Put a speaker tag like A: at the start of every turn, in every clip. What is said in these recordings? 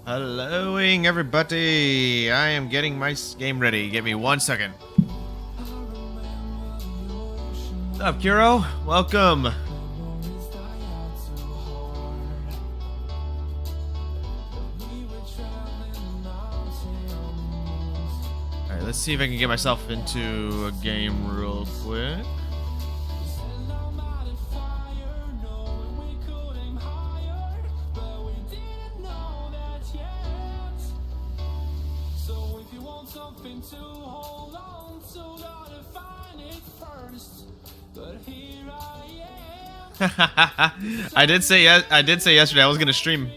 A: Helloing everybody, I am getting my game ready. Give me 1 second. What's up, Kuro? Welcome. Alright, let's see if I can get myself into a game real quick. I did say yesterday I was gonna stream,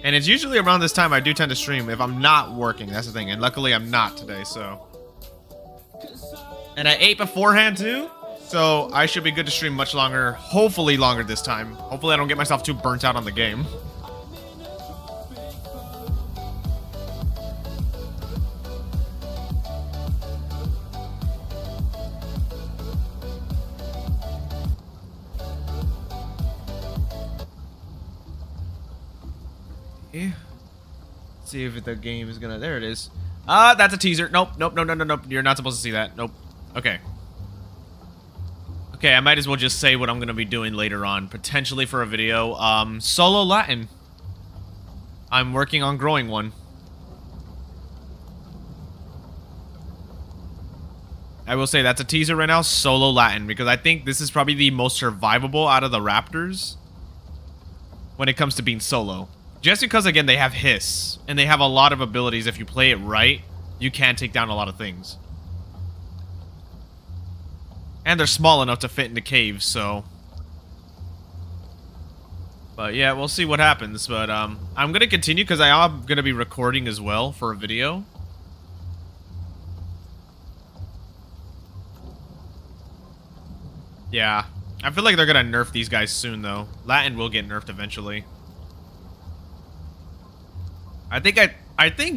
A: and it's usually around this time I do tend to stream if I'm not working. That's the thing, and luckily I'm not today. So, and I ate beforehand too, so I should be good to stream much longer. Hopefully longer this time. Hopefully I don't get myself too burnt out on the game. Let's see if the game is gonna. There it is. That's a teaser. Nope. You're not supposed to see that. Nope. Okay. Okay, I might as well just say what I'm gonna be doing later on, potentially for a video. Solo Latin. I'm working on growing one. I will say that's a teaser right now, Solo Latin, because I think this is probably the most survivable out of the Raptors when it comes to being solo. Just because, again, they have Hiss, and they have a lot of abilities. If you play it right, you can take down a lot of things. And they're small enough to fit into caves, so... But yeah, we'll see what happens. But I'm going to continue because I am going to be recording as well for a video. Yeah. I feel like they're going to nerf these guys soon, though. Latin will get nerfed eventually. I think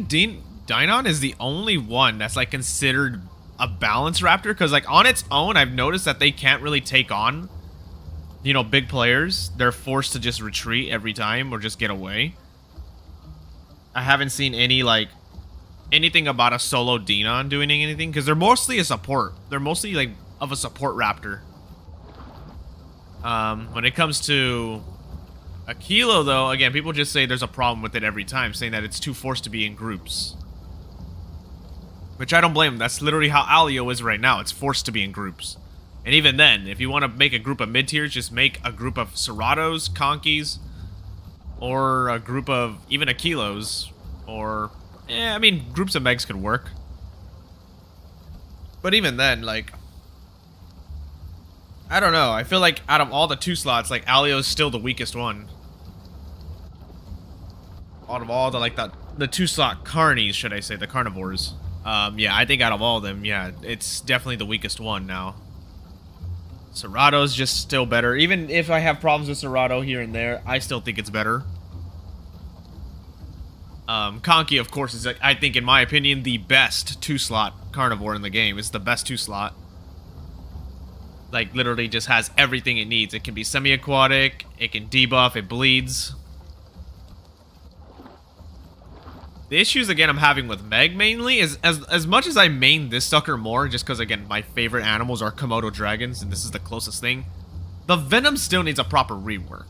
A: Dynon is the only one that's like considered a balanced Raptor, because like on its own I've noticed that they can't really take on, you know, big players. They're forced to just retreat every time or just get away. I haven't seen any like anything about a solo Dynon doing anything, because they're mostly a support. They're mostly like of a support Raptor. When it comes to a Kilo, though, again, people just say there's a problem with it every time, saying that it's too forced to be in groups. Which I don't blame them. That's literally how Alio is right now. It's forced to be in groups. And even then, if you want to make a group of mid-tiers, just make a group of Seratos, Conkys, or a group of even a Kilos. Or, I mean, groups of Megs could work. But even then, like... I don't know. I feel like out of all the 2 slots, like, Alio is still the weakest one. Out of all the, like, the 2-slot carnies, should I say, the carnivores. Yeah, I think out of all of them, yeah, it's definitely the weakest one now. Serato's just still better. Even if I have problems with Serato here and there, I still think it's better. Conky, of course, is, I think, in my opinion, the best 2-slot carnivore in the game. It's the best 2-slot. Like, literally just has everything it needs. It can be semi-aquatic, it can debuff, it bleeds. The issues, again, I'm having with Meg, mainly, is as much as I main this sucker more, just because, again, my favorite animals are Komodo dragons, and this is the closest thing, the Venom still needs a proper rework.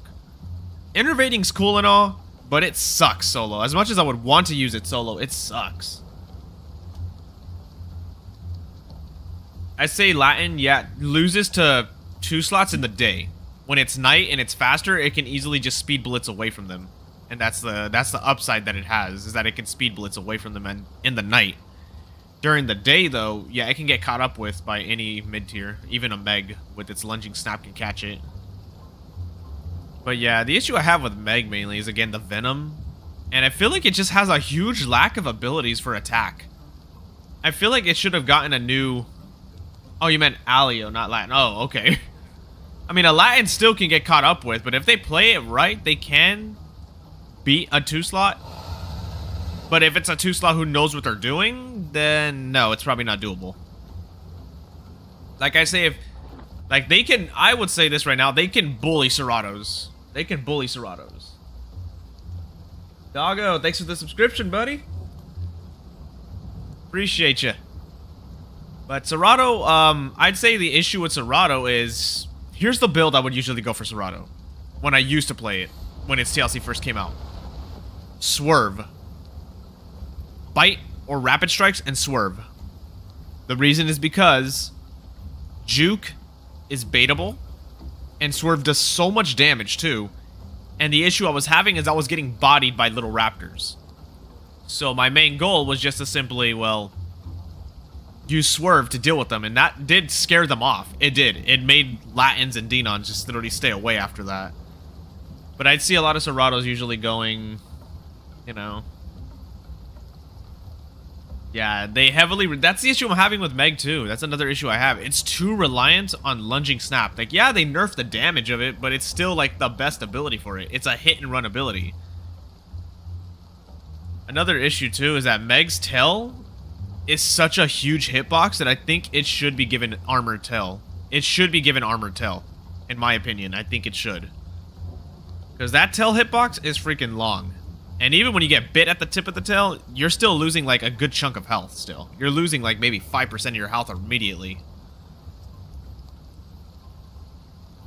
A: Innervating's cool and all, but it sucks solo. As much as I would want to use it solo, it sucks. I say Latin, yeah, loses to 2 slots in the day. When it's night and it's faster, it can easily just speed blitz away from them. And that's the upside that it has, is that it can speed blitz away from them in the night. During the day, though, yeah, it can get caught up with by any mid-tier. Even a Meg with its lunging snap can catch it. But yeah, the issue I have with Meg mainly is, again, the Venom. And I feel like it just has a huge lack of abilities for attack. I feel like it should have gotten a new... Oh, you meant Alio, not Latin. Oh, okay. I mean, a Latin still can get caught up with, but if they play it right, they can beat a 2-slot. But if it's a 2-slot who knows what they're doing, then no, it's probably not doable. Like I say, if... Like, they can... I would say this right now. They can bully Seratos. They can bully Seratos. Doggo, thanks for the subscription, buddy. Appreciate you. But Serato, I'd say the issue with Serato is... Here's the build I would usually go for Serato. When I used to play it. When its TLC first came out. Swerve. Bite or rapid strikes and swerve. The reason is because... Juke is baitable. And swerve does so much damage too. And the issue I was having is I was getting bodied by little raptors. So my main goal was just to simply, well... use swerve to deal with them, and that did scare them off. It did. It made Latins and Denons just literally stay away after that. But I'd see a lot of Seratos usually going, you know... Yeah, they heavily... That's the issue I'm having with Meg, too. That's another issue I have. It's too reliant on lunging snap. Like, yeah, they nerfed the damage of it, but it's still, like, the best ability for it. It's a hit-and-run ability. Another issue, too, is that Meg's tail... is such a huge hitbox that I think it should be given armored tail. It should be given armored tail. In my opinion, I think it should. Because that tail hitbox is freaking long. And even when you get bit at the tip of the tail, you're still losing like a good chunk of health still. You're losing like maybe 5% of your health immediately.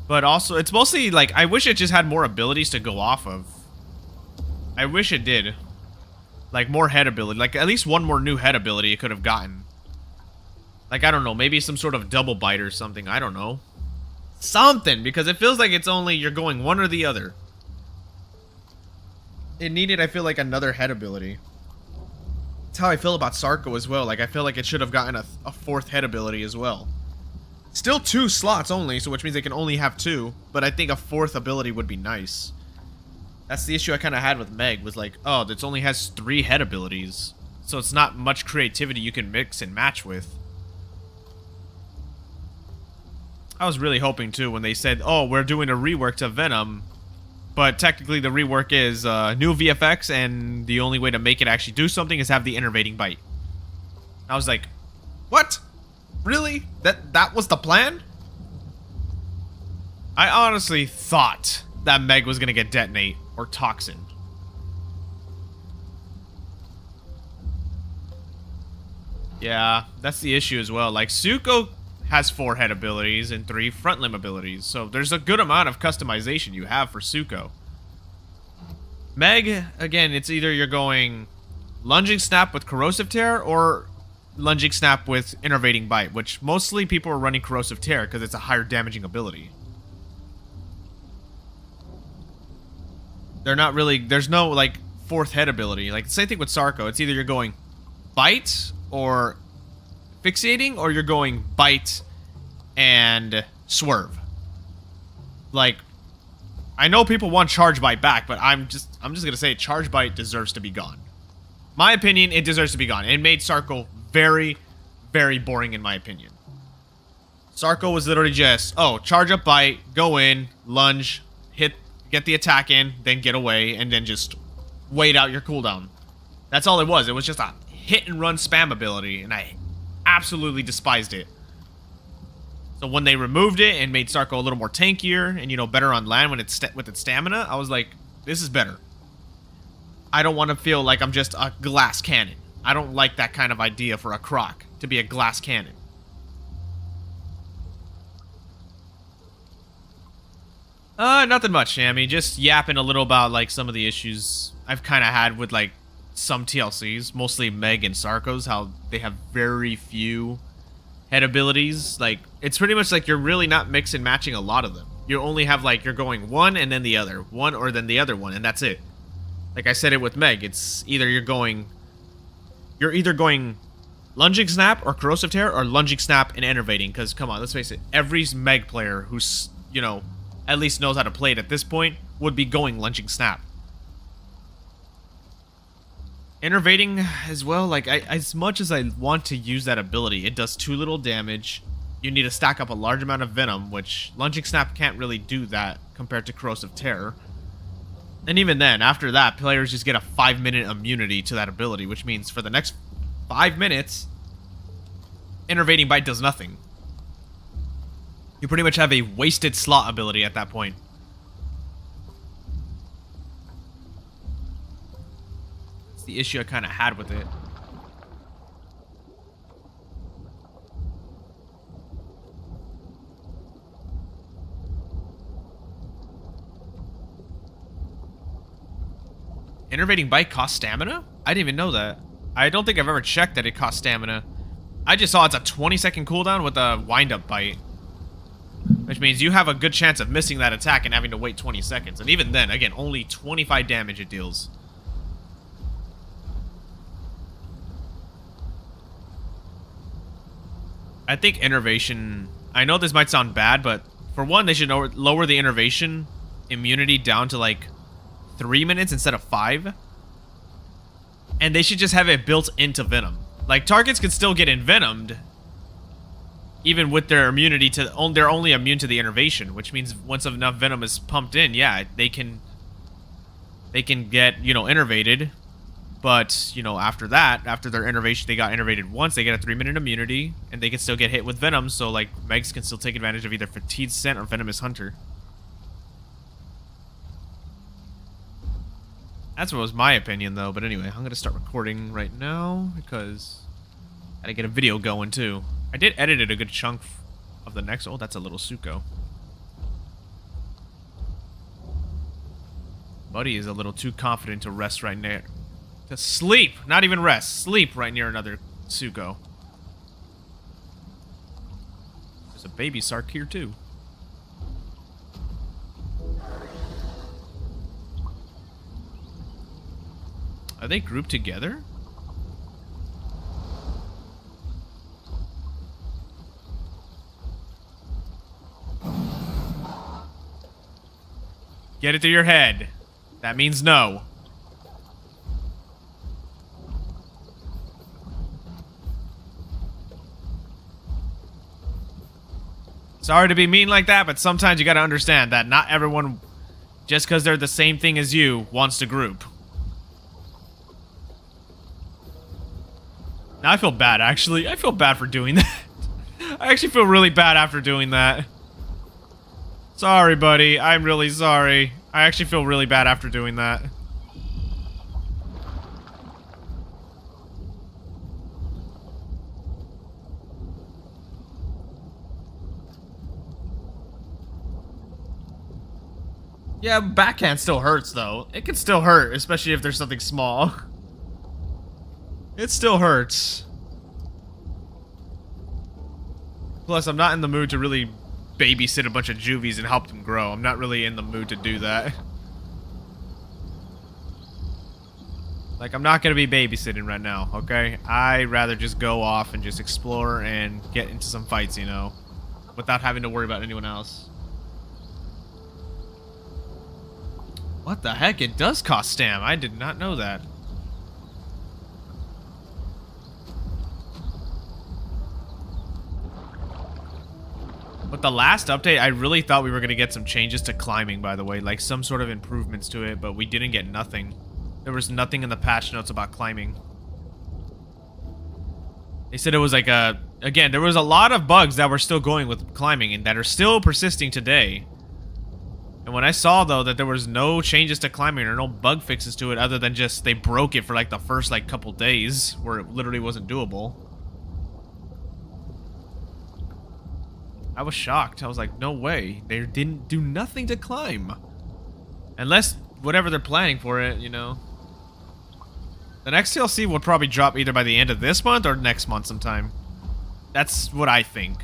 A: But also, it's mostly like, I wish it just had more abilities to go off of. I wish it did. Like, more head ability. Like, at least one more new head ability it could have gotten. Like, I don't know. Maybe some sort of double bite or something. I don't know. Something. Because it feels like it's only you're going one or the other. It needed, I feel like, another head ability. That's how I feel about Sarco as well. Like, I feel like it should have gotten a 4th head ability as well. Still 2 slots only, so which means they can only have 2. But I think a 4th ability would be nice. That's the issue I kind of had with Meg, was like, oh, it only has 3 head abilities. So it's not much creativity you can mix and match with. I was really hoping, too, when they said, oh, we're doing a rework to Venom. But technically the rework is new VFX, and the only way to make it actually do something is have the innervating bite. I was like, what? Really? That was the plan? I honestly thought that Meg was going to get Detonate or Toxin. Yeah, that's the issue as well. Like, Suko has 4 head abilities and 3 front limb abilities, so there's a good amount of customization you have for Suko. Meg, again, it's either you're going lunging snap with corrosive tear or lunging snap with innervating bite, which mostly people are running corrosive tear because it's a higher damaging ability. They're not really, there's no like 4th head ability. Like, same thing with Sarco. It's either you're going bite or fixating, or you're going bite and swerve. Like, I know people want charge bite back, but I'm just gonna say charge bite deserves to be gone. My opinion, it deserves to be gone. It made Sarco very, very boring in my opinion. Sarco was literally just, oh, charge up bite, go in, lunge, hit, get the attack in, then get away, and then just wait out your cooldown. That's all it was. It was just a hit and run spam ability, and I absolutely despised it. So when they removed it and made Sarco a little more tankier and, you know, better on land when it's with its stamina, I was like, this is better. I don't want to feel like I'm just a glass cannon. I don't like that kind of idea for a Croc, to be a glass cannon. Nothing much, Shammy. Just yapping a little about, like, some of the issues I've kind of had with, like, some TLCs. Mostly Meg and Sarco's, how they have very few head abilities. Like, it's pretty much like you're really not mix and matching a lot of them. You only have, like, you're going one and then the other. One or then the other one, and that's it. Like I said it with Meg, it's either you're either going lunging snap or corrosive tear, or lunging snap and enervating. Because, come on, let's face it, every Meg player who's, you know, at least knows how to play it at this point would be going lunging snap. Enervating as well, like, as much as I want to use that ability, it does too little damage. You need to stack up a large amount of venom, which lunging snap can't really do that compared to corrosive tear. And even then, after that, players just get a 5-minute immunity to that ability, which means for the next 5 minutes, Enervating Bite does nothing. You pretty much have a wasted slot ability at that point. That's the issue I kind of had with it. Enervating Bite costs stamina? I didn't even know that. I don't think I've ever checked that it costs stamina. I just saw it's a 20-second cooldown with a wind-up bite. Which means you have a good chance of missing that attack and having to wait 20 seconds. And even then, again, only 25 damage it deals. I think Enervation... I know this might sound bad, but for one, they should lower the Enervation immunity down to, like, 3 minutes instead of 5. And they should just have it built into Venom. Like, targets can still get envenomed, even with their immunity to... They're only immune to the Enervation, which means once enough Venom is pumped in, yeah, they can get, you know, enervated. But, you know, after that, after their Enervation, they got enervated once, they get a 3-minute immunity, and they can still get hit with Venom, so, like, Megs can still take advantage of either Fatigued Scent or Venomous Hunter. That's what was my opinion, though. But anyway, I'm going to start recording right now because I gotta get a video going, too. I did edit it a good chunk of the next... Oh, that's a little Suko. Buddy is a little too confident to rest right near... To sleep! Not even rest. Sleep right near another Suko. There's a baby Sark here, too. Are they grouped together? Get it through your head. That means no. Sorry to be mean like that, but sometimes you gotta understand that not everyone, just because they're the same thing as you, wants to group. Now I feel bad, actually. I feel bad for doing that. I actually feel really bad after doing that. Sorry, buddy. I'm really sorry. I actually feel really bad after doing that. Yeah, backhand still hurts, though. It can still hurt, especially if there's something small. It still hurts. Plus, I'm not in the mood to really babysit a bunch of juvies and help them grow. I'm not really in the mood to do that. Like, I'm not gonna be babysitting right now, okay? I'd rather just go off and just explore and get into some fights, you know, without having to worry about anyone else. What the heck? It does cost stam. I did not know that. But the last update, I really thought we were going to get some changes to climbing, by the way. Like, some sort of improvements to it, but we didn't get nothing. There was nothing in the patch notes about climbing. They said it was like a... Again, there was a lot of bugs that were still going with climbing and that are still persisting today. And when I saw, though, that there was no changes to climbing or no bug fixes to it other than just they broke it for, like, the first, like, couple days where it literally wasn't doable. I was shocked. I was like, no way. They didn't do nothing to climb. Unless whatever they're planning for it, you know. The next TLC will probably drop either by the end of this month or next month sometime. That's what I think.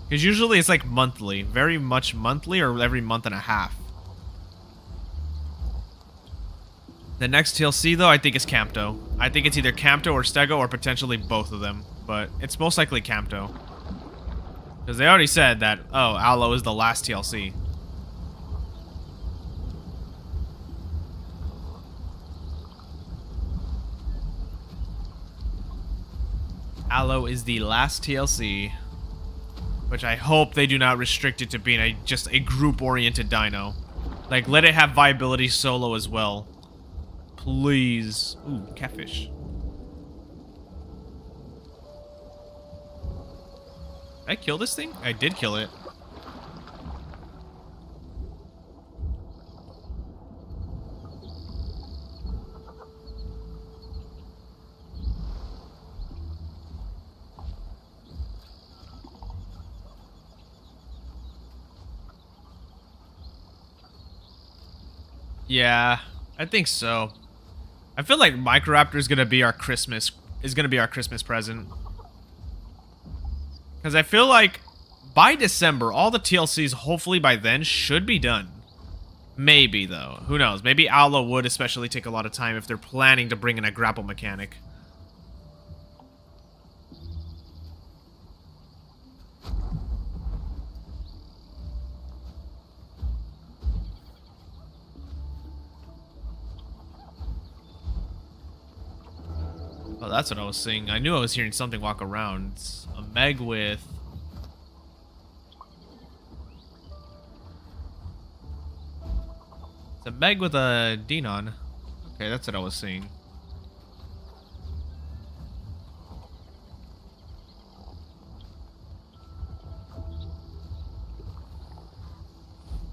A: Because usually it's like monthly. Very much monthly or every month and a half. The next TLC, though, I think is Campto. I think it's either Campto or Stego or potentially both of them. But it's most likely Campto. Because they already said that, oh, Aloe is the last TLC. Aloe is the last TLC. Which I hope they do not restrict it to being just a group-oriented dino. Like, let it have viability solo as well. Please. Ooh, catfish. Did I kill this thing? I did kill it. Yeah, I think so. I feel like Microraptor is gonna be our Christmas present. Because I feel like by December, all the TLCs hopefully by then should be done. Maybe though, who knows? Maybe Aloe would especially take a lot of time if they're planning to bring in a grapple mechanic. Oh, that's what I was seeing. I knew I was hearing something walk around. It's a Meg with... It's a Meg with a Denon. Okay, that's what I was seeing.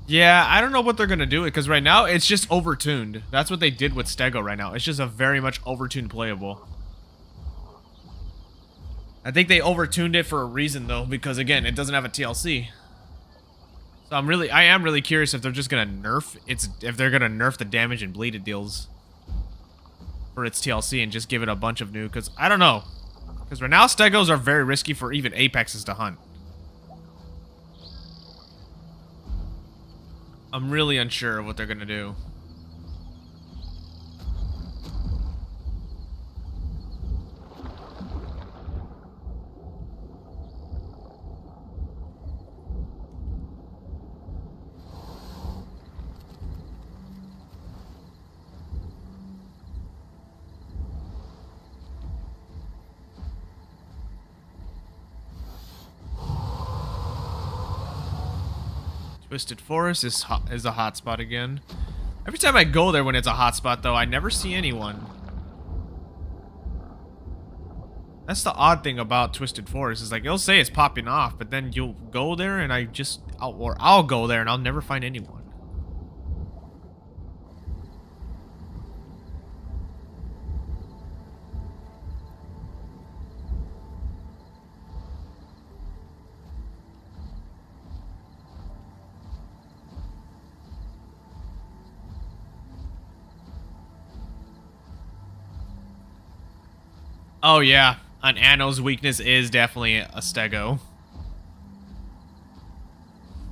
A: Yeah, I don't know what they're gonna do because right now it's just overtuned. That's what they did with Stego right now. It's just a very much overtuned playable. I think they overtuned it for a reason though, because again, it doesn't have a TLC. So I am really curious if they're just gonna nerf if they're gonna nerf the damage and bleed it deals for its TLC and just give it a bunch of new. Because I don't know, because right now Stegos are very risky for even Apexes to hunt. I'm really unsure of what they're gonna do. Twisted Forest is a hotspot again. Every time I go there when it's a hotspot, though, I never see anyone. That's the odd thing about Twisted Forest. Is like it'll say it's popping off, but then you'll go there and I'll go there and I'll never find anyone. Oh yeah, an Anno's weakness is definitely a Stego.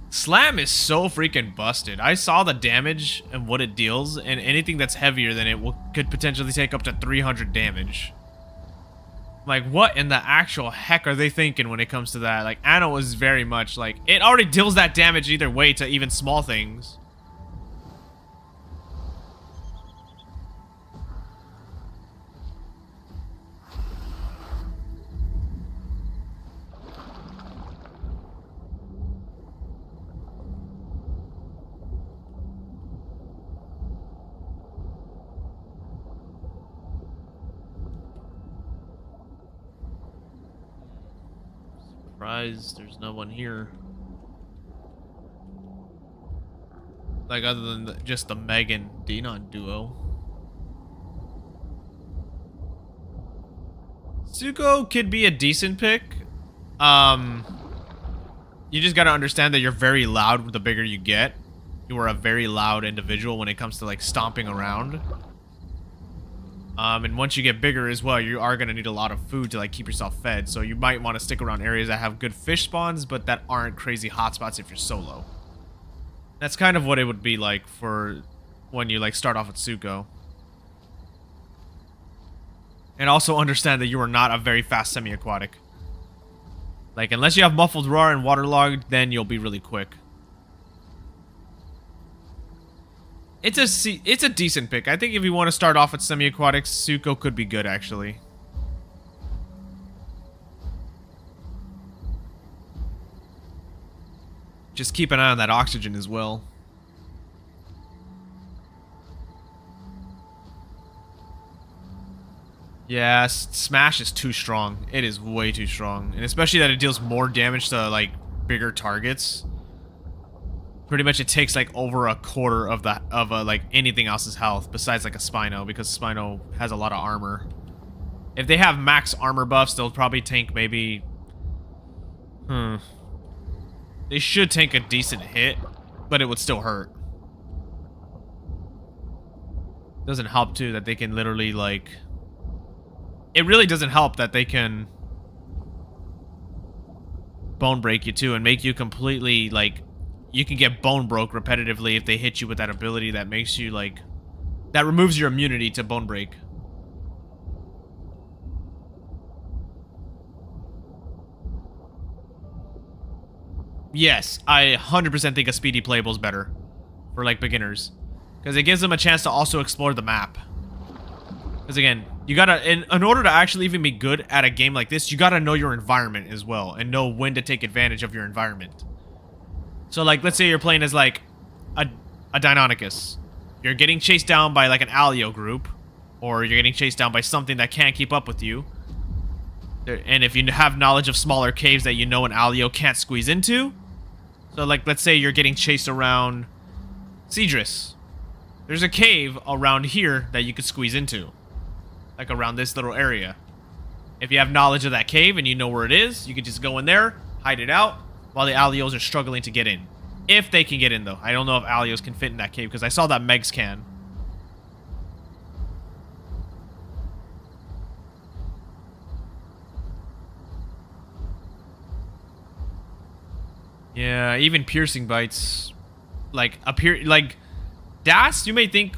A: Slam is so freaking busted. I saw the damage and what it deals, and anything that's heavier than it could potentially take up to 300 damage. Like, what in the actual heck are they thinking when it comes to that? Like, Anno is very much like, it already deals that damage either way to even small things. There's no one here. Like, other than just the Meg and Denon duo. Zuko could be a decent pick. You just gotta understand that you're very loud the bigger you get. You are a very loud individual when it comes to, like, stomping around. And once you get bigger as well, you are going to need a lot of food to like keep yourself fed. So you might want to stick around areas that have good fish spawns, but that aren't crazy hotspots if you're solo. That's kind of what it would be like for when you like start off with Suko. And also understand that you are not a very fast semi-aquatic. Like, unless you have Muffled Roar and Waterlogged, then you'll be really quick. It's a decent pick. I think if you want to start off with semi-aquatics, Suko could be good, actually. Just keep an eye on that oxygen as well. Yeah, Smash is too strong. It is way too strong. And especially that it deals more damage to, like, bigger targets. Pretty much it takes, like, over a quarter of like, anything else's health besides, like, a Spino, because Spino has a lot of armor. If they have max armor buffs, they'll probably tank maybe... They should tank a decent hit, but it would still hurt. Doesn't help, too, that they can literally, like... It really doesn't help that they can bone break you too and make you completely, like, you can get bone broke repetitively if they hit you with that ability that makes you, like, that removes your immunity to bone break. Yes, I 100% think a speedy playable is better for, like, beginners, because it gives them a chance to also explore the map. Because again, you gotta, in order to actually even be good at a game like this, you gotta know your environment as well, and know when to take advantage of your environment. So, like, let's say you're playing as, like, a Deinonychus. You're getting chased down by, like, an Alio group, or you're getting chased down by something that can't keep up with you. And if you have knowledge of smaller caves that you know an Alio can't squeeze into, so, like, let's say you're getting chased around Cedrus. There's a cave around here that you could squeeze into. Like, around this little area. If you have knowledge of that cave and you know where it is, you could just go in there, hide it out, while the Alios are struggling to get in. If they can get in, though. I don't know if Alios can fit in that cave, because I saw that Megs can. Yeah, even piercing bites. Like, Das, you may think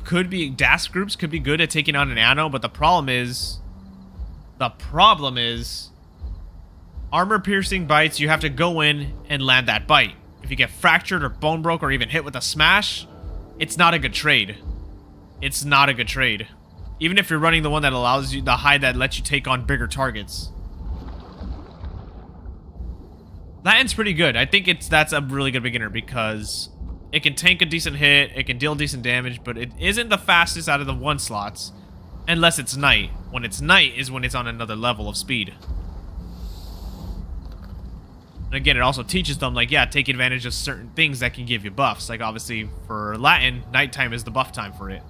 A: Das groups could be good at taking on an Anno, but the problem is armor piercing bites, you have to go in and land that bite. If you get fractured or bone broke or even hit with a smash, it's not a good trade. It's not a good trade. Even if you're running the one that allows you, the hide that lets you take on bigger targets. Latin's pretty good. I think that's a really good beginner because it can tank a decent hit, it can deal decent damage, but it isn't the fastest out of the 1 slots. Unless it's night. When it's night is when it's on another level of speed. And again, it also teaches them, like, yeah, take advantage of certain things that can give you buffs. Like, obviously, for Latin, nighttime is the buff time for it.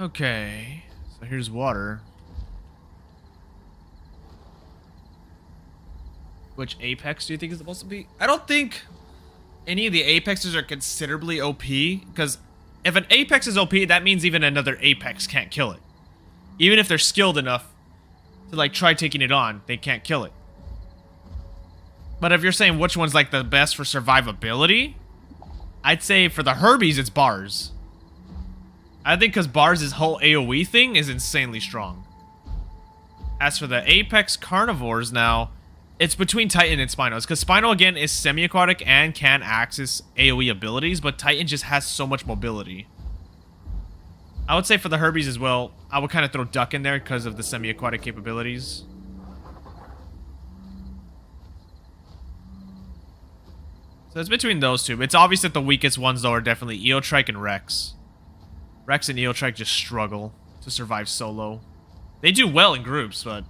A: Okay, so here's water. Which Apex do you think is supposed to be? I don't think any of the Apexes are considerably OP, because if an Apex is OP, that means even another Apex can't kill it. Even if they're skilled enough, to like try taking it on, they can't kill it. But if you're saying which one's like the best for survivability, I'd say for the Herbies, it's Bars. I think because Bars' whole AoE thing is insanely strong. As for the Apex Carnivores now, it's between Titan and Spinos. Because Spino, again, is semi-aquatic and can access AoE abilities, but Titan just has so much mobility. I would say for the Herbies as well, I would kind of throw Duck in there because of the semi-aquatic capabilities. So it's between those two. It's obvious that the weakest ones, though, are definitely Eotrike and Rex. Rex and Eotrike just struggle to survive solo. They do well in groups, but...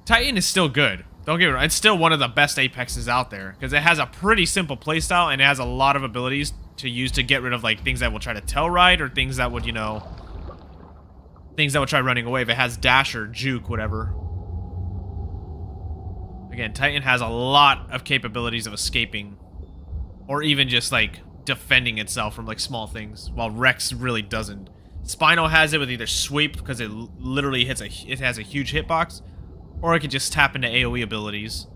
A: Titan is still good. Don't get me wrong. It's still one of the best Apexes out there. Because it has a pretty simple playstyle, and it has a lot of abilities to use to get rid of, like, things that will try to tail ride, or things that would, you know... things that would try running away. If it has dash or juke, whatever. Again, Titan has a lot of capabilities of escaping. Or even just, like, defending itself from, like, small things. While Rex really doesn't. Spino has it with either sweep, because it literally hits it has a huge hitbox. Or it can just tap into AoE abilities.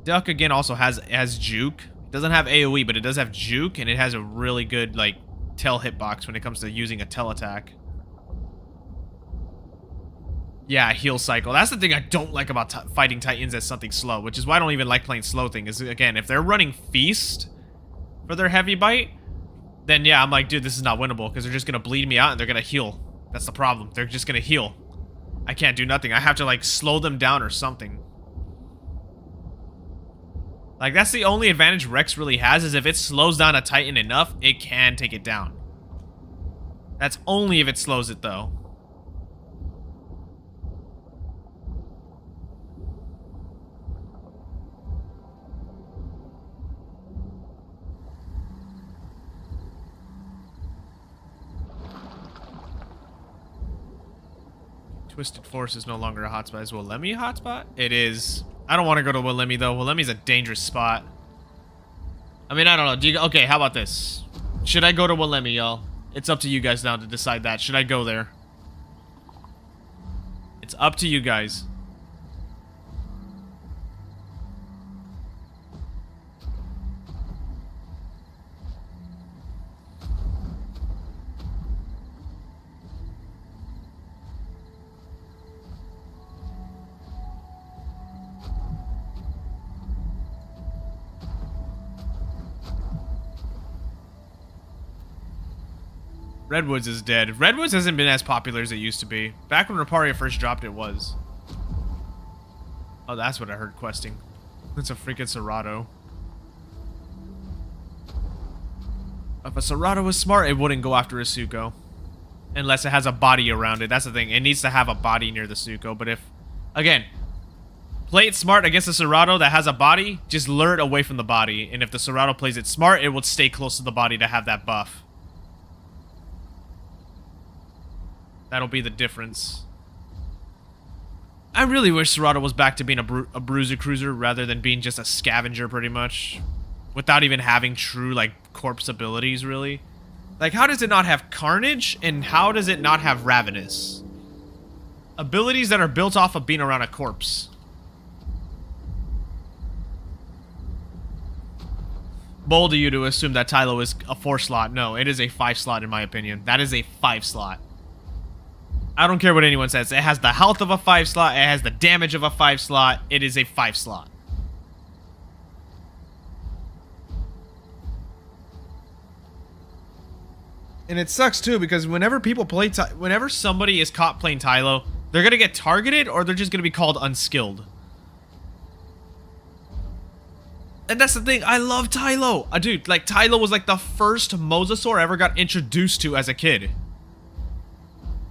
A: Duck, again, also has juke. It doesn't have AoE, but it does have juke, and it has a really good, like, tail hitbox when it comes to using a tail attack. Yeah, heal cycle. That's the thing I don't like about fighting Titans as something slow, which is why I don't even like playing slow thing. Is, again, if they're running Feast for their heavy bite, then yeah, I'm like, dude, this is not winnable, because they're just going to bleed me out and they're going to heal. That's the problem. They're just going to heal. I can't do nothing. I have to, like, slow them down or something. Like, that's the only advantage Rex really has, is if it slows down a Titan enough, it can take it down. That's only if it slows it, though. Twisted Force is no longer a hotspot. Is Willemmy a hotspot? It is. I don't want to go to Willemmy, though. Willemmy's a dangerous spot. I mean, I don't know. Do you, okay, how about this? Should I go to Willemmy, y'all? It's up to you guys now to decide that. Should I go there? It's up to you guys. Redwoods is dead. Redwoods hasn't been as popular as it used to be. Back when Reparia first dropped, it was. Oh, that's what I heard questing. It's a freaking Serato. If a Serato was smart, it wouldn't go after a Suko. Unless it has a body around it. That's the thing. It needs to have a body near the Suko. But if... Again... Play it smart against a Serato that has a body, just lure it away from the body. And if the Serato plays it smart, it will stay close to the body to have that buff. That'll be the difference. I really wish Serato was back to being a bruiser cruiser rather than being just a scavenger, pretty much. Without even having true, like, corpse abilities, really. Like, how does it not have Carnage, and how does it not have Ravenous? Abilities that are built off of being around a corpse. Bold of you to assume that Tylo is a 4 slot. No, it is a 5 slot, in my opinion. That is a 5 slot. I don't care what anyone says. It has the health of a 5 slot. It has the damage of a 5 slot. It is a 5 slot. And it sucks too, because whenever people play, whenever somebody is caught playing Tylo, they're gonna get targeted or they're just gonna be called unskilled. And that's the thing. I love Tylo. Dude, like, Tylo was like the first Mosasaur I ever got introduced to as a kid.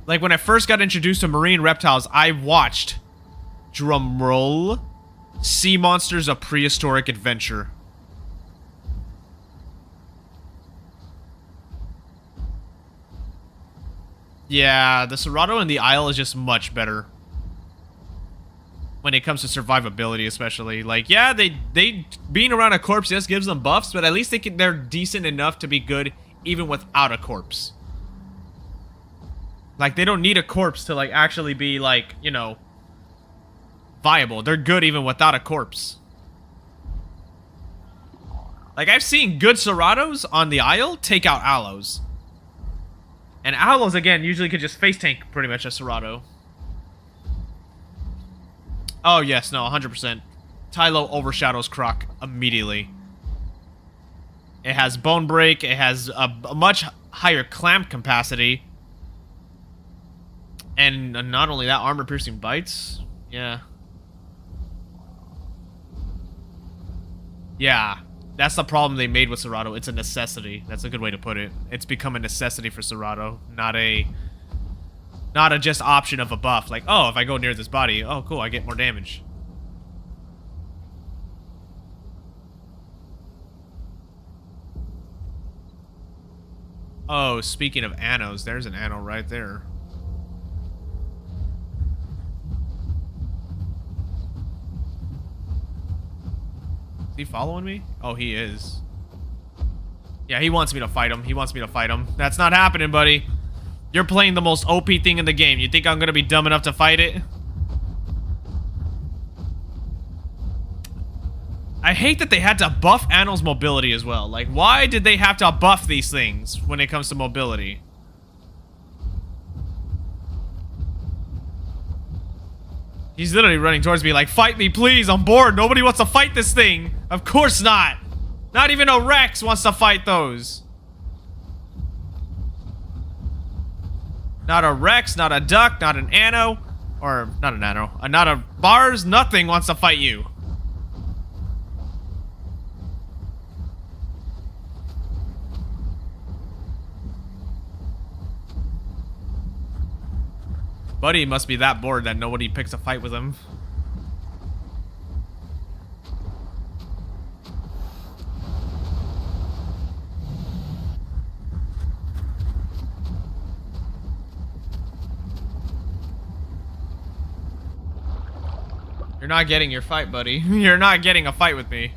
A: Like, when I first got introduced to marine reptiles, I watched, drumroll, Sea Monsters: A Prehistoric Adventure. Yeah, the Serato in the Isle is just much better. when it comes to survivability, especially. Like, yeah, they being around a corpse just gives them buffs, but at least they're decent enough to be good even without a corpse. Like, they don't need a corpse to, like, actually be, like, you know, viable. They're good even without a corpse. Like, I've seen good Seratos on the Isle take out Allos. And Allos, again, usually could just face tank pretty much a Serato. Oh, yes, no, 100%. Tylo overshadows Croc immediately. It has Bone Break. It has a much higher clamp capacity. And not only that, armor-piercing bites. Yeah. Yeah. That's the problem they made with Serato. It's a necessity. That's a good way to put it. It's become a necessity for Serato, not a just option of a buff. Like, oh, if I go near this body, oh, cool, I get more damage. Oh, speaking of Annos, there's an Anno right there. Is he following me? Oh, he is. Yeah, he wants me to fight him. He wants me to fight him. That's not happening, buddy. You're playing the most OP thing in the game. You think I'm gonna be dumb enough to fight it? I hate that they had to buff Anno's mobility as well. Like, why did they have to buff these things when it comes to mobility? He's literally running towards me like, fight me, please, I'm bored. Nobody wants to fight this thing. Of course not. Not even a Rex wants to fight those. Not a Rex, not a Duck, not an Anno. Or, not an Anno. Not a Bars, nothing wants to fight you. Buddy must be that bored that nobody picks a fight with him. You're not getting your fight, buddy. You're not getting a fight with me.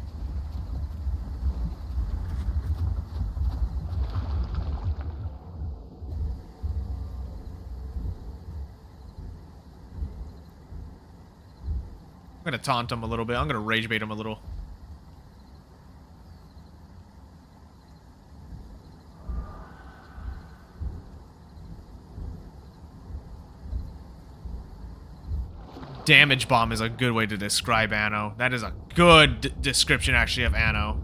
A: I'm gonna taunt him a little bit. I'm gonna rage bait him a little. Damage bomb is a good way to describe Anno. That is a good description, actually, of Anno.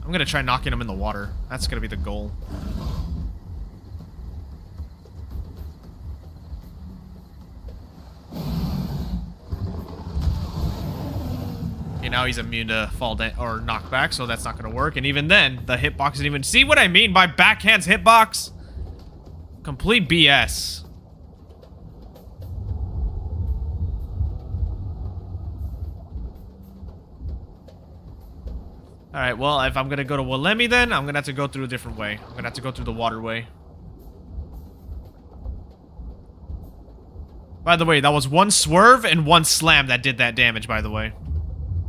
A: I'm gonna try knocking him in the water. That's gonna be the goal. Okay, now he's immune to fall down or knockback, so that's not gonna work. And even then, the hitbox isn't even... See what I mean by backhand's hitbox? Complete BS. Alright, well, if I'm gonna go to Walemi then, I'm gonna have to go through a different way. I'm gonna have to go through the waterway. By the way, that was one swerve and one slam that did that damage, by the way.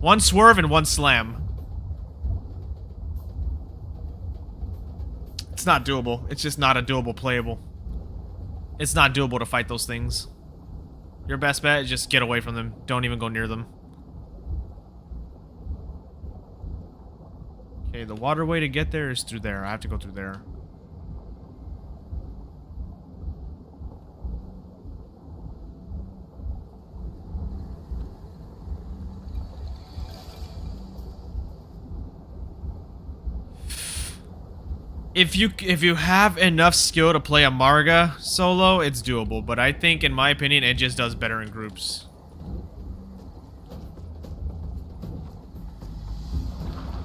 A: One swerve and one slam. It's not doable. It's just not a doable playable. It's not doable to fight those things. Your best bet is just get away from them. Don't even go near them. Okay, the waterway to get there is through there. I have to go through there. If you have enough skill to play a Marga solo, it's doable. But I think, in my opinion, it just does better in groups.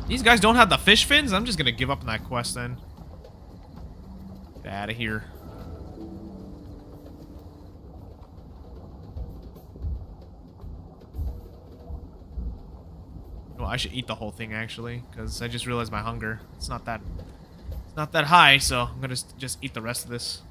A: These guys don't have the fish fins? I'm just gonna give up on that quest then. Get out of here. Well, I should eat the whole thing actually, because I just realized my hunger. It's not that high, so I'm gonna just eat the rest of this.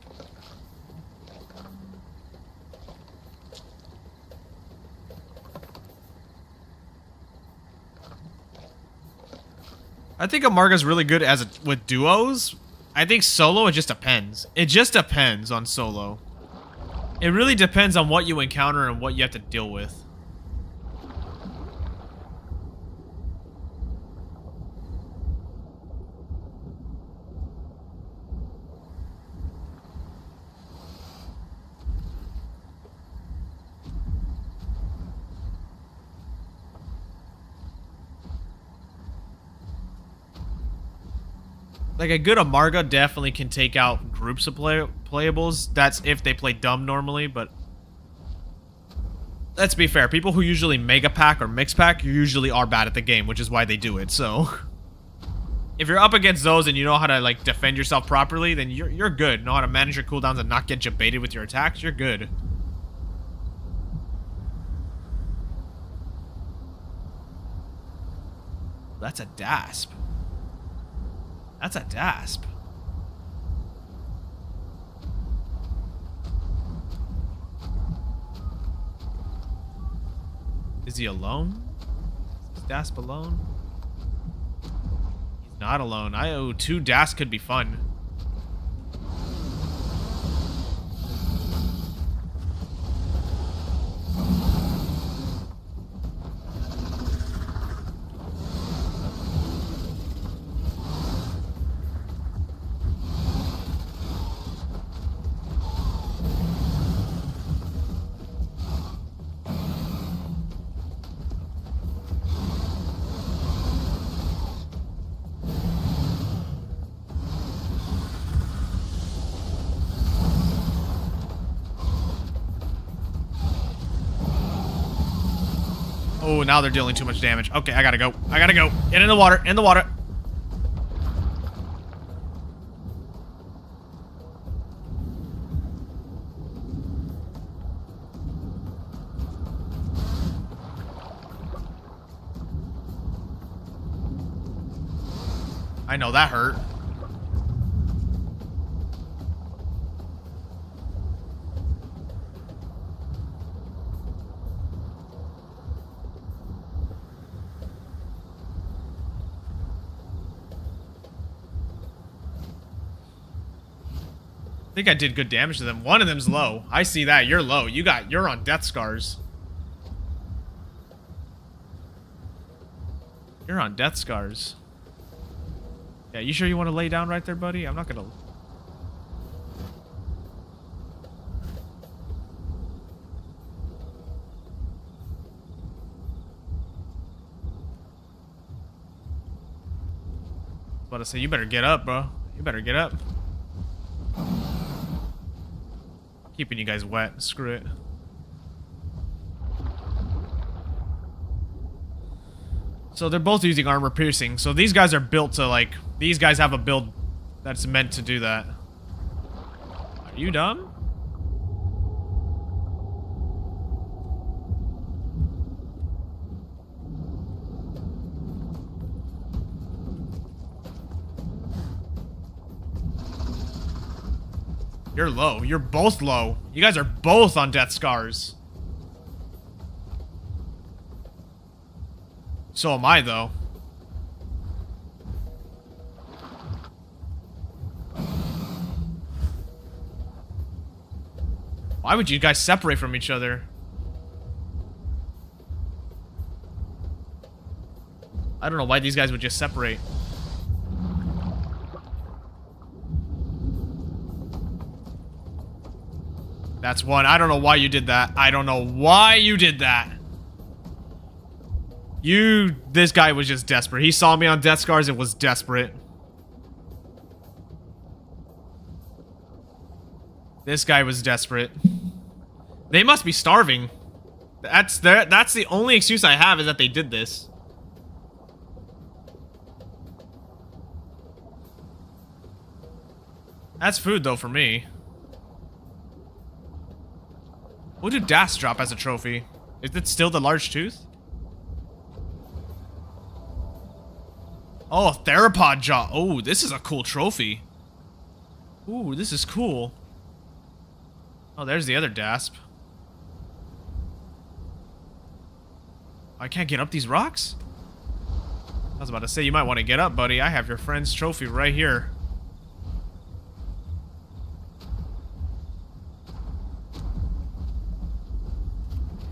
A: I think Amarga's really good with duos. I think solo, it just depends. It just depends on solo. It really depends on what you encounter and what you have to deal with. Like, a good Amarga definitely can take out groups of playables. That's if they play dumb normally, but... Let's be fair. People who usually Mega Pack or Mix Pack usually are bad at the game, which is why they do it, so... If you're up against those and you know how to, like, defend yourself properly, then you're good. Know how to manage your cooldowns and not get jebaited with your attacks, you're good. That's a Dasp. That's a Dasp. Is he alone? Is Dasp alone? He's not alone. Two Dasp could be fun. Oh, now they're dealing too much damage. Okay, I gotta go. I gotta go. Get in the water. In the water. I know that hurt. I think I did good damage to them. One of them's low. I see that. You're low. You're on death scars. You're on death scars. Yeah, you sure you want to lay down right there, buddy? I'm not gonna... About to say, you better get up, bro. You better get up. Keeping you guys wet. Screw it. So they're both using armor piercing. So these guys are built to, like... These guys have a build that's meant to do that. Are you dumb? You're low. You're both low. You guys are both on death scars. So am I, though. Why would you guys separate from each other? I don't know why these guys would just separate. That's one. I don't know why you did that. I don't know why you did that. This guy was just desperate. He saw me on death scars and was desperate. This guy was desperate. They must be starving. That's the only excuse I have, is that they did this. That's food, though, for me. What did Das drop as a trophy? Is it still the large tooth? Oh, a theropod jaw. Oh, this is a cool trophy. Ooh, this is cool. Oh, there's the other Dasp. I can't get up these rocks? I was about to say, you might want to get up, buddy. I have your friend's trophy right here.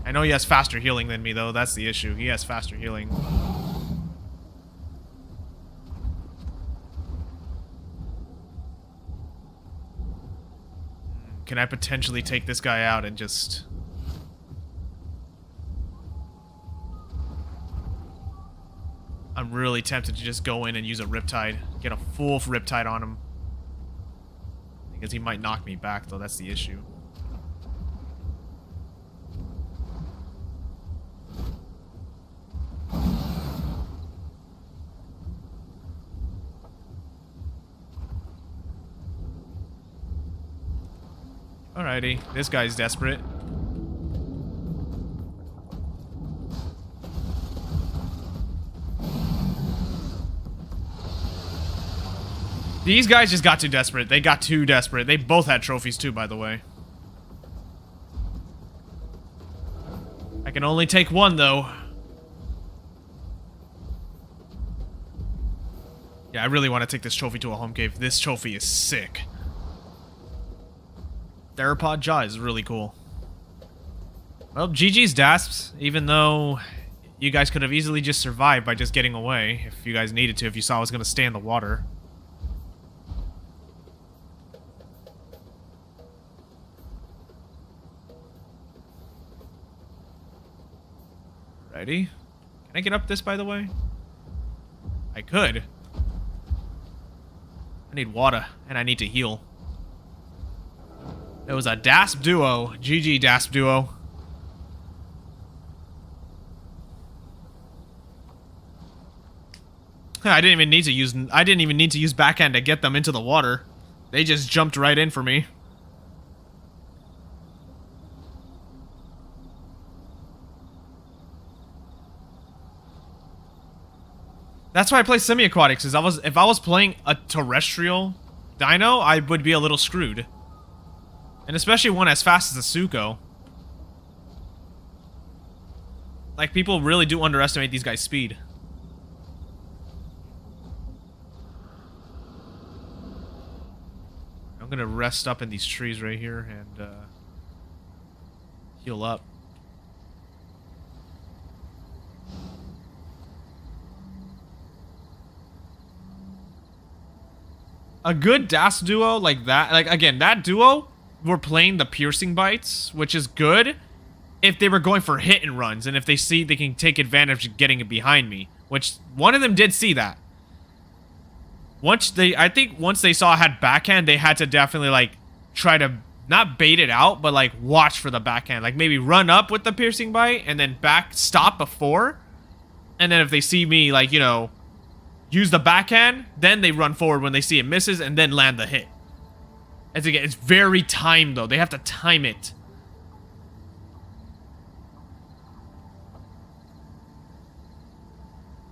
A: I know he has faster healing than me, though. That's the issue. He has faster healing. Can I potentially take this guy out and just... I'm really tempted to just go in and use a Riptide. Get a full Riptide on him. Because he might knock me back, though. That's the issue. Alrighty. This guy's desperate. These guys just got too desperate. They got too desperate. They both had trophies too, by the way. I can only take one, though. Yeah, I really want to take this trophy to a home cave. This trophy is sick. Theropod jaw is really cool. Well, GG's Dasps, even though you guys could have easily just survived by just getting away if you guys needed to, if you saw I was going to stay in the water. Ready? Can I get up this, by the way? I could. I need water, and I need to heal. It was a Dasp duo. GG, Dasp duo. I didn't even need to use backhand to get them into the water. They just jumped right in for me. That's why I play semi-aquatics, is if I was playing a terrestrial dino, I would be a little screwed. And especially one as fast as a Suko. Like, people really do underestimate these guys' speed. I'm gonna rest up in these trees right here and heal up. A good Das duo like that, like, again, that duo were playing the piercing bites, which is good if they were going for hit and runs, and if they see they can take advantage of getting it behind me, which one of them did see that. I think once they saw I had backhand, they had to definitely, like, try to not bait it out, but, like, watch for the backhand. Like, maybe run up with the piercing bite and then stop before, and then if they see me, like, you know, use the backhand, then they run forward when they see it misses and then land the hit. As again, it's very timed, though. They have to time it.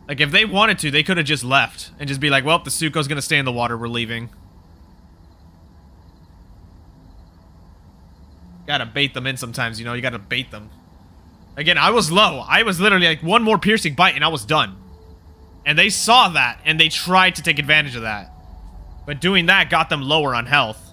A: Like, if they wanted to, they could have just left and just be like, well, the Suko's gonna stay in the water, we're leaving. Gotta bait them in sometimes, you know, you gotta bait them. Again, I was low. I was literally like one more piercing bite and I was done. And they saw that and they tried to take advantage of that. But doing that got them lower on health.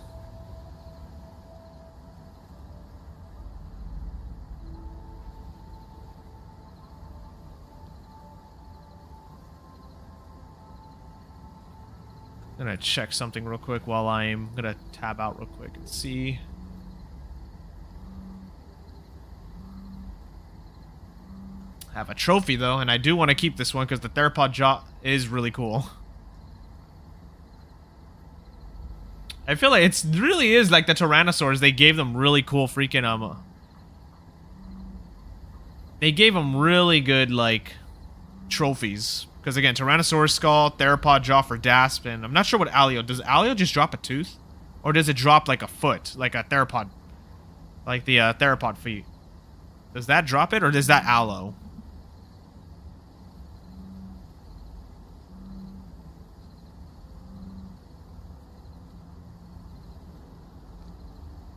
A: I'm gonna check something real quick while I'm gonna tab out real quick and see. I have a trophy though, and I do want to keep this one because the theropod jaw is really cool. I feel like it really is like the Tyrannosaurs. They gave them really cool freaking they gave them really good like trophies. Because again, Tyrannosaurus skull, theropod jaw for Dasp, and I'm not sure what Alio does. Alio just drop a tooth? Or does it drop like a foot, like a theropod, like the theropod feet? Does that drop it, or does that aloe?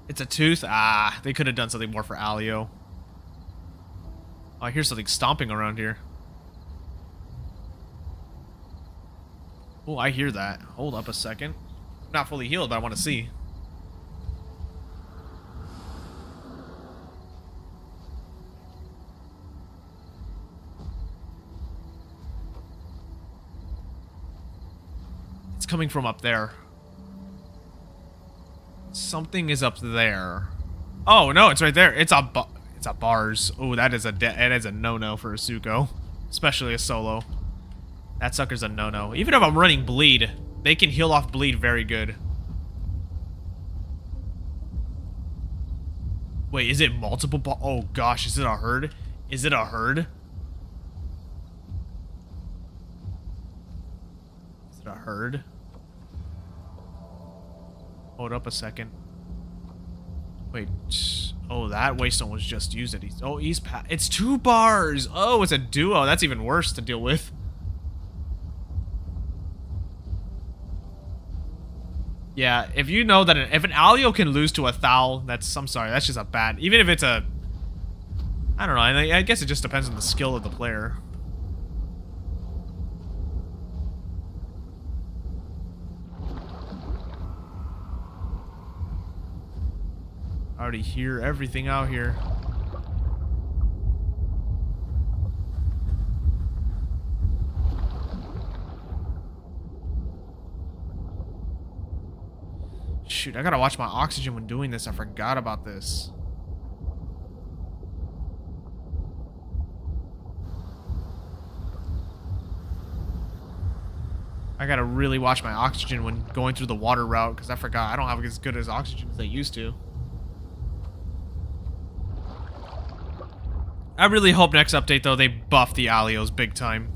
A: It's a tooth? Ah, they could have done something more for Alio. Oh, I hear something stomping around here. Oh, I hear that. Hold up a second. I'm not fully healed, but I want to see. It's coming from up there. Something is up there. Oh no, it's right there. It's a bars. Oh, that is a no-no for a Suko, especially a solo. That sucker's a no-no. Even if I'm running bleed, they can heal off bleed very good. Wait, is it multiple oh gosh, is it a herd? Is it a herd? Is it a herd? Hold up a second. Wait. Oh, that waystone was just used. It's 2 bars. Oh, it's a duo. That's even worse to deal with. Yeah, if you know that if an Alio can lose to a Thal, I'm sorry, that's just a bad. Even if it's a, I don't know. I guess it just depends on the skill of the player. I already hear everything out here. Shoot, I gotta watch my oxygen when doing this. I forgot about this. I gotta really watch my oxygen when going through the water route, because I forgot. I don't have as good as oxygen as I used to. I really hope next update, though, they buff the Alios big time.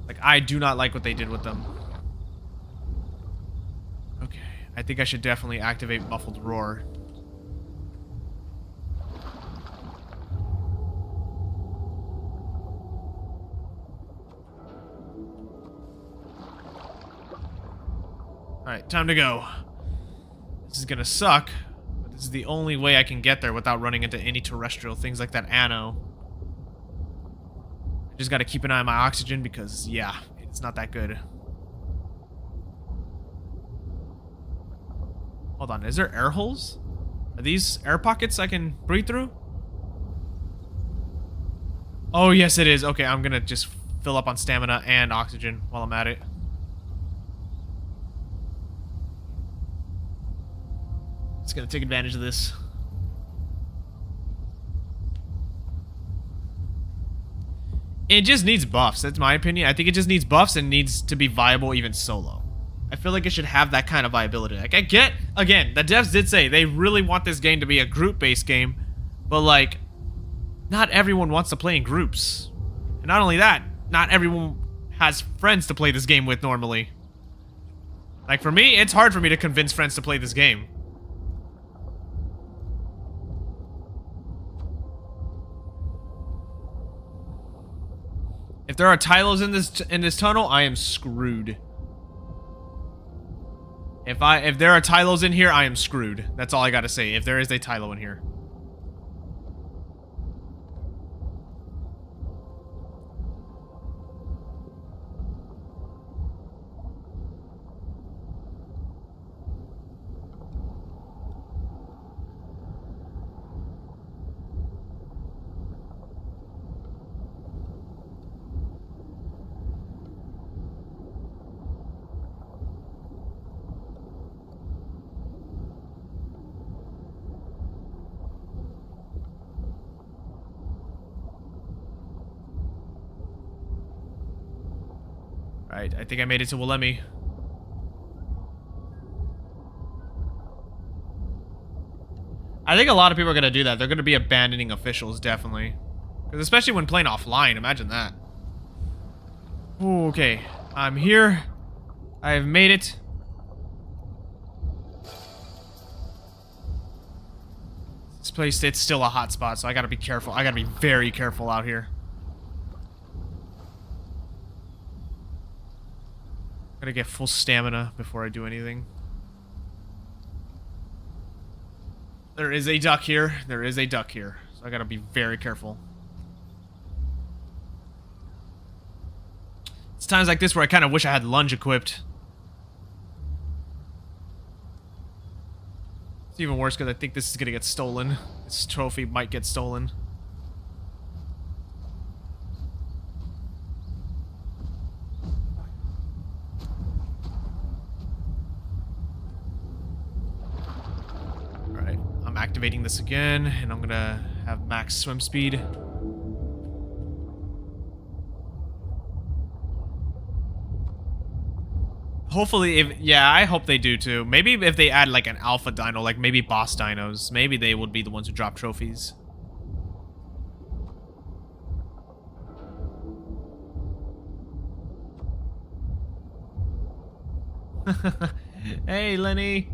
A: Like, I do not like what they did with them. Okay, I think I should definitely activate Muffled Roar. Alright, time to go. This is gonna suck. This is the only way I can get there without running into any terrestrial things like that Anno. I just gotta keep an eye on my oxygen because, yeah, it's not that good. Hold on, is there air holes? Are these air pockets I can breathe through? Oh, yes it is. Okay, I'm gonna just fill up on stamina and oxygen while I'm at it. Just gonna take advantage of this. It just needs buffs, that's my opinion. I think it just needs buffs and needs to be viable even solo. I feel like it should have that kind of viability. Like, I get, again, the devs did say they really want this game to be a group-based game, but like, not everyone wants to play in groups. And not only that, not everyone has friends to play this game with normally. Like, for me, it's hard for me to convince friends to play this game. If there are Tylos in this tunnel, I am screwed. If there are Tylos in here, I am screwed. That's all I gotta say. If there is a Tylo in here. Alright, I think I made it to Wilemi. I think a lot of people are going to do that. They're going to be abandoning officials, definitely. Because especially when playing offline, imagine that. Ooh, okay, I'm here. I have made it. place, it's still a hot spot, so I gotta be careful. I gotta be very careful out here. Gotta get full stamina before I do anything. There is a duck here. There is a duck here. So I gotta be very careful. It's times like this where I kind of wish I had lunge equipped. It's even worse because I think this is gonna get stolen. This trophy might get stolen. Alright, I'm activating this again, and I'm gonna have max swim speed. Hopefully, I hope they do too. Maybe if they add like an alpha dino, like maybe boss dinos, maybe they would be the ones who drop trophies. Hey, Lenny.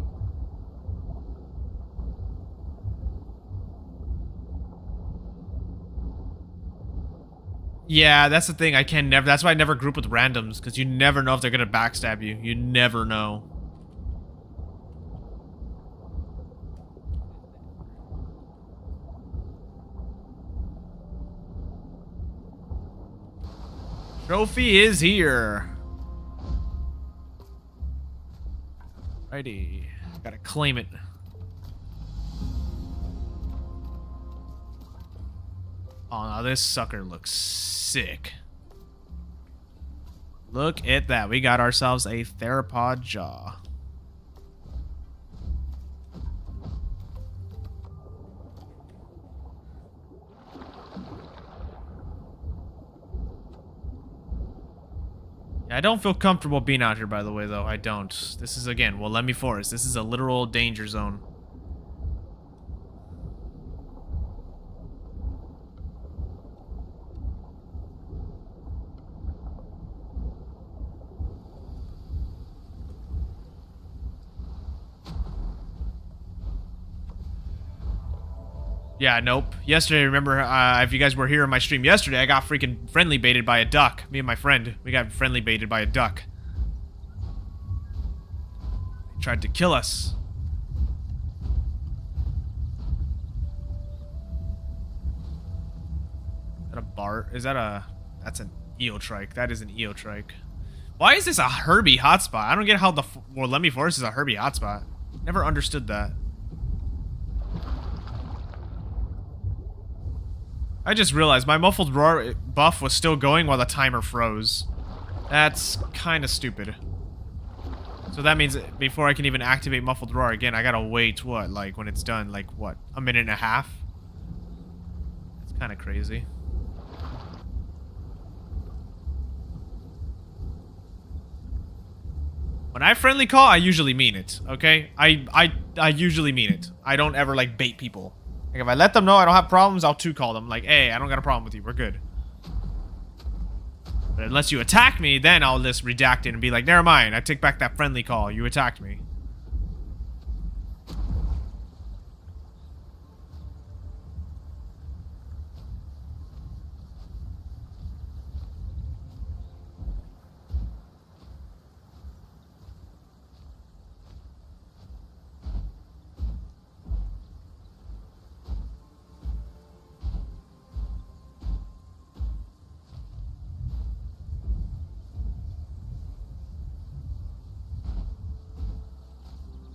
A: Yeah, that's the thing. I can never. That's why I never group with randoms, because you never know if they're gonna backstab you. You never know. Trophy is here. Righty, gotta claim it. Oh, now this sucker looks sick. Look at that. We got ourselves a theropod jaw. Yeah, I don't feel comfortable being out here, by the way, though. I don't. This is, again, Wollemi Forest. This is a literal danger zone. Yeah, nope. Yesterday, remember, if you guys were here in my stream yesterday, I got freaking friendly baited by a duck. Me and my friend, we got friendly baited by a duck. He tried to kill us. Is that a bar? Is that a... That's an Eotrike. That is an Eotrike. Why is this a Herbie hotspot? I don't get how the Wollemi Forest is a Herbie hotspot. Never understood that. I just realized my muffled roar buff was still going while the timer froze. That's kind of stupid. So that means before I can even activate muffled roar again, I gotta wait, what, like when it's done, like what, a minute and a half? It's kind of crazy. When I friendly call, I usually mean it, okay? I usually mean it. I don't ever, like, bait people. Like, if I let them know I don't have problems, I'll two-call them. Like, hey, I don't got a problem with you. We're good. But unless you attack me, then I'll just redact it and be like, never mind. I take back that friendly call. You attacked me.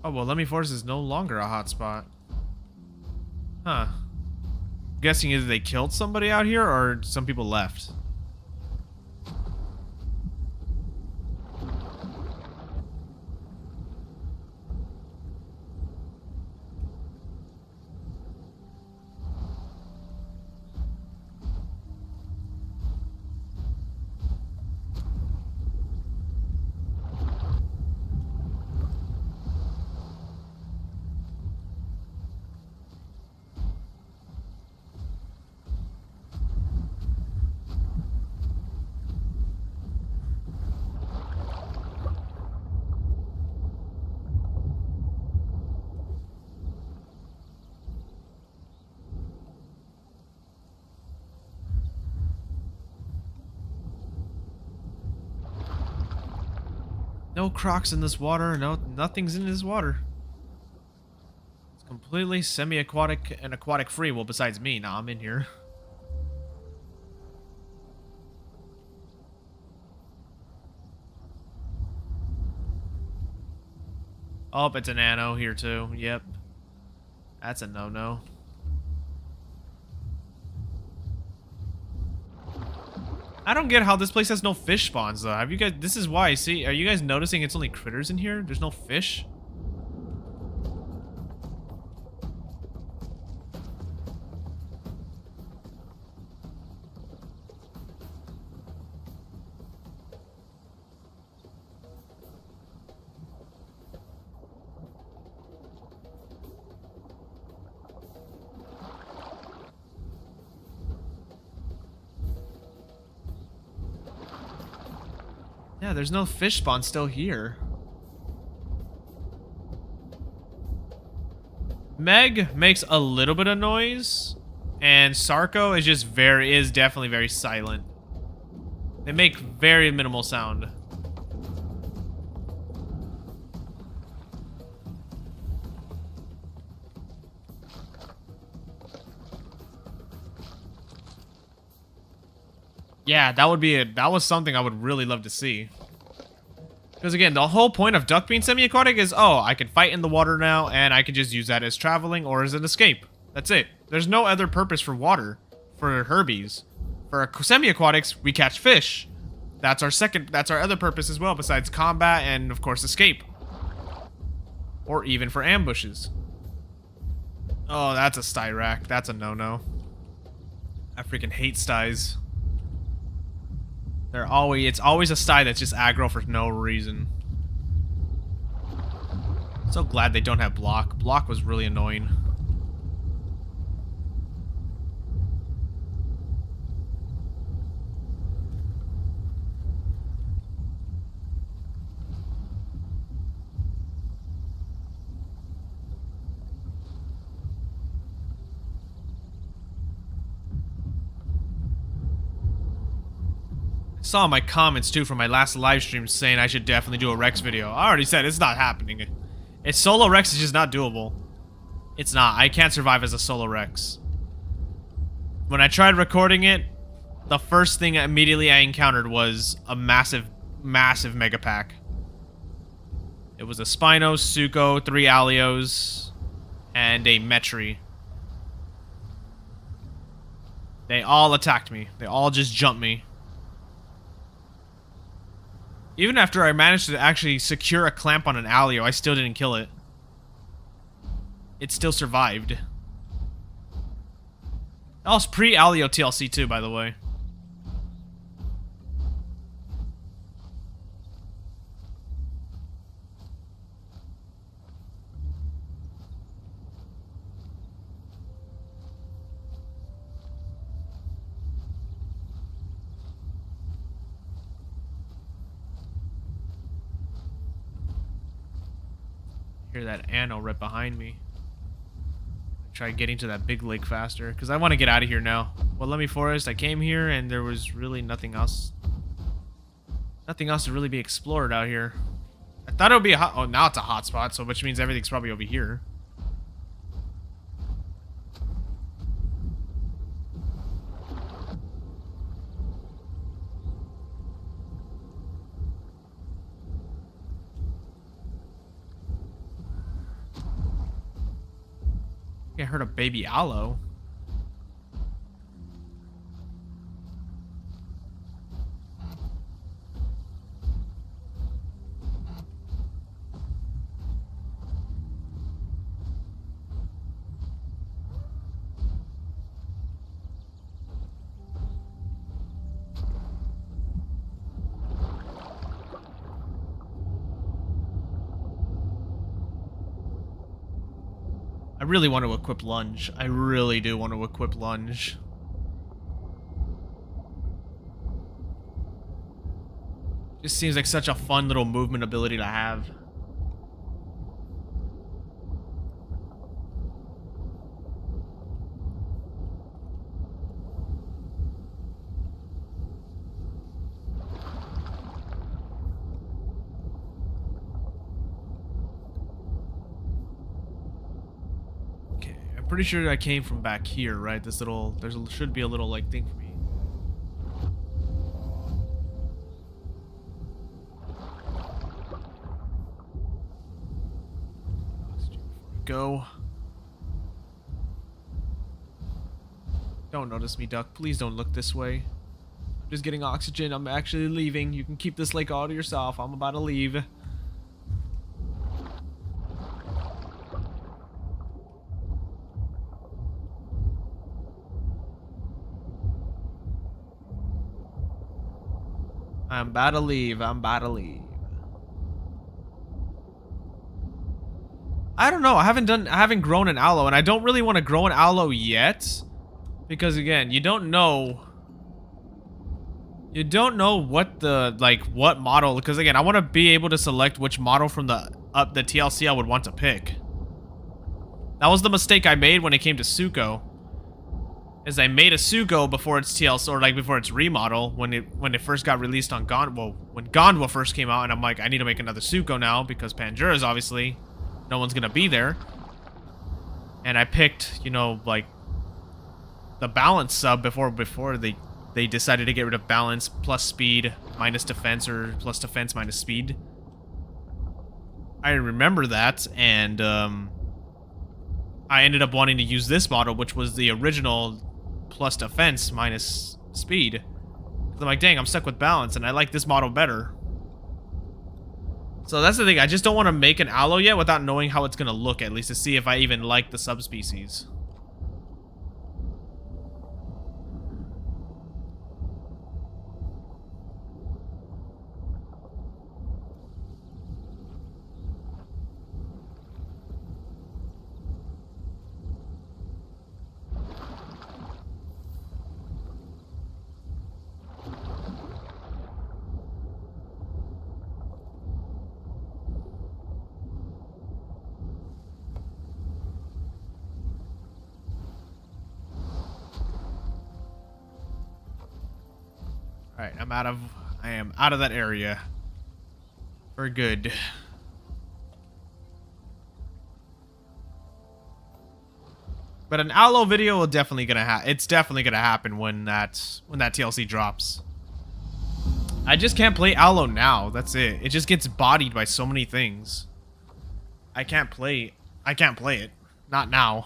A: Oh, well, Wollemi Forest is no longer a hotspot. Huh. Guessing either they killed somebody out here or some people left. No crocs in this water. No, nothing's in this water. It's completely semi-aquatic and aquatic free. Well, besides me. Nah, I'm in here. Oh, it's an nano here too. Yep. That's a no-no. I don't get how this place has no fish spawns though. Have you guys, this is why, see, are you guys noticing it's only critters in here? There's no fish? Yeah, there's no fish spawn still here. Meg makes a little bit of noise, and Sarko is just definitely very silent. They make very minimal sound. Yeah, that was something I would really love to see. Because again, the whole point of duck being semi-aquatic is, oh, I can fight in the water now, and I can just use that as traveling or as an escape. That's it. There's no other purpose for water, for herbies. For semi-aquatics, we catch fish. That's our other purpose as well, besides combat and, of course, escape. Or even for ambushes. Oh, that's a Styrac. That's a no-no. I freaking hate Styes. It's always a Sty that's just aggro for no reason. So glad they don't have block. Block was really annoying. Saw my comments too from my last live stream saying I should definitely do a Rex video. I already said it's not happening. It's solo Rex is just not doable. It's not. I can't survive as a solo Rex. When I tried recording it, the first thing immediately I encountered was a massive mega pack. It was a Spinos, Suko, 3 Alios, and a Metri. They all attacked me. They all just jumped me. Even after I managed to actually secure a clamp on an Alio, I still didn't kill it. It still survived. That was pre-Alio TLC too, by the way. Hear that Anno right behind me. Try getting to that big lake faster, because I want to get out of here now. Well, let me forest. I came here and there was really nothing else. Nothing else to really be explored out here. I thought it would be a hot. Oh, now it's a hot spot, so which means everything's probably over here. I heard a baby aloe. I really want to equip lunge. I really do want to equip lunge. Just seems like such a fun little movement ability to have. pretty sure I came from back here, right? This little, should be a little like thing for me. Go. Don't notice me, duck. Please don't look this way. I'm just getting oxygen. I'm actually leaving. You can keep this lake all to yourself. I'm about to leave. I'm about to leave. I'm about to leave. I don't know. I haven't grown an aloe, and I don't really want to grow an aloe yet. Because again, you don't know what the, like, what model, because again, I want to be able to select which model from the TLC I would want to pick. That was the mistake I made when it came to Suko. Is I made a Suko before its TLC, or like before its remodel, when it first got released on Gondwa, when Gondwa first came out, and I'm like, I need to make another Suko now, because Panjura's obviously, no one's gonna be there. And I picked, you know, like, the balance sub before they decided to get rid of balance plus speed minus defense, or plus defense minus speed. I remember that, and I ended up wanting to use this model, which was the original plus defense minus speed. I'm like, dang, I'm stuck with balance, and I like this model better. So that's the thing, I just don't want to make an aloe yet without knowing how it's going to look, at least to see if I even like the subspecies. Alright, I am out of that area. For good. But an aloe video will definitely it's definitely gonna happen when that TLC drops. I just can't play aloe now, that's it. It just gets bodied by so many things. I can't play it. Not now.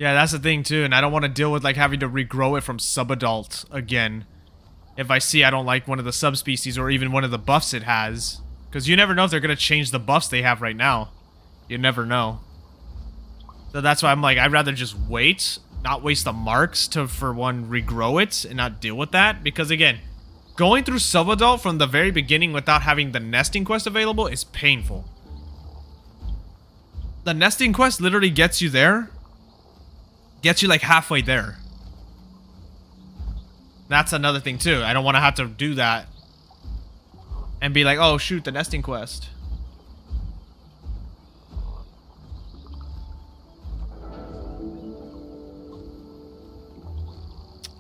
A: Yeah, that's the thing too, and I don't want to deal with like having to regrow it from subadult again. If I see I don't like one of the subspecies or even one of the buffs it has. Because you never know if they're going to change the buffs they have right now. You never know. So that's why I'm like, I'd rather just wait, not waste the marks to, for one, regrow it and not deal with that. Because again, going through subadult from the very beginning without having the nesting quest available is painful. The nesting quest literally gets you there. Gets you like halfway there. That's another thing too. I don't want to have to do that and be like, oh shoot, the nesting quest.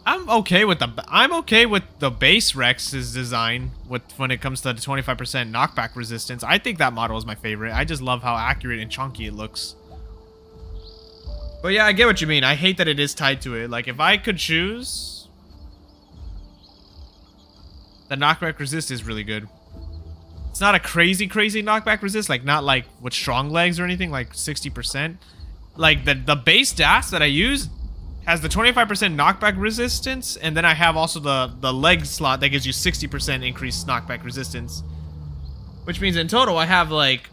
A: I'm okay with the base Rex's design when it comes to the 25% knockback resistance. I think that model is my favorite. I just love how accurate and chunky it looks. But yeah, I get what you mean. I hate that it is tied to it. Like, if I could choose, the knockback resist is really good. It's not a crazy knockback resist, like not like with strong legs or anything, like 60%. Like the base DAS that I use has the 25% knockback resistance, and then I have also the leg slot that gives you 60% increased knockback resistance. Which means in total I have like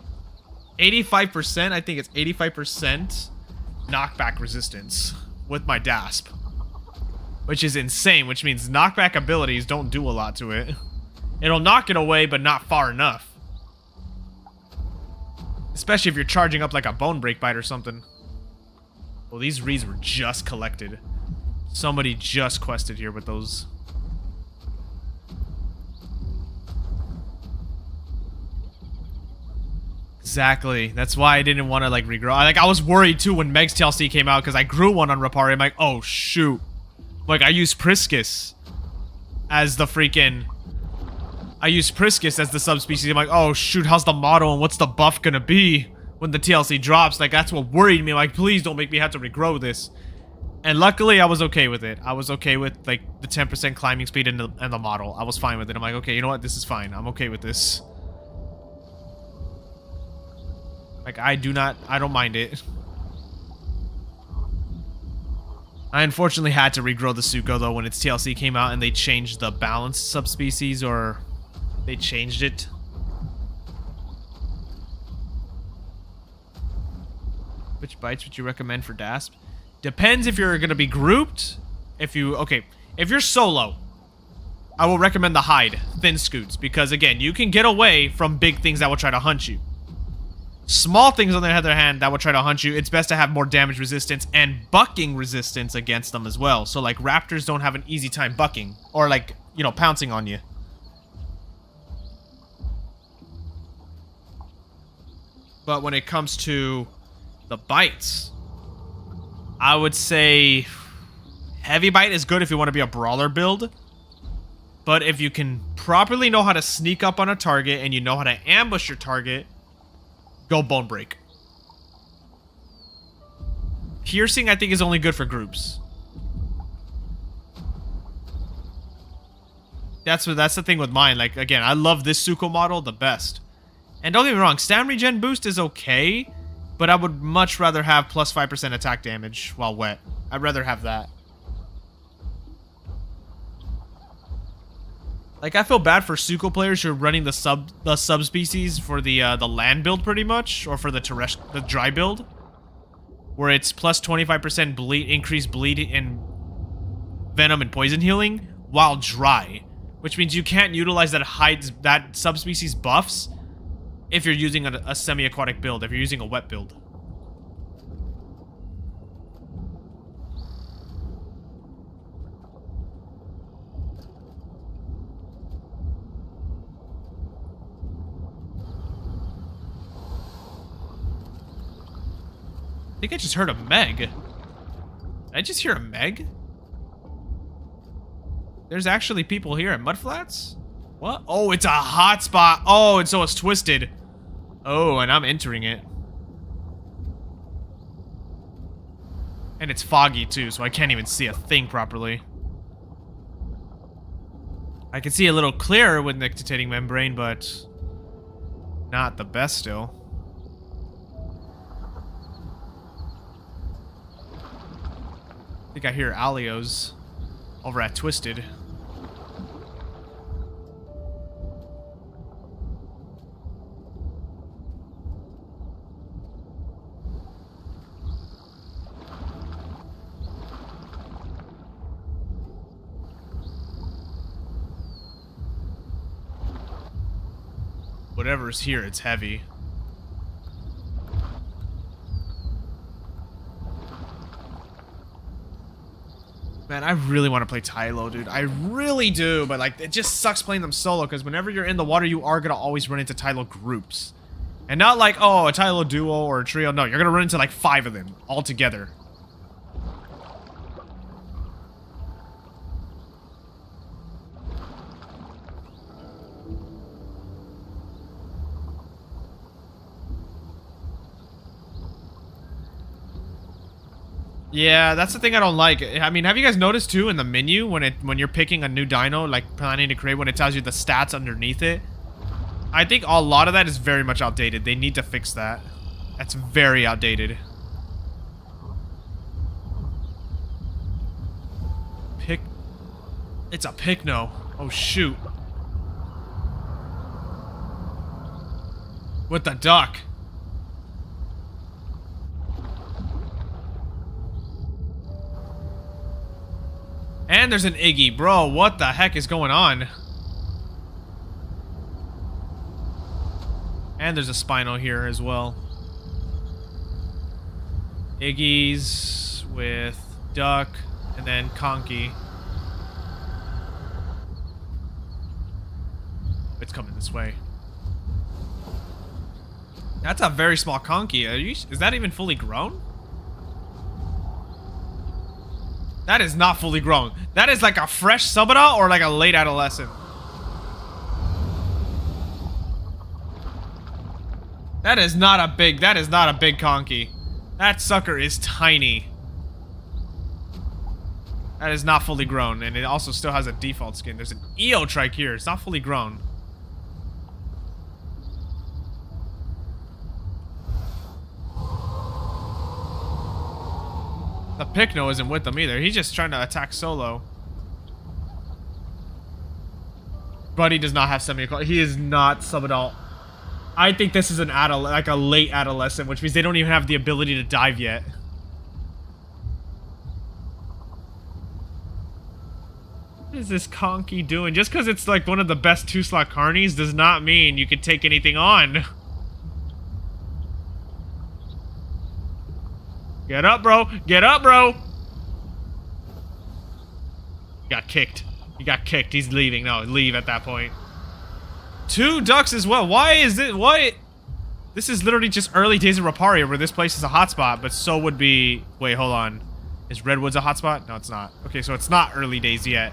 A: 85%, I think it's 85% knockback resistance with my DASP. Which is insane, which means knockback abilities don't do a lot to it. It'll knock it away, but not far enough. Especially if you're charging up like a Bone Break Bite or something. Well, these Rees were just collected. Somebody just quested here with those. Exactly. That's why I didn't want to like regrow. I was worried too when Meg's TLC came out because I grew one on Rapari. I'm like, oh shoot. Like, I used Priscus as the freaking I use Priscus as the subspecies. I'm like, oh shoot, how's the model and what's the buff gonna be when the TLC drops? Like, that's what worried me. Like, please don't make me have to regrow this. And luckily, I was okay with it. I was okay with, like, the 10% climbing speed and the model. I was fine with it. I'm like, okay, you know what? This is fine. I'm okay with this. Like, I don't mind it. I unfortunately had to regrow the Suko, though, when its TLC came out and they changed the balanced subspecies, or they changed it. Which bites would you recommend for DASP? Depends if you're going to be grouped. If you're solo, I will recommend the hide, thin scoots, because again, you can get away from big things that will try to hunt you. Small things on the other hand that will try to hunt you, it's best to have more damage resistance and bucking resistance against them as well. So like raptors don't have an easy time bucking or like, you know, pouncing on you. But when it comes to the bites, I would say heavy bite is good if you want to be a brawler build. But if you can properly know how to sneak up on a target and you know how to ambush your target, go bone break. Piercing, I think, is only good for groups. That's the thing with mine. Like, again, I love this Suko model the best. And don't get me wrong, stam regen boost is okay, but I would much rather have plus 5% attack damage while wet. I'd rather have that. Like, I feel bad for Suko players who are running the subspecies for the land build pretty much, or for the dry build, where it's plus 25% bleed, increased bleed in venom and poison healing while dry, which means you can't utilize that subspecies buffs if you're using a semi-aquatic build, if you're using a wet build. I think I just heard a Meg. Did I just hear a Meg? There's actually people here at Mudflats? What? Oh, it's a hotspot. Oh, and so it's twisted. Oh, and I'm entering it. And it's foggy too, so I can't even see a thing properly. I can see a little clearer with nictitating membrane, but not the best still. I think I hear Alios over at Twisted. Whatever's here, it's heavy. Man, I really want to play Tylo, dude. I really do, but like, it just sucks playing them solo, because whenever you're in the water, you are going to always run into Tylo groups. And not like, oh, a Tylo duo or a trio. No, you're going to run into like 5 of them all together. Yeah, that's the thing I don't like. I mean, have you guys noticed too in the menu when you're picking a new dino, like planning to create, when it tells you the stats underneath it? I think a lot of that is very much outdated. They need to fix that. That's very outdated. It's a Pycno. Oh shoot. With the duck. And there's an Iggy. Bro, what the heck is going on? And there's a Spino here as well. Iggy's with Duck, and then Conky. It's coming this way. That's a very small Conky. Is that even fully grown? That is not fully grown. That is like a fresh Subada or like a late adolescent. That is not a big conky. That sucker is tiny. That is not fully grown, and it also still has a default skin. There's an Eotrike here. It's not fully grown. The Pycno isn't with them either. He's just trying to attack solo. Buddy does not have semi-adult. He is not sub-adult. I think this is an like a late adolescent, which means they don't even have the ability to dive yet. What is this conky doing? Just because it's like one of the best 2-slot carnies does not mean you can take anything on. Get up, bro. Get up, bro. He got kicked. He got kicked. He's leaving. No, leave at that point. 2 ducks as well. Why is it? What? This is literally just early days of Riparia, where this place is a hotspot, but so would be... Wait, hold on. Is Redwoods a hotspot? No, it's not. Okay, so it's not early days yet.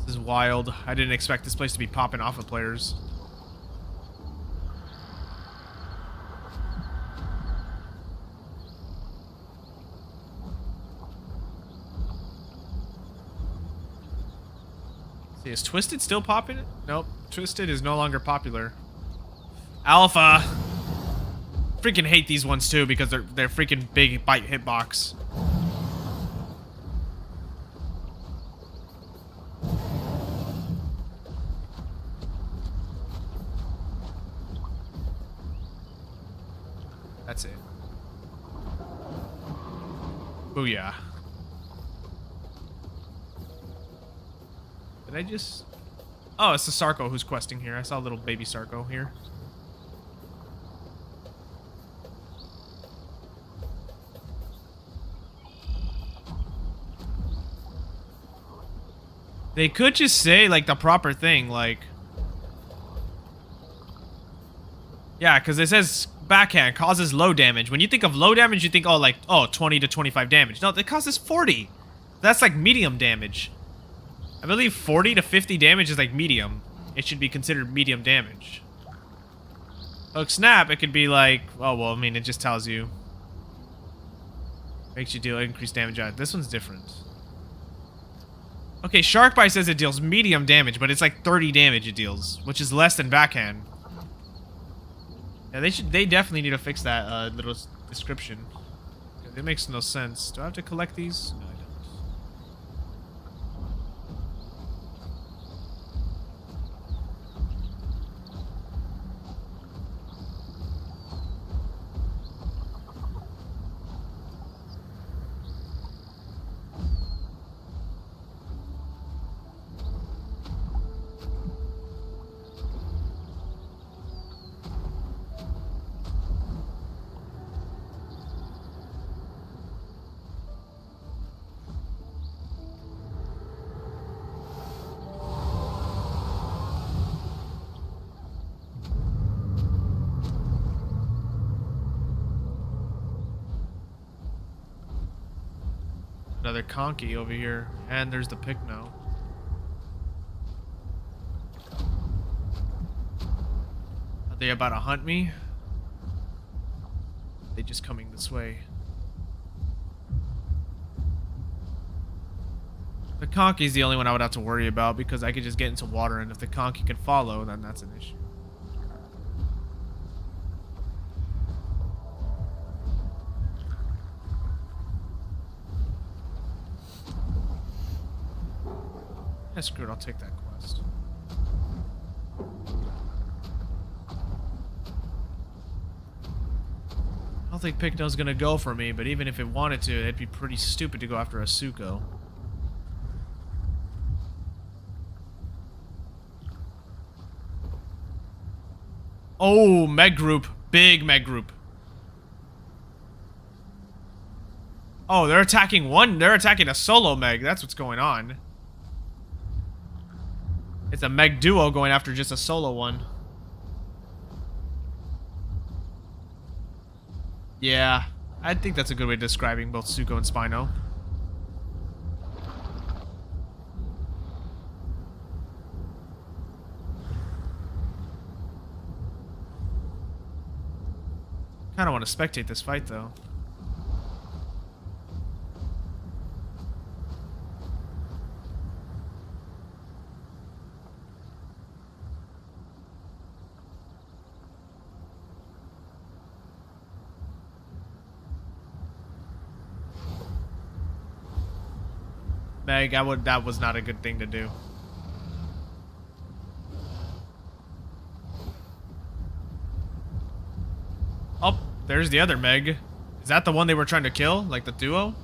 A: This is wild. I didn't expect this place to be popping off of players. See, is Twisted still popping? Nope. Twisted is no longer popular. Alpha. Freaking hate these ones too because they're freaking big bite hitbox. That's it. Booyah. Did I just... Oh, it's the Sarco who's questing here. I saw a little baby Sarco here. They could just say, like, the proper thing, like... Yeah, because it says backhand causes low damage. When you think of low damage, you think, oh, like, oh, 20 to 25 damage. No, it causes 40. That's like medium damage. I believe 40 to 50 damage is like medium. It should be considered medium damage. Hook snap, it could be like, oh, well, I mean, it just tells you. Makes you deal increased damage out. This one's different. Okay, Shark Bite says it deals medium damage, but it's like 30 damage it deals, which is less than backhand. Yeah, they definitely need to fix that little description. It makes no sense. Do I have to collect these? No, I don't. Another conky over here, and there's the Pycno. Are they about to hunt me? Are they just coming this way? The conky's the only one I would have to worry about because I could just get into water, and if the conky can follow, then that's an issue. Yeah, screw it, I'll take that quest. I don't think Pycno's gonna go for me, but even if it wanted to, it'd be pretty stupid to go after a Suko. Oh, Meg group. Big Meg group. Oh, they're attacking a solo Meg. That's what's going on. It's a Meg duo going after just a solo one. Yeah, I think that's a good way of describing both Zuko and Spino. Kind of want to spectate this fight, though. Meg, that was not a good thing to do. Oh, there's the other Meg. Is that the one they were trying to kill? Like the duo?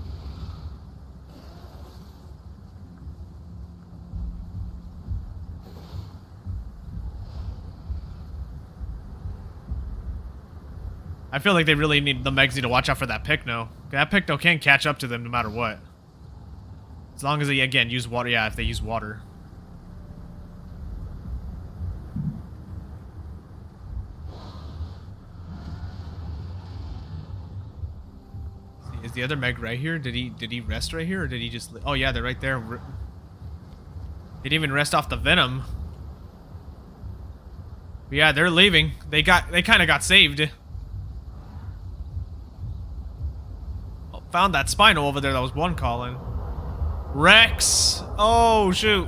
A: I feel like they really need the Megs need to watch out for that Pycno. That Pycno can catch up to them no matter what. As long as they, again, use water. Yeah, if they use water. Is the other Meg right here? Did he rest right here, or did he just? Oh yeah, they're right there. They didn't even rest off the venom. But yeah, they're leaving. They kind of got saved. Oh, found that Spino over there. That was one calling. Rex! Oh, shoot.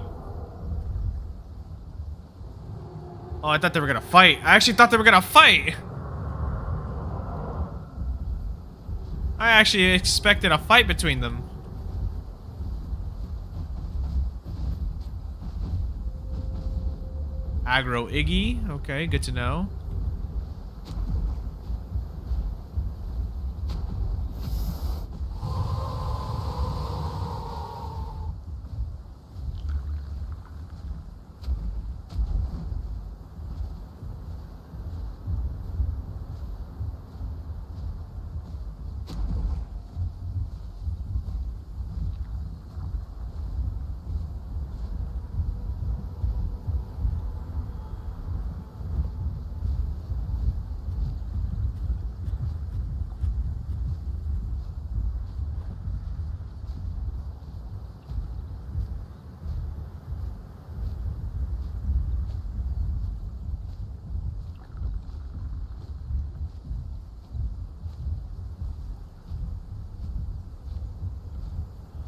A: Oh, I thought they were gonna fight. I actually thought they were gonna fight. I actually expected a fight between them. Aggro Iggy. Okay, good to know.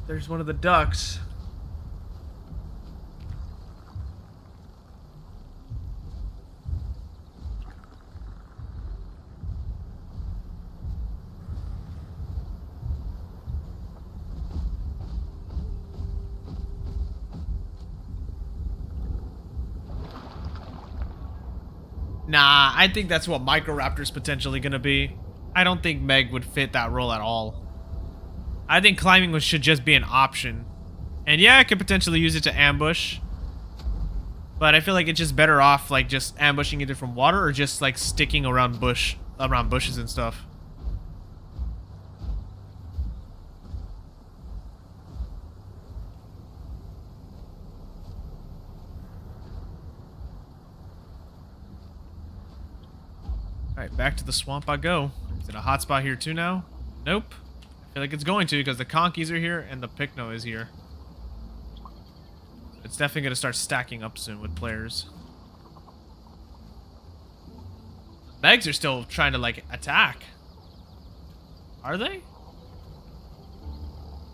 A: There's one of the ducks. Nah, I think that's what Microraptor's potentially gonna be. I don't think Meg would fit that role at all. I think climbing should just be an option. And yeah, I could potentially use it to ambush. But I feel like it's just better off like just ambushing either from water or just like sticking around bushes and stuff. Alright, back to the swamp I go. Is it a hotspot here too now? Nope. I feel like it's going to because the Conkeys are here and the Pycno is here. It's definitely going to start stacking up soon with players. Megs are still trying to like attack. Are they?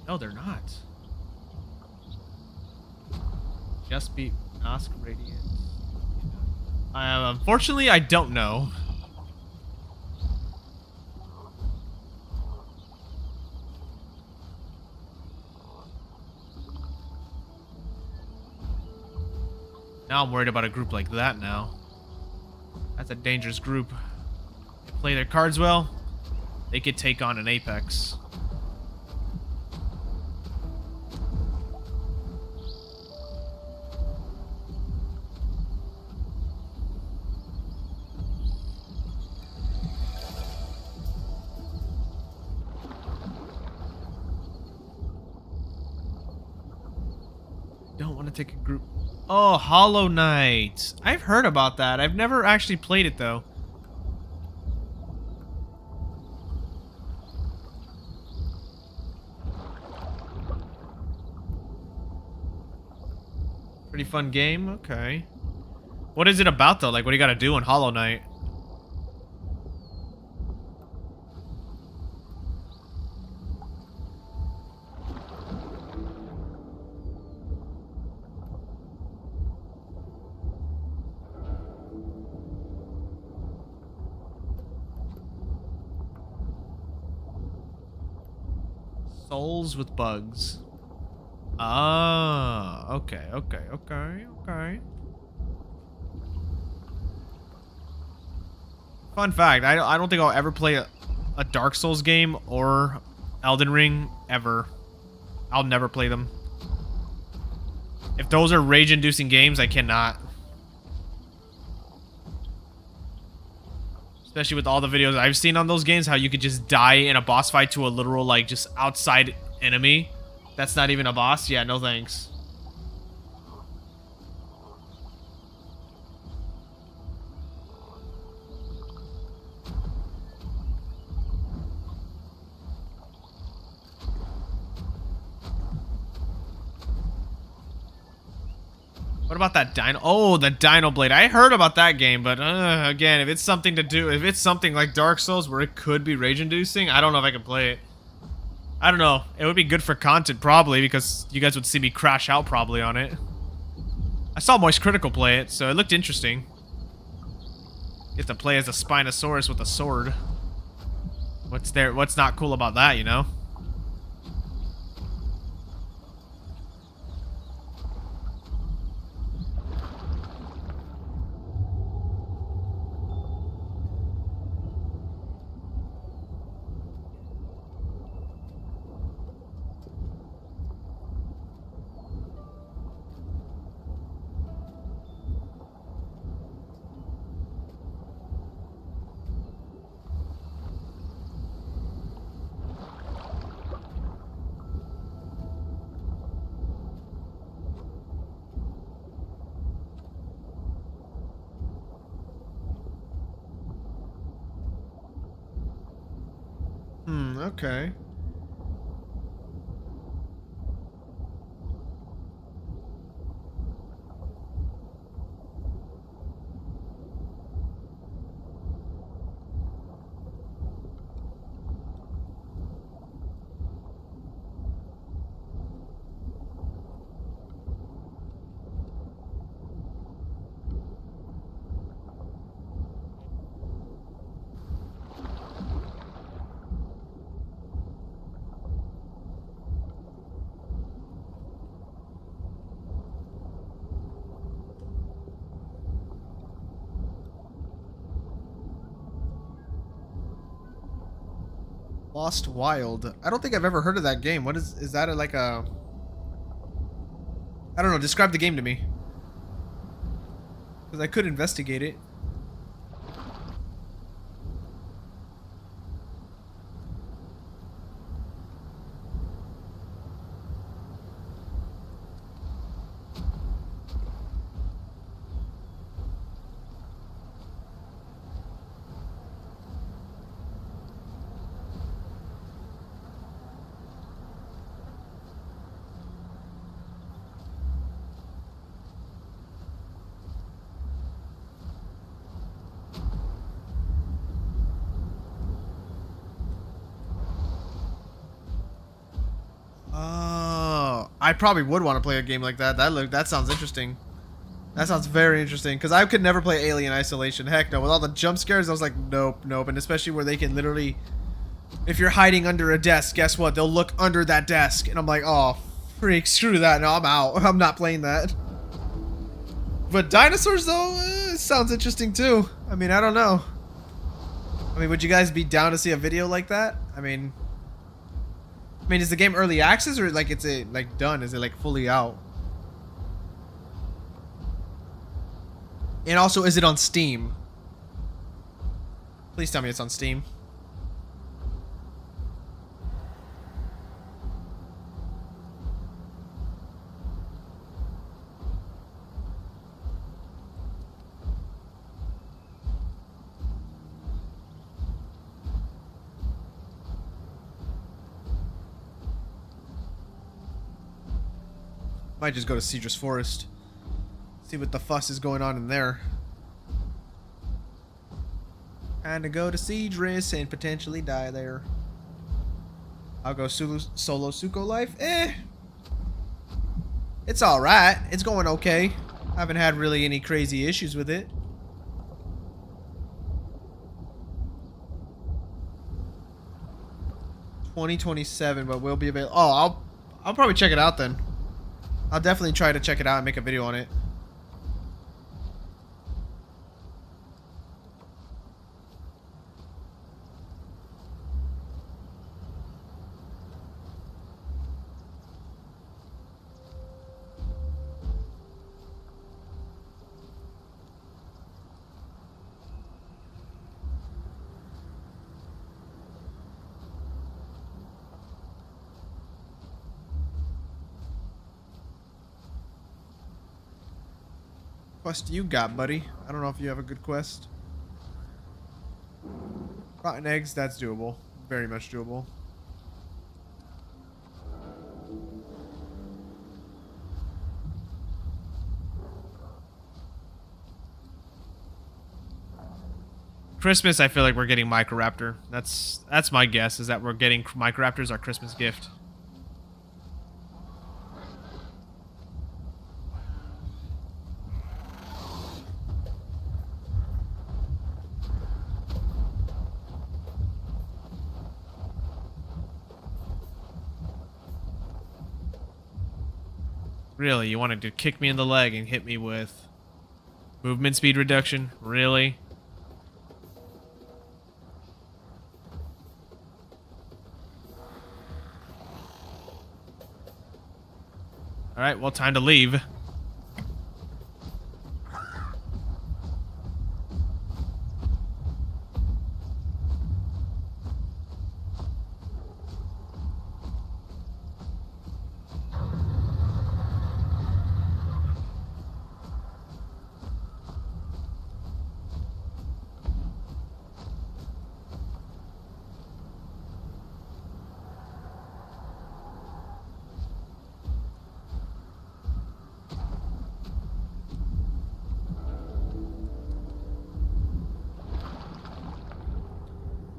A: No, they're not. Just beat Nosk Radiant. Unfortunately, I don't know. Now I'm worried about a group like that now. That's a dangerous group. They play their cards well, they could take on an Apex. Don't want to take a group. Oh, Hollow Knight. I've heard about that. I've never actually played it, though. Pretty fun game. Okay. What is it about though? Like, what do you got to do in Hollow Knight? Souls with bugs. Ah, okay. Fun fact, I don't think I'll ever play a Dark Souls game or Elden Ring ever. I'll never play them. If those are rage-inducing games, I cannot. Especially with all the videos I've seen on those games, how you could just die in a boss fight to a literal, like, just outside enemy. That's not even a boss? Yeah, no thanks. What about that Dino? Oh, the Dino Blade. I heard about that game, but again, if it's something like Dark Souls where it could be rage-inducing, I don't know if I can play it. I don't know. It would be good for content probably because you guys would see me crash out probably on it. I saw Moist Critical play it, so it looked interesting. You have to play as a Spinosaurus with a sword. What's not cool about that, you know? Okay. Lost Wild. I don't think I've ever heard of that game. What is that like a... I don't know, describe the game to me. Because I could investigate it. I probably would want to play a game like that. That sounds interesting. That sounds very interesting. Because I could never play Alien Isolation. Heck no. With all the jump scares, I was like, nope. And especially where they can literally... If you're hiding under a desk, guess what? They'll look under that desk. And I'm like, oh, freak, screw that. No, I'm out. I'm not playing that. But dinosaurs, though, sounds interesting, too. I mean, I don't know. I mean, would you guys be down to see a video like that? I mean, is the game early access or like it's like done? Is it like fully out? And also, is it on Steam? Please tell me it's on Steam. Might just go to Cedrus Forest.
B: See what the fuss is going on in there. And to go to Cedrus and potentially die there. I'll go solo Suko life. It's alright. It's going okay. I haven't had really any crazy issues with it. $20.27, but we'll be available. Oh, I'll probably check it out then. I'll definitely try to check it out and make a video on it. Quest you got, buddy? I don't know if you have a good quest. Rotten eggs, that's doable. Very much doable.
A: Christmas, I feel like we're getting Microraptor. That's my guess, is that we're getting Microraptors, our Christmas gift. Really? You wanted to kick me in the leg and hit me with movement speed reduction? Really? Alright, well, time to leave.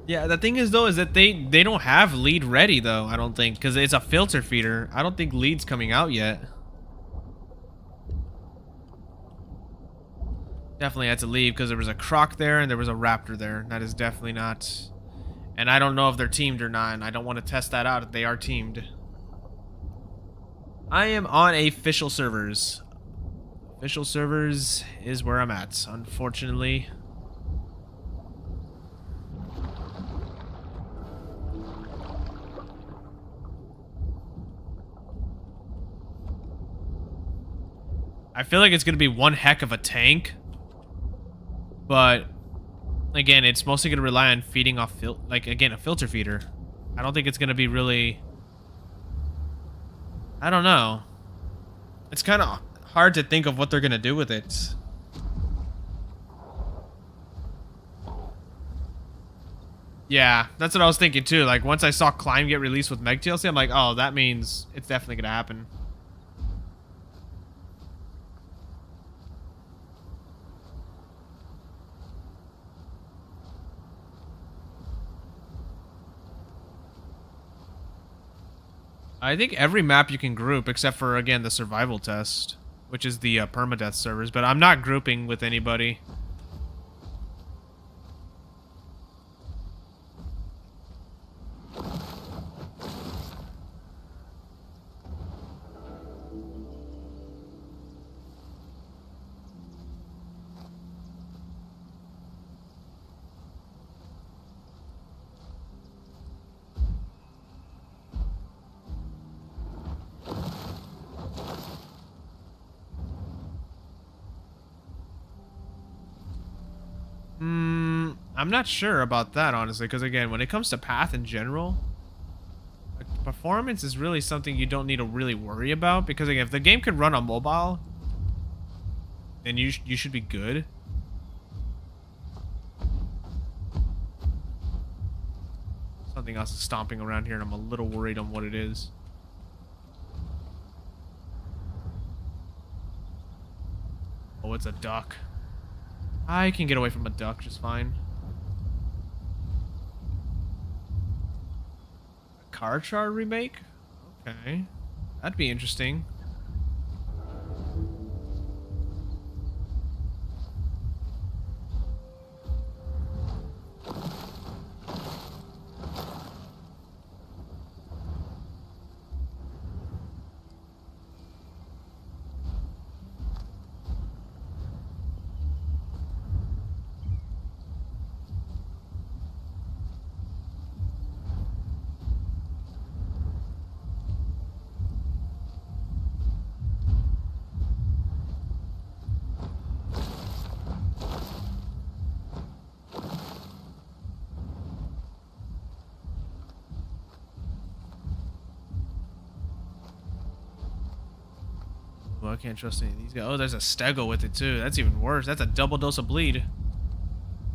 A: Yeah, the thing is, though, is that they don't have lead ready, though, I don't think, because it's a filter feeder. I don't think lead's coming out yet. Definitely had to leave because there was a croc there and there was a raptor there. That is definitely not... And I don't know if they're teamed or not, and I don't want to test that out if they are teamed. I am on official servers. Official servers is where I'm at, unfortunately. I feel like it's going to be one heck of a tank. But, again, it's mostly going to rely on feeding off, a filter feeder. I don't think it's going to be really... I don't know. It's kind of hard to think of what they're going to do with it. Yeah, that's what I was thinking too. Like, once I saw Climb get released with Meg TLC, I'm like, oh, that means it's definitely going to happen. I think every map you can group, except for, again, the survival test, which is the permadeath servers, but I'm not grouping with anybody. I'm not sure about that, honestly, because, again, when it comes to path in general, like, performance is really something you don't need to really worry about, because, again, if the game could run on mobile, then you should be good. Something else is stomping around here, and I'm a little worried on what it is. Oh, it's a duck. I can get away from a duck just fine. A Card Shard remake? Okay. That'd be interesting. Well, I can't trust any of these guys. Oh, there's a stego with it too. That's even worse. That's a double dose of bleed.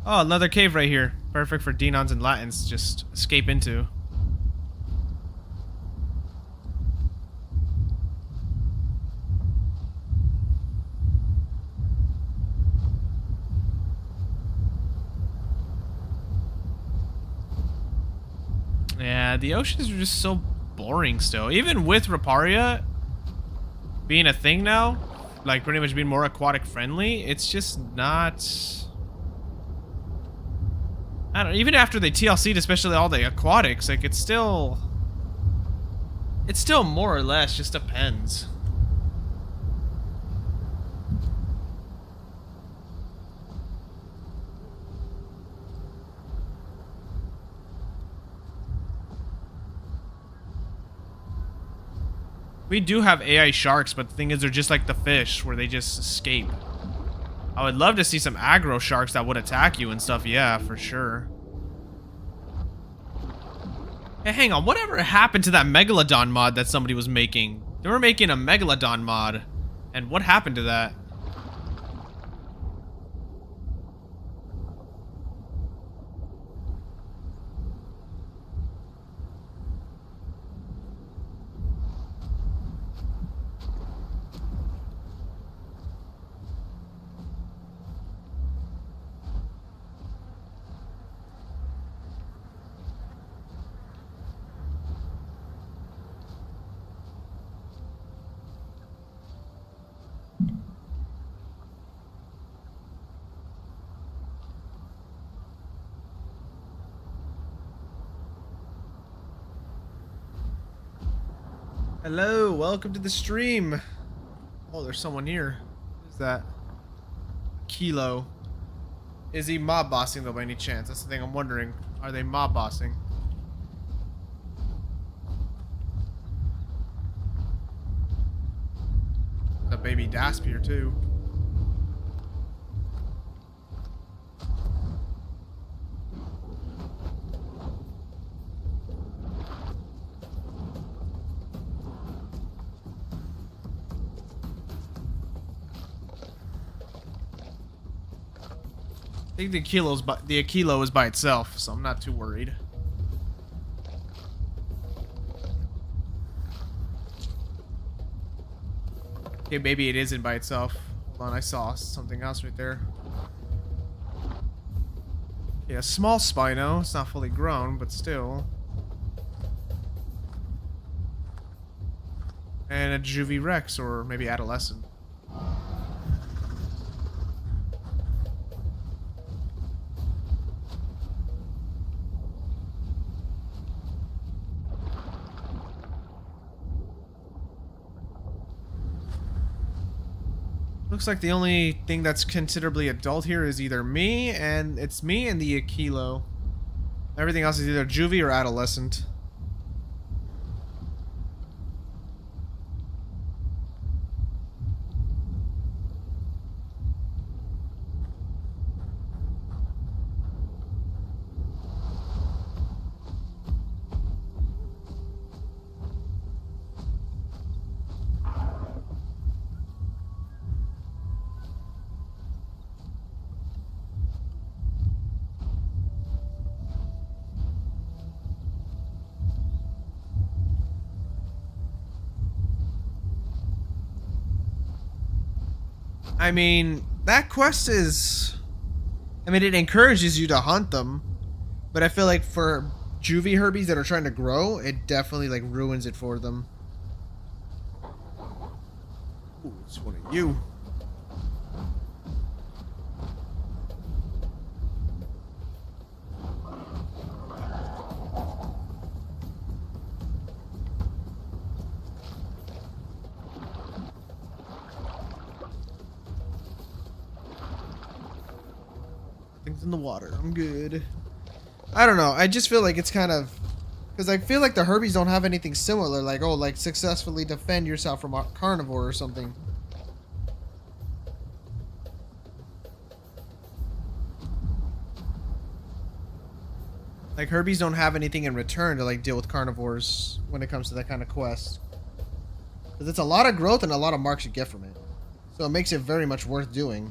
A: Oh, another cave right here. Perfect for Denons and Latins to just escape into. Yeah, the oceans are just so boring still. Even with Riparia being a thing now, like pretty much being more aquatic friendly, it's just not... I don't know, even after they TLC'd especially all the aquatics, like it's still more or less just depends. We do have AI sharks, but the thing is they're just like the fish where they just escape. I would love to see some aggro sharks that would attack you and stuff, yeah, for sure. Hey, hang on, whatever happened to that Megalodon mod that somebody was making? They were making a Megalodon mod, and what happened to that? Hello, welcome to the stream. Oh, there's someone here. Who's that? Kilo. Is he mob bossing though by any chance? That's the thing I'm wondering. Are they mob bossing? The baby Dasp here too. I think the Aquilo is by itself, so I'm not too worried. Okay, maybe it isn't by itself. Hold on, I saw something else right there. Yeah, a small Spino. It's not fully grown, but still. And a Juvie Rex, or maybe adolescent. Looks like the only thing that's considerably adult here is either me and the Aquilo. Everything else is either juvie or adolescent.
B: I mean, that quest is... I mean, it encourages you to hunt them. But I feel like for juvie herbies that are trying to grow, it definitely, like, ruins it for them. Ooh, it's one of you. Things in the water. I'm good. I don't know. I just feel like it's kind of... Because I feel like the herbies don't have anything similar. Like, oh, like successfully defend yourself from a carnivore or something. Like, herbies don't have anything in return to, like, deal with carnivores when it comes to that kind of quest. Because it's a lot of growth and a lot of marks you get from it. So it makes it very much worth doing.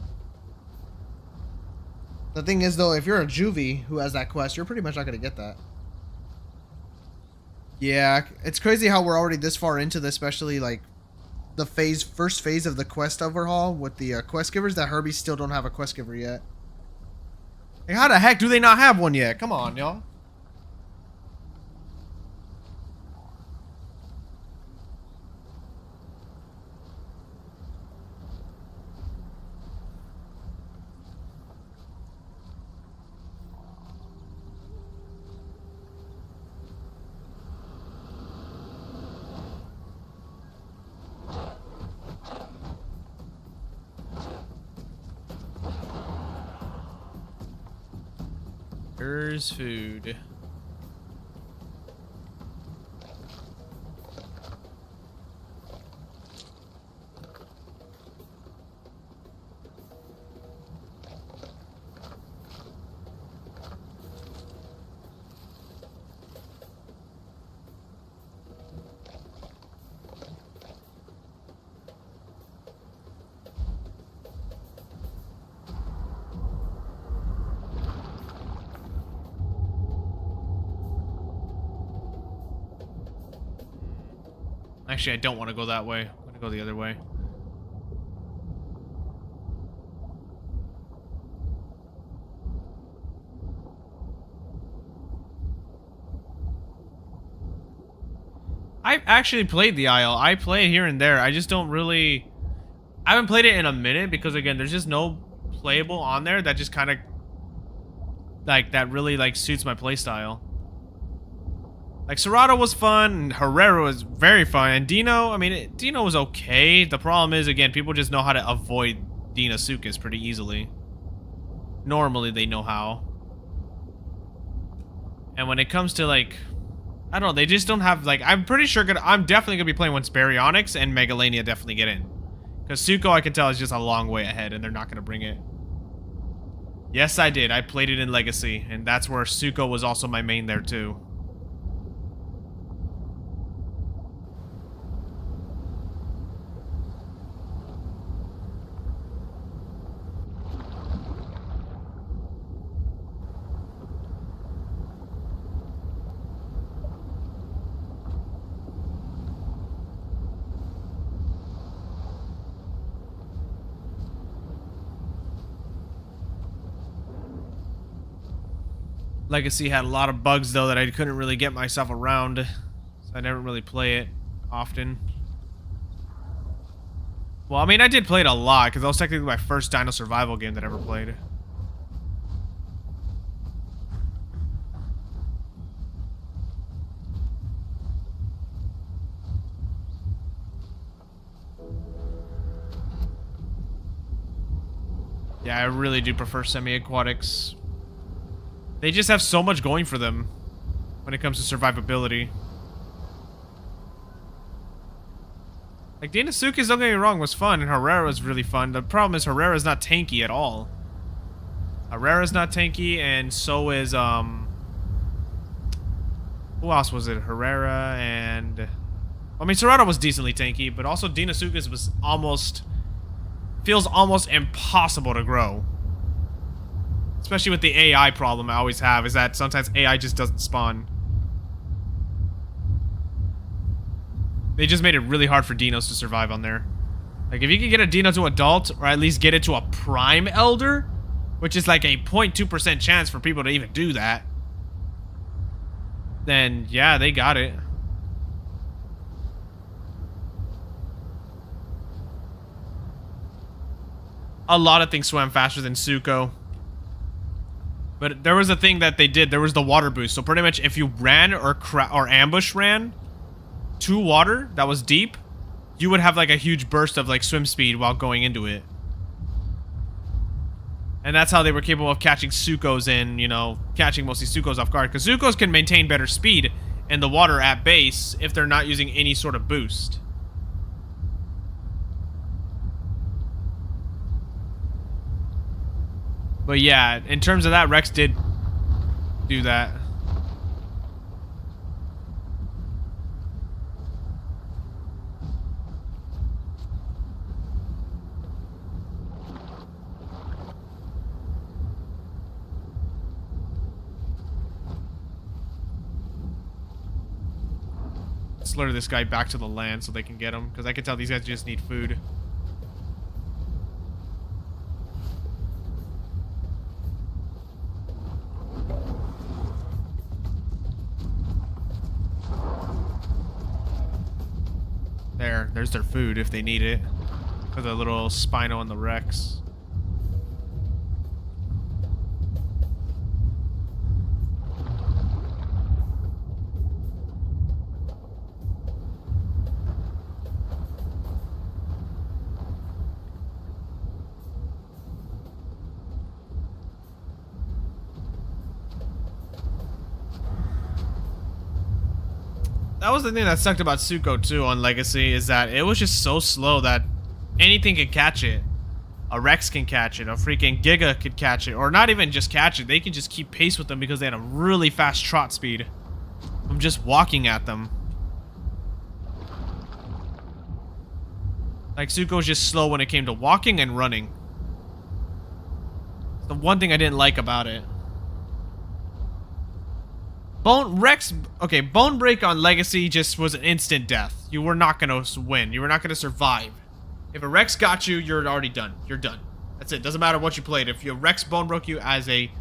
B: The thing is, though, if you're a juvie who has that quest, you're pretty much not going to get that. Yeah, it's crazy how we're already this far into this, especially, like, the first phase of the quest overhaul with the quest givers, that herbies still don't have a quest giver yet. Like, how the heck do they not have one yet? Come on, y'all.
A: There's food. Actually, I don't want to go that way. I'm going to go the other way. I've actually played the Isle. I play it here and there. I just don't really... I haven't played it in a minute because, again, there's just no playable on there that just kind of... Like, that really, like, suits my playstyle. Like, Serrato was fun, and Herrera was very fun, and Dino, I mean, Dino was okay. The problem is, again, people just know how to avoid Deinosuchus pretty easily. Normally, they know how. And when it comes to, like, I don't know, they just don't have, like, I'm pretty sure, I'm definitely going to be playing once Baryonyx and Megalania definitely get in. Because Suko, I can tell, is just a long way ahead, and they're not going to bring it. Yes, I did. I played it in Legacy, and that's where Suko was also my main there, too. Legacy had a lot of bugs, though, that I couldn't really get myself around. So I never really play it often. Well, I mean, I did play it a lot, because that was technically my first Dino Survival game that I ever played. Yeah, I really do prefer semi-aquatics. They just have so much going for them when it comes to survivability. Like, Deinosuchus, don't get me wrong, was fun, and Herrera was really fun. The problem is Herrera's not tanky at all. Herrera's not tanky, and so is, who else was it? Herrera and... I mean, Serrato was decently tanky, but also Deinosuchus was almost... feels almost impossible to grow. Especially with the AI problem I always have, is that sometimes AI just doesn't spawn. They just made it really hard for Dinos to survive on there. Like, if you can get a Dino to adult, or at least get it to a prime elder, which is like a 0.2% chance for people to even do that, then yeah, they got it. A lot of things swam faster than Suko. But there was a thing that they did. There was the water boost. So pretty much if you ran or ambush ran to water that was deep, you would have like a huge burst of like swim speed while going into it. And that's how they were capable of catching Sukos and, you know, catching mostly Sukos off guard. Because Sukos can maintain better speed in the water at base if they're not using any sort of boost. But yeah, in terms of that, Rex did do that. Let's lure this guy back to the land so they can get him, because I can tell these guys just need food. There's their food if they need it. For the little Spino and the Rex. That was the thing that sucked about Suko too on Legacy, is that it was just so slow that anything could catch it. A Rex can catch it, a freaking Giga could catch it, or not even just catch it, they could just keep pace with them because they had a really fast trot speed from just walking at them. Like, Suko was just slow when it came to walking and running. It's the one thing I didn't like about it. Bone Break on Legacy just was an instant death. You were not gonna win. You were not gonna survive. If a Rex got you, you're already done. You're done. That's it. Doesn't matter what you played. If your Rex bone broke you as a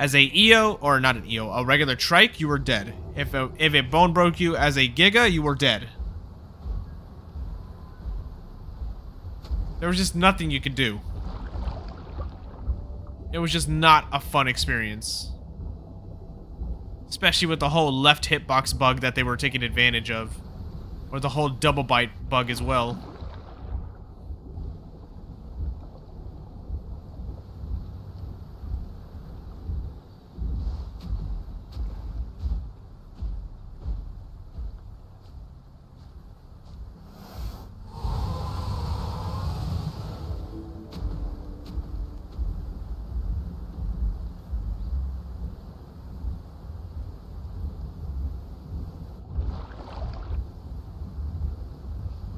A: EO, or not an EO, a regular trike, you were dead. If it bone broke you as a Giga, you were dead. There was just nothing you could do. It was just not a fun experience. Especially with the whole left hitbox bug that they were taking advantage of. Or the whole double bite bug as well.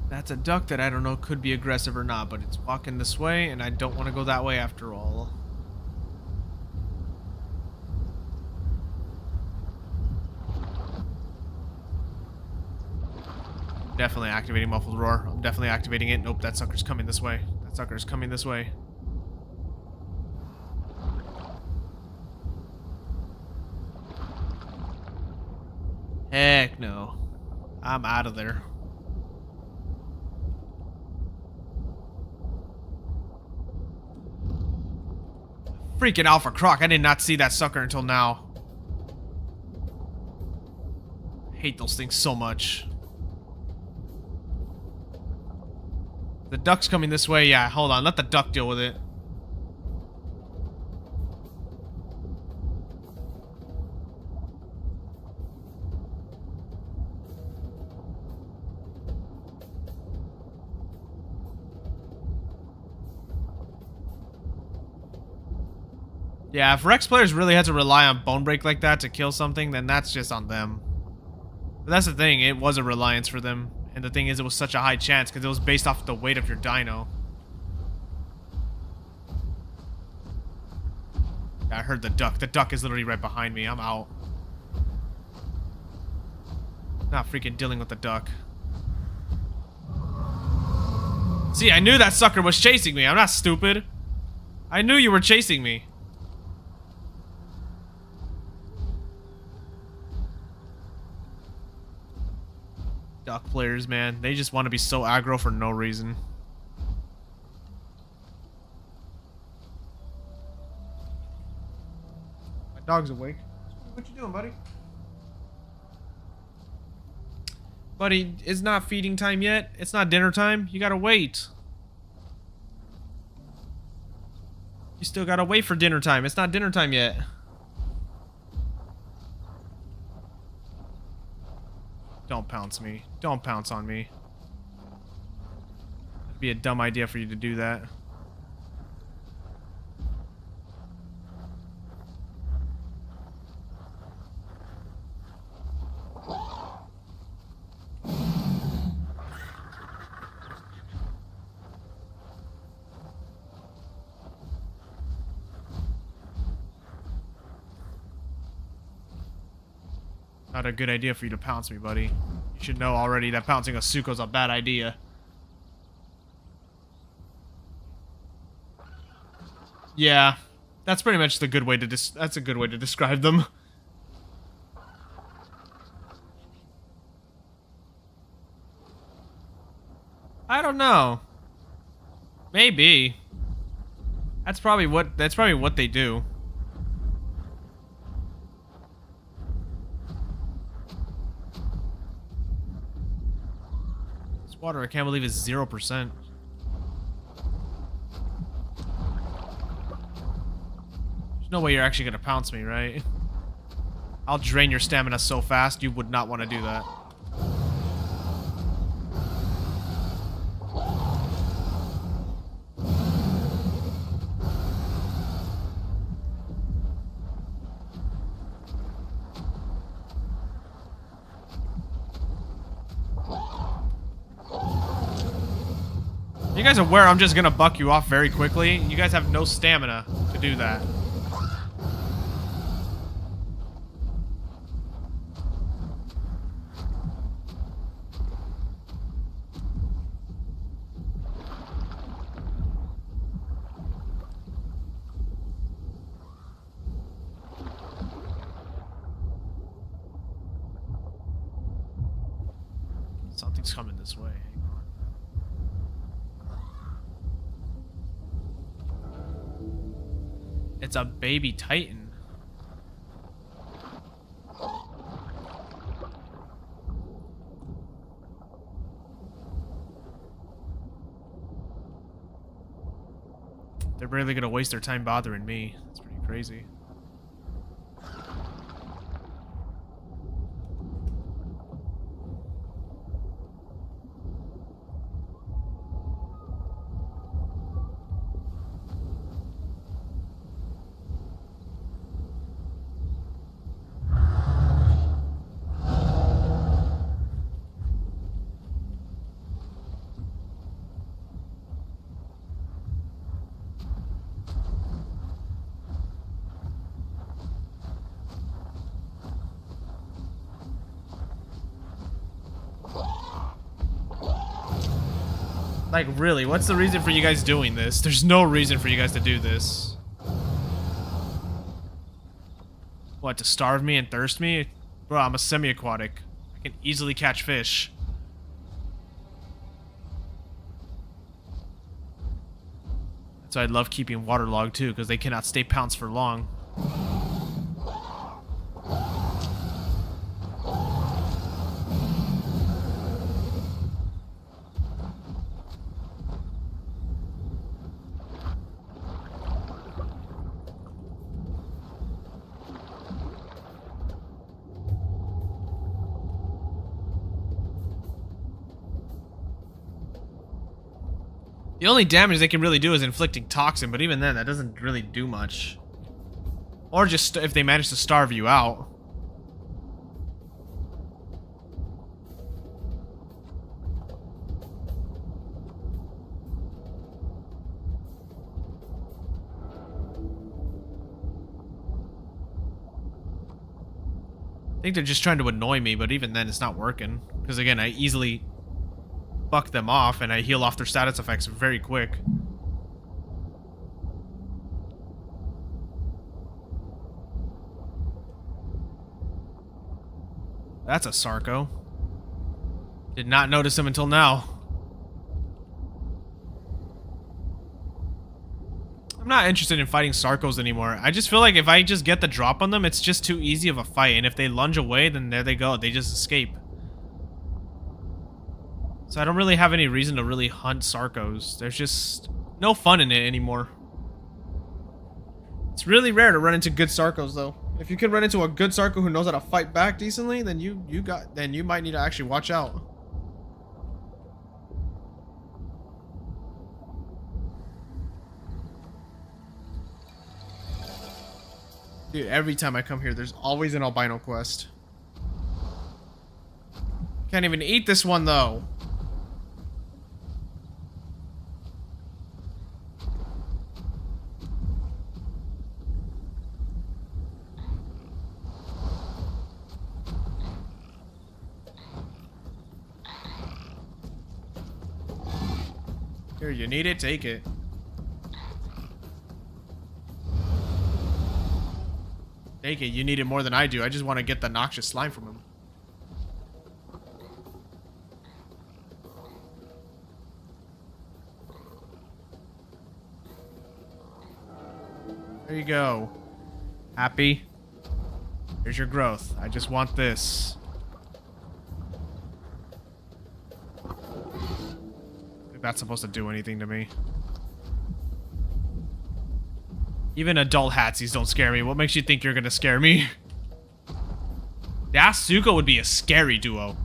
A: That's a duck that I don't know could be aggressive or not, but it's walking this way, and I don't want to go that way after all. Definitely activating Muffled Roar. I'm definitely activating it. Nope, that sucker's coming this way. That sucker's coming this way. Heck no. I'm out of there. Freaking Alpha Croc. I did not see that sucker until now. I hate those things so much. The duck's coming this way. Yeah, hold on. Let the duck deal with it. Yeah, if Rex players really had to rely on Bone Break like that to kill something, then that's just on them. But that's the thing, it was a reliance for them. And the thing is, it was such a high chance because it was based off the weight of your dino. I heard the duck. The duck is literally right behind me. I'm out. Not freaking dealing with the duck. See, I knew that sucker was chasing me. I'm not stupid. I knew you were chasing me. Duck players, man. They just want to be so aggro for no reason. My dog's awake. What you doing, buddy? Buddy, it's not feeding time yet. It's not dinner time. You gotta wait. You still gotta wait for dinner time. It's not dinner time yet. Don't pounce me. Don't pounce on me. It'd be a dumb idea for you to do that. Not a good idea for you to pounce me, buddy. You should know already that pouncing a Suko's a bad idea. Yeah, that's pretty much the good way to that's a good way to describe them. I don't know. Maybe. That's probably what they do. Water, I can't believe it's 0%. There's no way you're actually gonna pounce me, right? I'll drain your stamina so fast, you would not want to do that. You guys are aware I'm just gonna buck you off very quickly? You guys have no stamina to do that. Something's coming this way. It's a baby Titan. They're barely gonna waste their time bothering me. That's pretty crazy. Like, really, what's the reason for you guys doing this? There's no reason for you guys to do this. What, to starve me and thirst me? Bro, I'm a semi-aquatic. I can easily catch fish. So I love keeping waterlogged too, because they cannot stay pounced for long. The only damage they can really do is inflicting toxin, but even then, that doesn't really do much. Or just if they manage to starve you out. I think they're just trying to annoy me, but even then, it's not working. Because again, I easily fuck them off, and I heal off their status effects very quick. That's a Sarco. Did not notice him until now. I'm not interested in fighting Sarcos anymore. I just feel like if I just get the drop on them, it's just too easy of a fight. And if they lunge away, then there they go. They just escape. So I don't really have any reason to really hunt Sarcos. There's just no fun in it anymore. It's really rare to run into good Sarcos, though. If you can run into a good Sarco who knows how to fight back decently, then you might need to actually watch out. Dude, every time I come here, there's always an albino quest. Can't even eat this one, though. Here, you need it, take it. Take it, you need it more than I do. I just want to get the noxious slime from him. There you go. Happy? Here's your growth. I just want this. If that's supposed to do anything to me. Even adult Hatsies don't scare me. What makes you think you're gonna scare me? Das Suko would be a scary duo.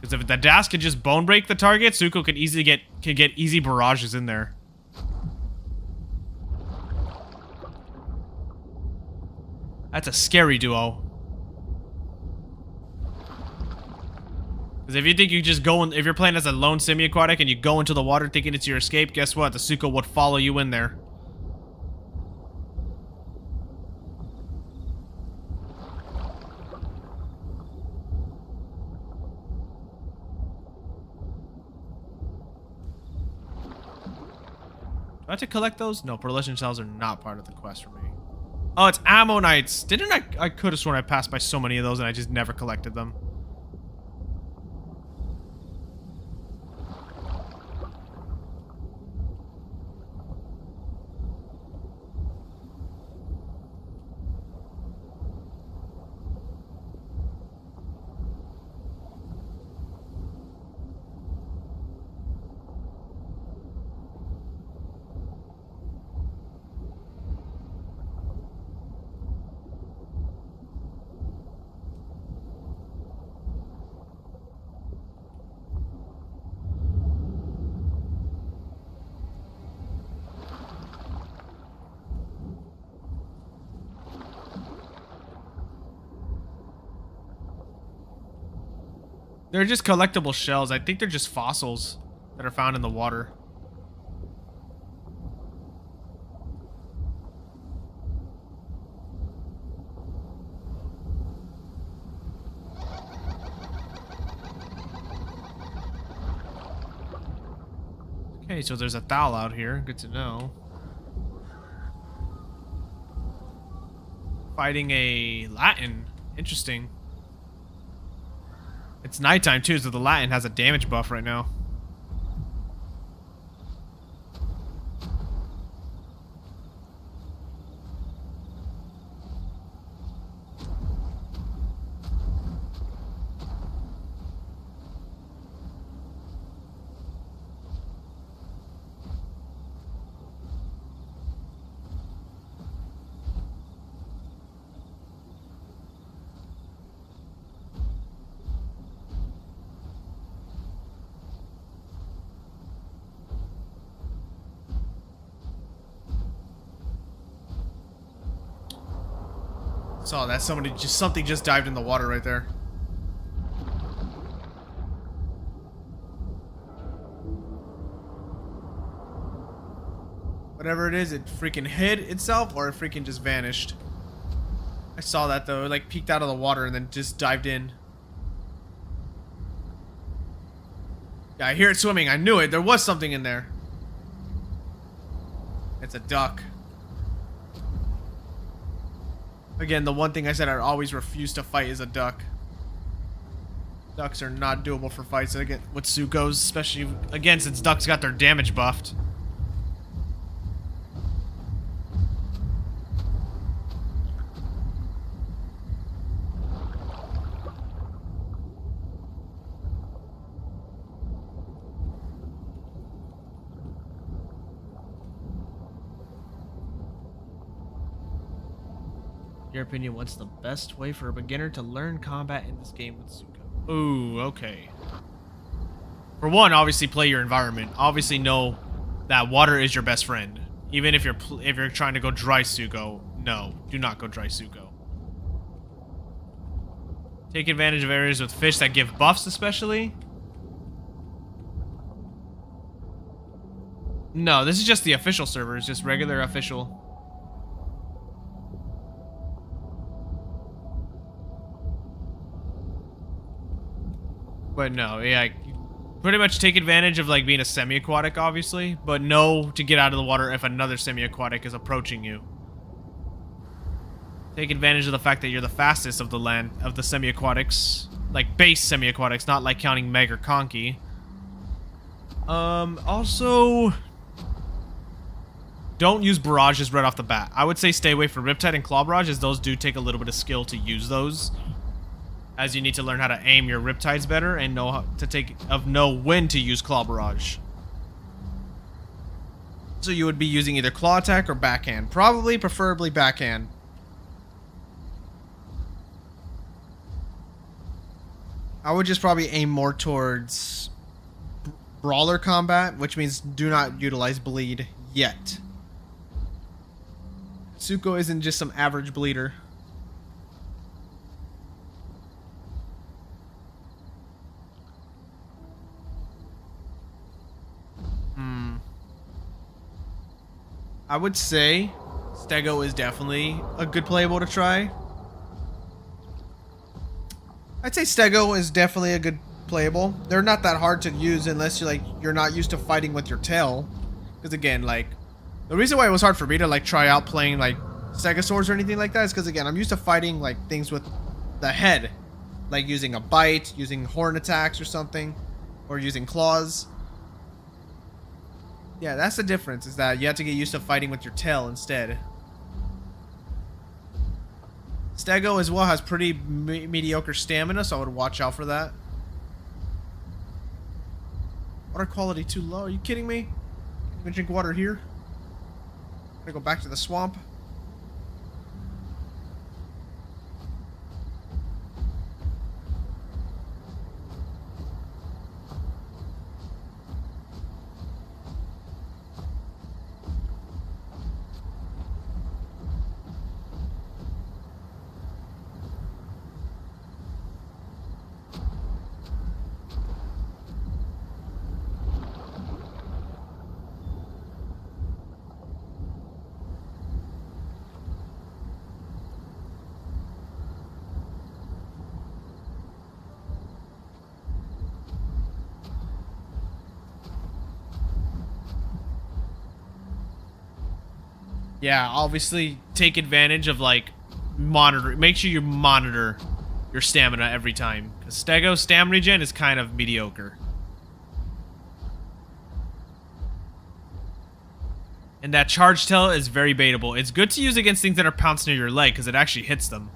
A: Because if the Das could just bone break the target, Suko could easily get easy barrages in there. That's a scary duo. Because if you think you just go in, if you're playing as a lone semi-aquatic and you go into the water thinking it's your escape, guess what? The Suko would follow you in there. Do I have to collect those? No, Perlesian cells are not part of the quest for me. Oh, it's Ammonites. Didn't I could have sworn I passed by so many of those and I just never collected them. They're just collectible shells. I think they're just fossils that are found in the water. Okay, so there's a Thal out here. Good to know. Fighting a Latin. Interesting. It's nighttime too, so the Latin has a damage buff right now. Saw that something just dived in the water right there. Whatever it is, it freaking hid itself or it freaking just vanished. I saw that though, it like peeked out of the water and then just dived in.
B: Yeah, I hear it swimming. I knew it. There was something in there. It's a duck. Again, the one thing I said I always refuse to fight is a duck. Ducks are not doable for fights with Sukos, especially again since ducks got their damage buffed. In your opinion, what's the best way for a beginner to learn combat in this game with Suko? Ooh, okay. For one, obviously play your environment. Obviously know that water is your best friend. Even if you're trying to go dry Suko, no, do not go dry Suko. Take advantage of areas with fish that give buffs, especially. No, this is just the official server. It's just regular official. But no, yeah, pretty much take advantage of like being a semi-aquatic, obviously, but know to get out of the water if another semi-aquatic is approaching you. Take advantage of the fact that you're the fastest of the semi-aquatics, like base semi-aquatics, not like counting Meg or Conky. Also, don't use barrages right off the bat. I would say stay away from Riptide and Claw Barrage, as those do take a little bit of skill to use those. As you need to learn how to aim your Riptides better and know when to use Claw Barrage. So you would be using either Claw Attack or Backhand. Preferably Backhand. I would just probably aim more towards Brawler combat, which means do not utilize Bleed yet. Suko isn't just some average bleeder. I would say Stego is definitely a good playable to try. I'd say Stego is definitely a good playable. They're not that hard to use unless you're not used to fighting with your tail. Because again, like, the reason why it was hard for me to like try out playing like Stegosaurs or anything like that is because again, I'm used to fighting like things with the head, like using a bite, using horn attacks or something, or using claws. Yeah, that's the difference, is that you have to get used to fighting with your tail instead. Stego as well has pretty mediocre stamina, so I would watch out for that. Water quality too low, are you kidding me? Can't even drink water here. I'm gonna go back to the swamp. Yeah, obviously take advantage of like make sure you monitor your stamina every time, because Stego's stamina regen is kind of mediocre. And that charge tail is very baitable. It's good to use against things that are pounced near your leg because it actually hits them.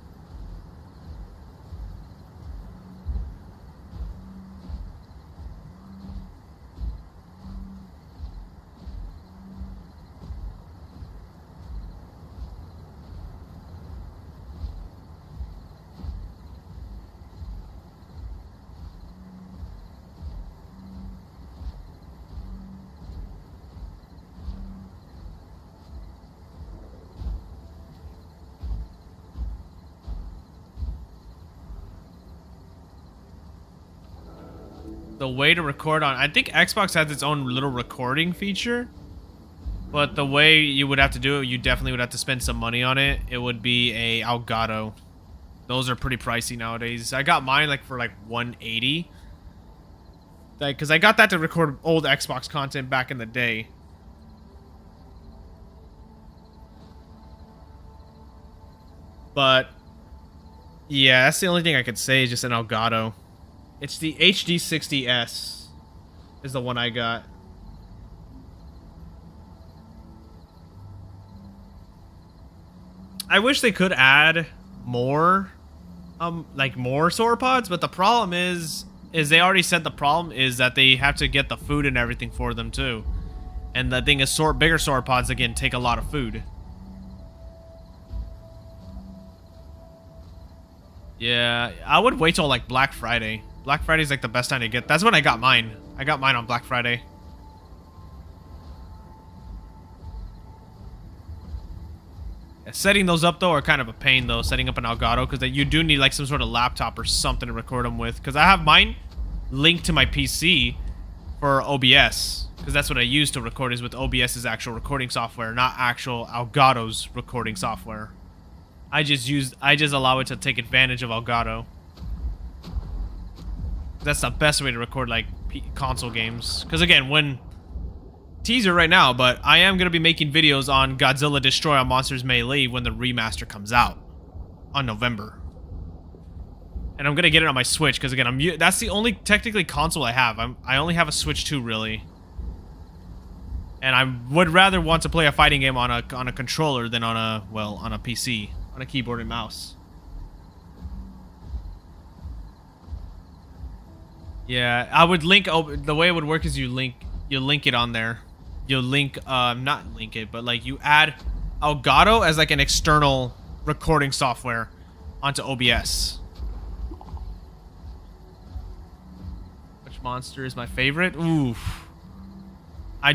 B: The way to record on, I think Xbox has its own little recording feature, but the way you would have to do it, you definitely would have to spend some money on it. It would be a Elgato. Those are pretty pricey nowadays. I got mine like for like $180.
A: Like, because I got that to record old Xbox content back in the day. But, yeah, that's the only thing I could say, just an Elgato. It's the HD60S is the one I got. I wish they could add more, like more sauropods, but the problem is they already said the problem is that they have to get the food and everything for them too. And the thing is, bigger sauropods, again, take a lot of food. Yeah, I would wait till like Black Friday. Black Friday's like the best time to get. That's when I got mine. I got mine on Black Friday. Yeah, setting those up though are kind of a pain though. Setting up an Elgato, because you do need like some sort of laptop or something to record them with. Because I have mine linked to my PC for OBS, because that's what I use to record, is with OBS's actual recording software, not actual Elgato's recording software. I just allow it to take advantage of Elgato. That's the best way to record like console games. Because again, when teaser right now, but I am gonna be making videos on Godzilla Destroy All Monsters Melee when the remaster comes out on November. And I'm gonna get it on my Switch because again, that's the only technically console I have. I only have a Switch 2 really. And I would rather want to play a fighting game on a controller than on a PC, on a keyboard and mouse. Yeah, I would link. The way it would work is you link it on there. You link, not link it, but like you add Elgato as like an external recording software onto OBS. Which monster is my favorite? Oof. I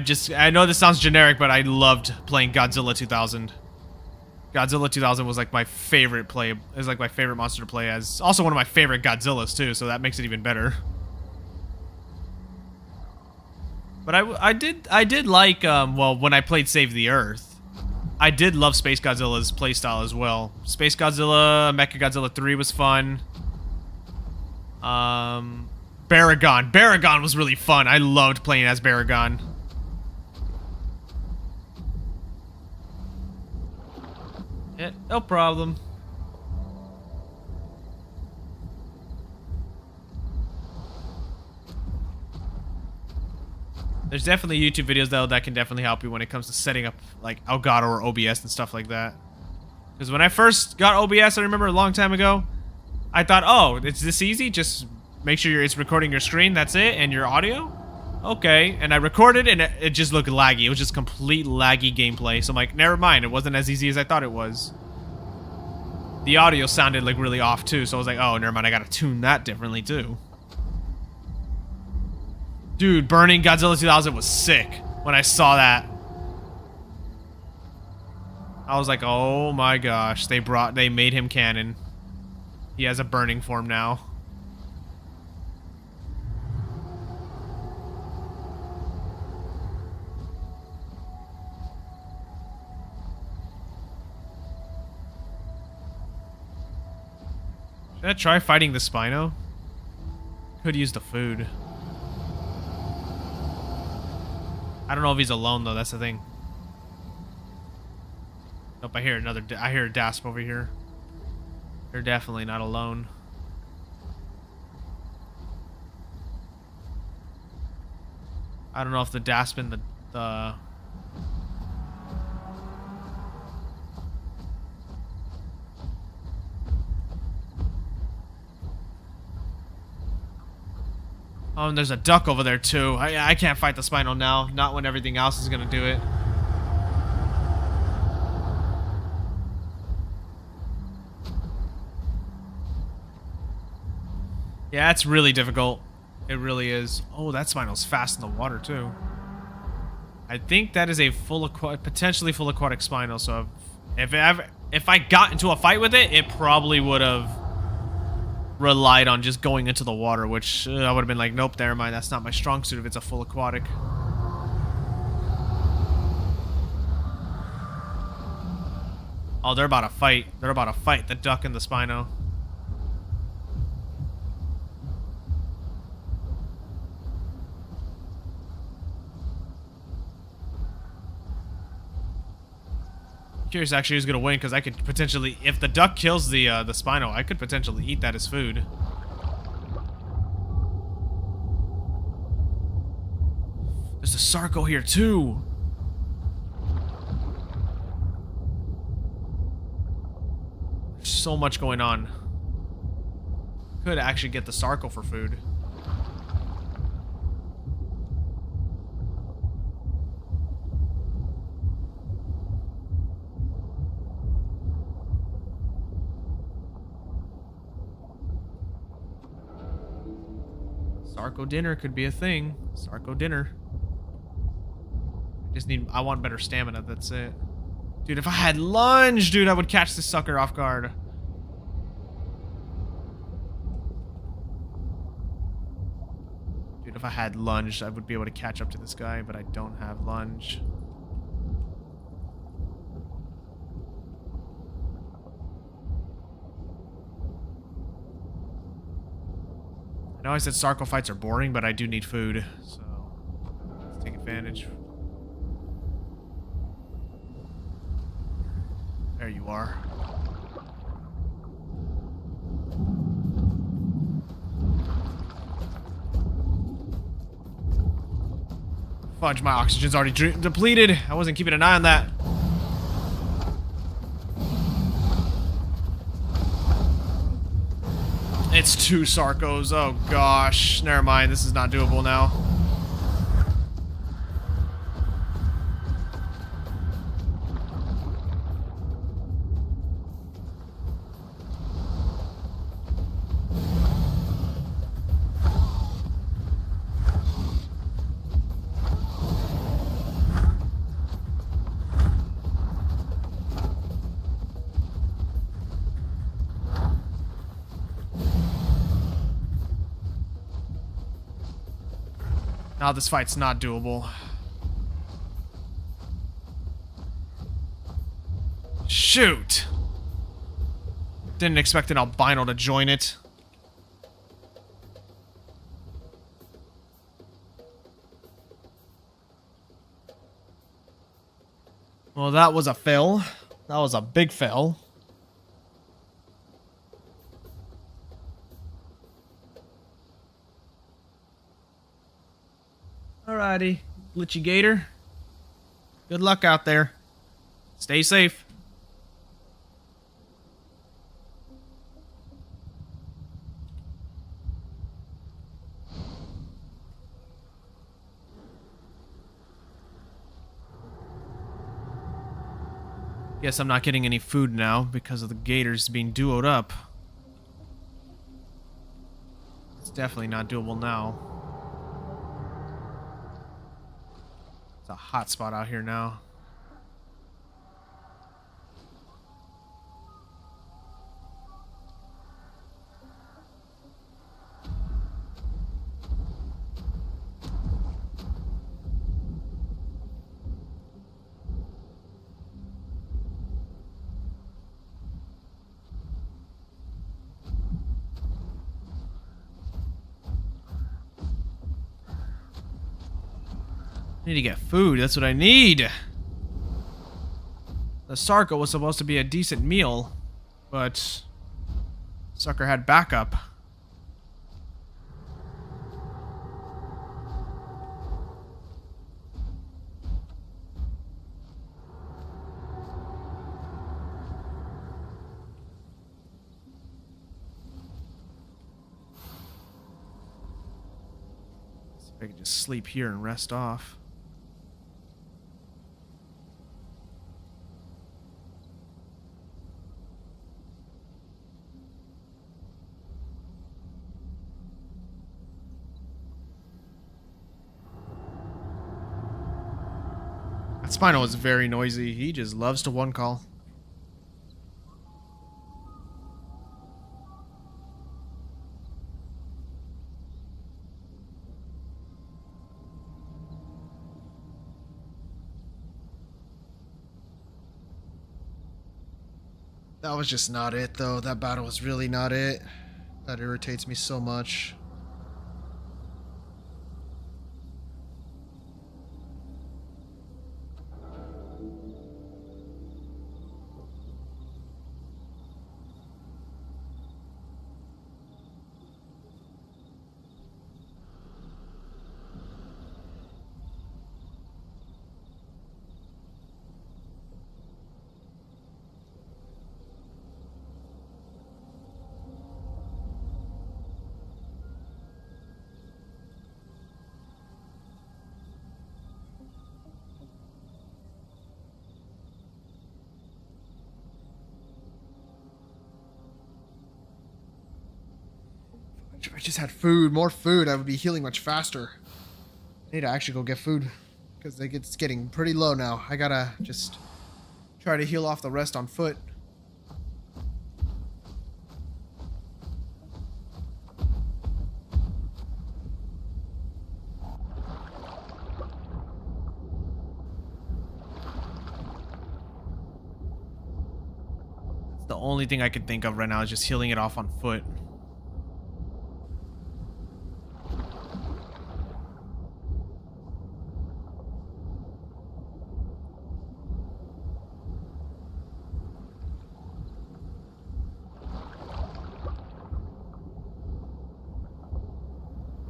A: know this sounds generic, but I loved playing Godzilla 2000. Godzilla 2000 was like my favorite play. It was like my favorite monster to play as. Also one of my favorite Godzillas too, so that makes it even better. But I did like, well, when I played Save the Earth, I did love Space Godzilla's playstyle as well. Space Godzilla, Mechagodzilla 3 was fun. Baragon. Baragon was really fun. I loved playing as Baragon. Yeah, no problem. There's definitely YouTube videos though that can definitely help you when it comes to setting up like Elgato or OBS and stuff like that. Because when I first got OBS, I remember a long time ago, I thought, oh, it's this easy? Just make sure it's recording your screen, that's it, and your audio? Okay, and I recorded and it just looked laggy. It was just complete laggy gameplay. So I'm like, never mind, it wasn't as easy as I thought it was. The audio sounded like really off too, so I was like, oh, never mind, I gotta tune that differently too. Dude, burning Godzilla 2000 was sick when I saw that. I was like, oh my gosh, they made him canon. He has a burning form now. Should I try fighting the Spino? Could use the food. I don't know if he's alone though, that's the thing. Nope, I hear a Dasp over here. They're definitely not alone. I don't know if the Dasp and the Oh, and there's a duck over there too. I can't fight the Spino now. Not when everything else is gonna do it. Yeah, it's really difficult. It really is. Oh, that Spino's fast in the water too. I think that is a potentially full aquatic Spino. So if I got into a fight with it, it probably would have relied on just going into the water, which I would have been like, nope, never mind, that's not my strong suit if it's a full aquatic. Oh, they're about to fight. They're about to fight the duck and the Spino. Curious actually who's gonna win, because I could potentially, if the duck kills the Spino, I could potentially eat that as food. There's a Sarco here too. There's so much going on. Could actually get the Sarco for food. Sarco dinner could be a thing. Sarco dinner. I want better stamina, that's it. Dude, if I had lunge, dude, I would catch this sucker off guard. Dude, if I had lunge, I would be able to catch up to this guy, but I don't have lunge. I know I said Sarco fights are boring, but I do need food, so let's take advantage. There you are. Fudge, my oxygen's already depleted. I wasn't keeping an eye on that. It's 2 Sarcos. Oh gosh. Never mind. This is not doable now. Now this fight's not doable. Shoot! Didn't expect an albino to join it. Well, that was a fail. That was a big fail. Alrighty, Glitchy Gator. Good luck out there. Stay safe. Guess I'm not getting any food now because of the gators being duoed up. It's definitely not doable now. It's a hot spot out here now. I need to get food, that's what I need. The Sarco was supposed to be a decent meal, but sucker had backup. See if I can just sleep here and rest off. Spino is very noisy. He just loves to one call. That was just not it, though. That battle was really not it. That irritates me so much.
B: I just had food, more food, I would be healing much faster. I need to actually go get food because it's getting pretty low now. I gotta just try to heal off the rest on foot.
A: The only thing I can think of right now is just healing it off on foot.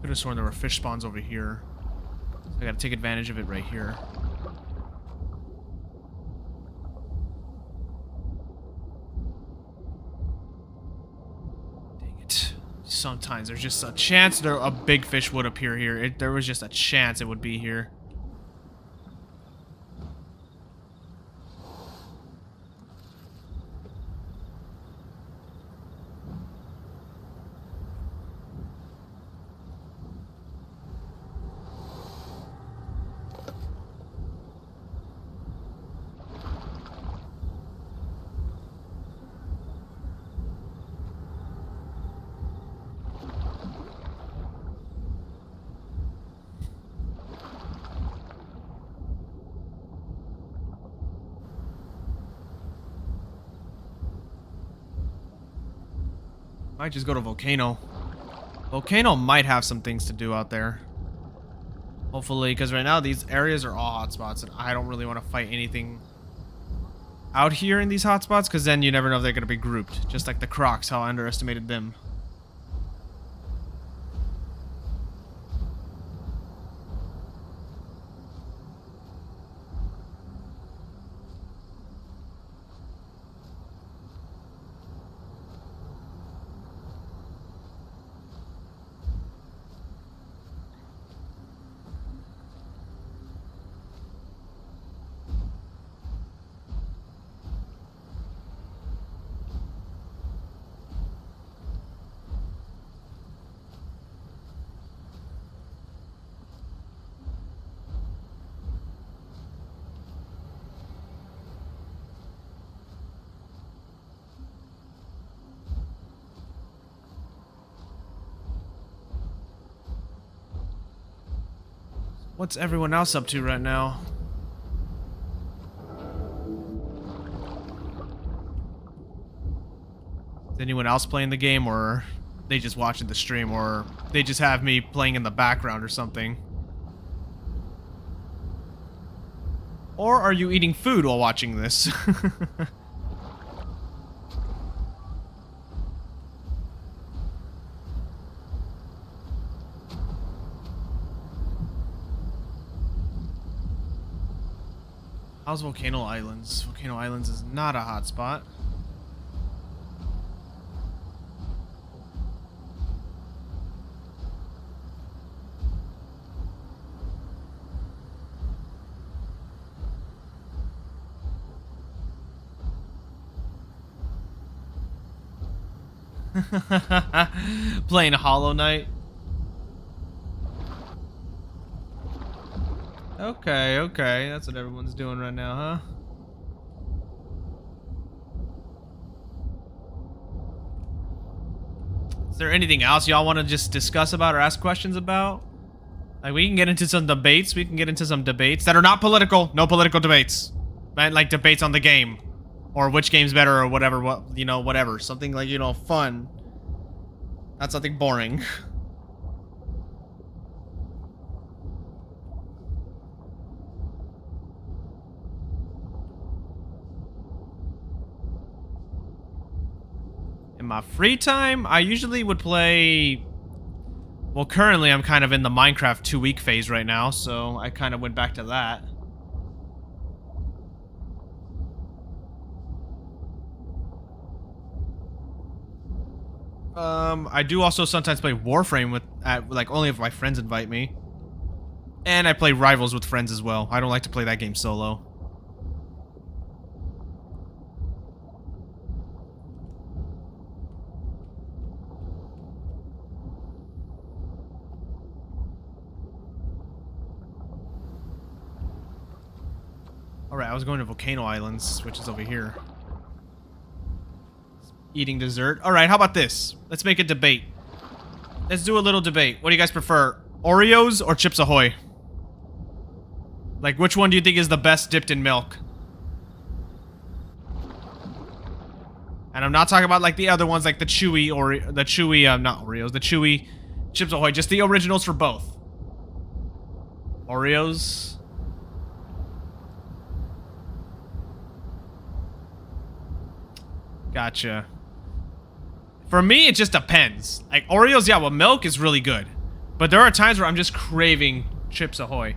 A: Could have sworn there were fish spawns over here. So I gotta take advantage of it right here. Sometimes there's just a chance a big fish would appear here. There was just a chance it would be here. Might just go to Volcano. Volcano might have some things to do out there. Hopefully, because right now these areas are all hotspots, and I don't really want to fight anything out here in these hotspots, because then you never know if they're going to be grouped. Just like the Crocs, how I underestimated them. What's everyone else up to right now? Is anyone else playing the game, or they just watching the stream, or they just have me playing in the background or something? Or are you eating food while watching this? How's Volcano Islands? Volcano Islands is not a hotspot. Playing Hollow Knight. Okay, that's what everyone's doing right now, huh? Is there anything else y'all want to just discuss about or ask questions about? Like, we can get into some debates. We can get into some debates that are not political. No political debates. Right? Like debates on the game. Or which game's better or whatever, whatever. Something like, fun. Not something boring. In my free time, I usually would play... Well, currently I'm kind of in the Minecraft 2-week phase right now, so I kind of went back to that. I do also sometimes play Warframe like only if my friends invite me. And I play Rivals with friends as well. I don't like to play that game solo. Alright, I was going to Volcano Islands, which is over here. Eating dessert. Alright, how about this? Let's make a debate. Let's do a little debate. What do you guys prefer? Oreos or Chips Ahoy? Like, which one do you think is the best dipped in milk? And I'm not talking about like the other ones, like the chewy not Oreos, the chewy Chips Ahoy, just the originals for both. Oreos. Gotcha. For me, it just depends. Like, Oreos, yeah, well, milk is really good. But there are times where I'm just craving Chips Ahoy.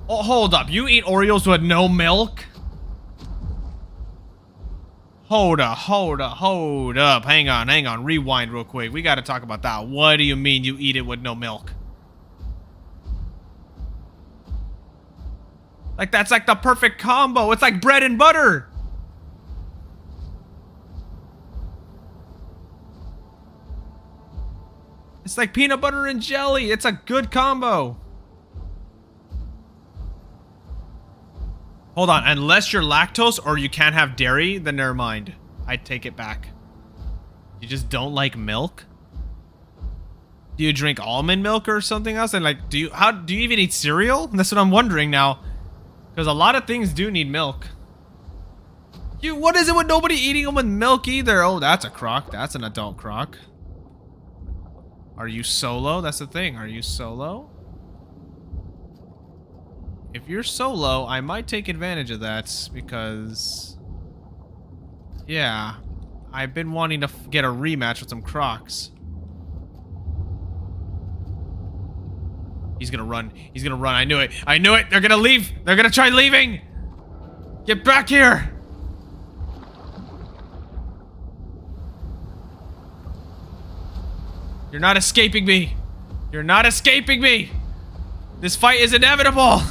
A: Oh, hold up. You eat Oreos with no milk? Hold up. Hang on. Rewind real quick. We gotta talk about that. What do you mean you eat it with no milk? Like, that's like the perfect combo. It's like bread and butter. It's like peanut butter and jelly. It's a good combo. Hold on. Unless you're lactose or you can't have dairy, then never mind. I take it back. You just don't like milk? Do you drink almond milk or something else? And like, do you even eat cereal? That's what I'm wondering now. Because a lot of things do need milk. What is it with nobody eating them with milk either? Oh, that's a croc. That's an adult croc. Are you solo? That's the thing. Are you solo? If you're solo, I might take advantage of that because... yeah. I've been wanting to get a rematch with some crocs. He's gonna run. He's gonna run. I knew it. I knew it. They're gonna leave. They're gonna try leaving. Get back here. You're not escaping me. You're not escaping me. This fight is inevitable.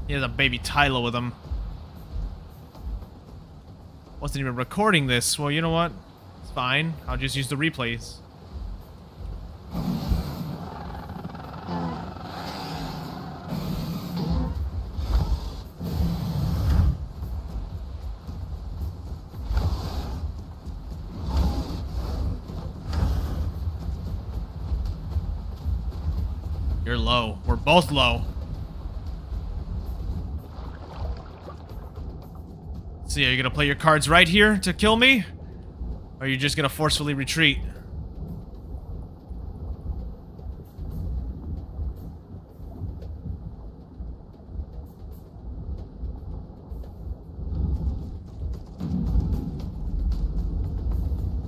A: He has a baby Tylo with him. Wasn't even recording this. Well, you know what? It's fine. I'll just use the replays. You're low. We're both low. See, are you gonna play your cards right here to kill me? Or are you just gonna forcefully retreat?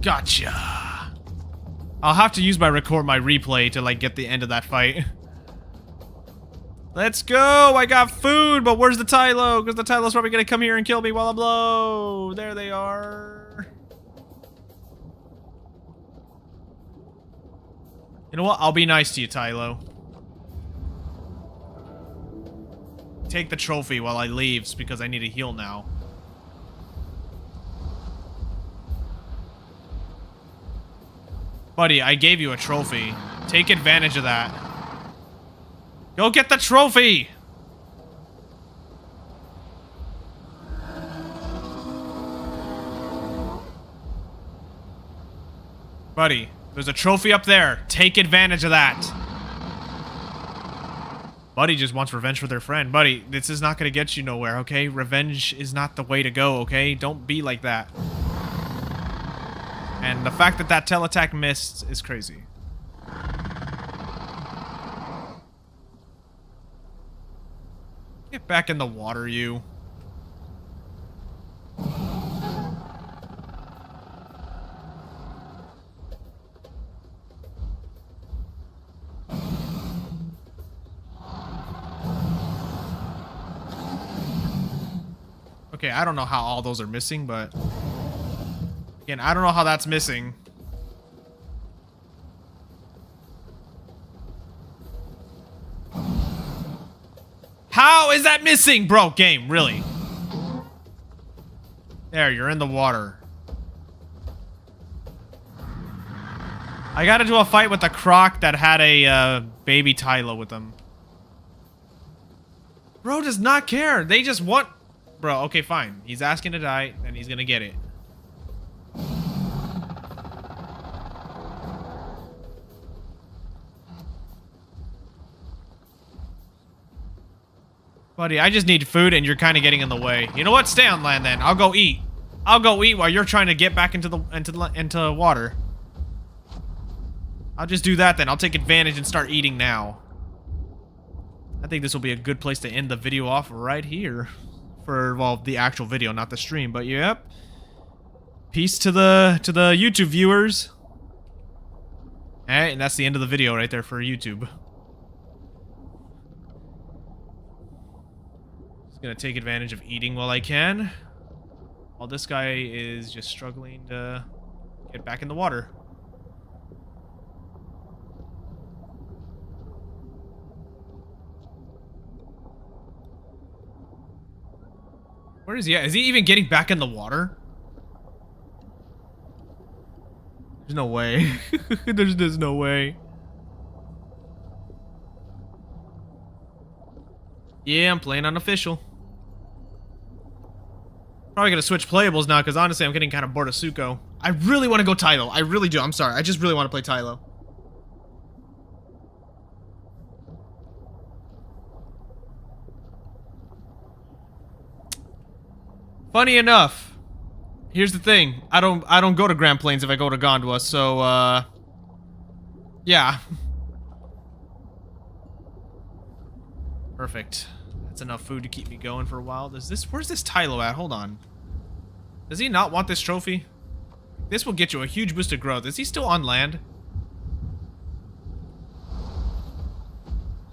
A: Gotcha. I'll have to use my replay to like get the end of that fight. Let's go! I got food, but where's the Tylo? Because the Tylo's probably gonna come here and kill me while I'm low. There they are. You know what? I'll be nice to you, Tylo. Take the trophy while I leaves because I need to heal now. Buddy, I gave you a trophy. Take advantage of that. Go get the trophy! Buddy, there's a trophy up there. Take advantage of that. Buddy just wants revenge for their friend. Buddy, this is not gonna get you nowhere, okay? Revenge is not the way to go, okay? Don't be like that. And the fact that that tail attack missed is crazy. Get back in the water, you. Okay, I don't know how all those are missing, but... Again, I don't know how that's missing. How is that missing? Bro, game, really? There, you're in the water. I gotta do a fight with a croc that had a baby Tylo with them. Bro does not care. They just want... Bro, okay, fine. He's asking to die, and he's gonna get it. Buddy, I just need food, and you're kind of getting in the way. You know what? Stay on land, then. I'll go eat. I'll go eat while you're trying to get back into water. I'll just do that, then. I'll take advantage and start eating now. I think this will be a good place to end the video off right here. For, well, the actual video, not the stream. But, yep. Peace to the YouTube viewers. Alright, and that's the end of the video right there for YouTube. Gonna take advantage of eating while I can. While this guy is just struggling to get back in the water. Where is he at? Is he even getting back in the water? There's no way. There's no way. Yeah, I'm playing unofficial. Probably gonna switch playables now, because honestly, I'm getting kind of bored of Suko. I really want to go Tylo. I really do. I'm sorry. I just really want to play Tylo. Funny enough, here's the thing. I don't go to Grand Plains if I go to Gondwa, so yeah. Perfect. That's enough food to keep me going for a while. Where's this Tylo at? Hold on. Does he not want this trophy? This will get you a huge boost of growth. Is he still on land?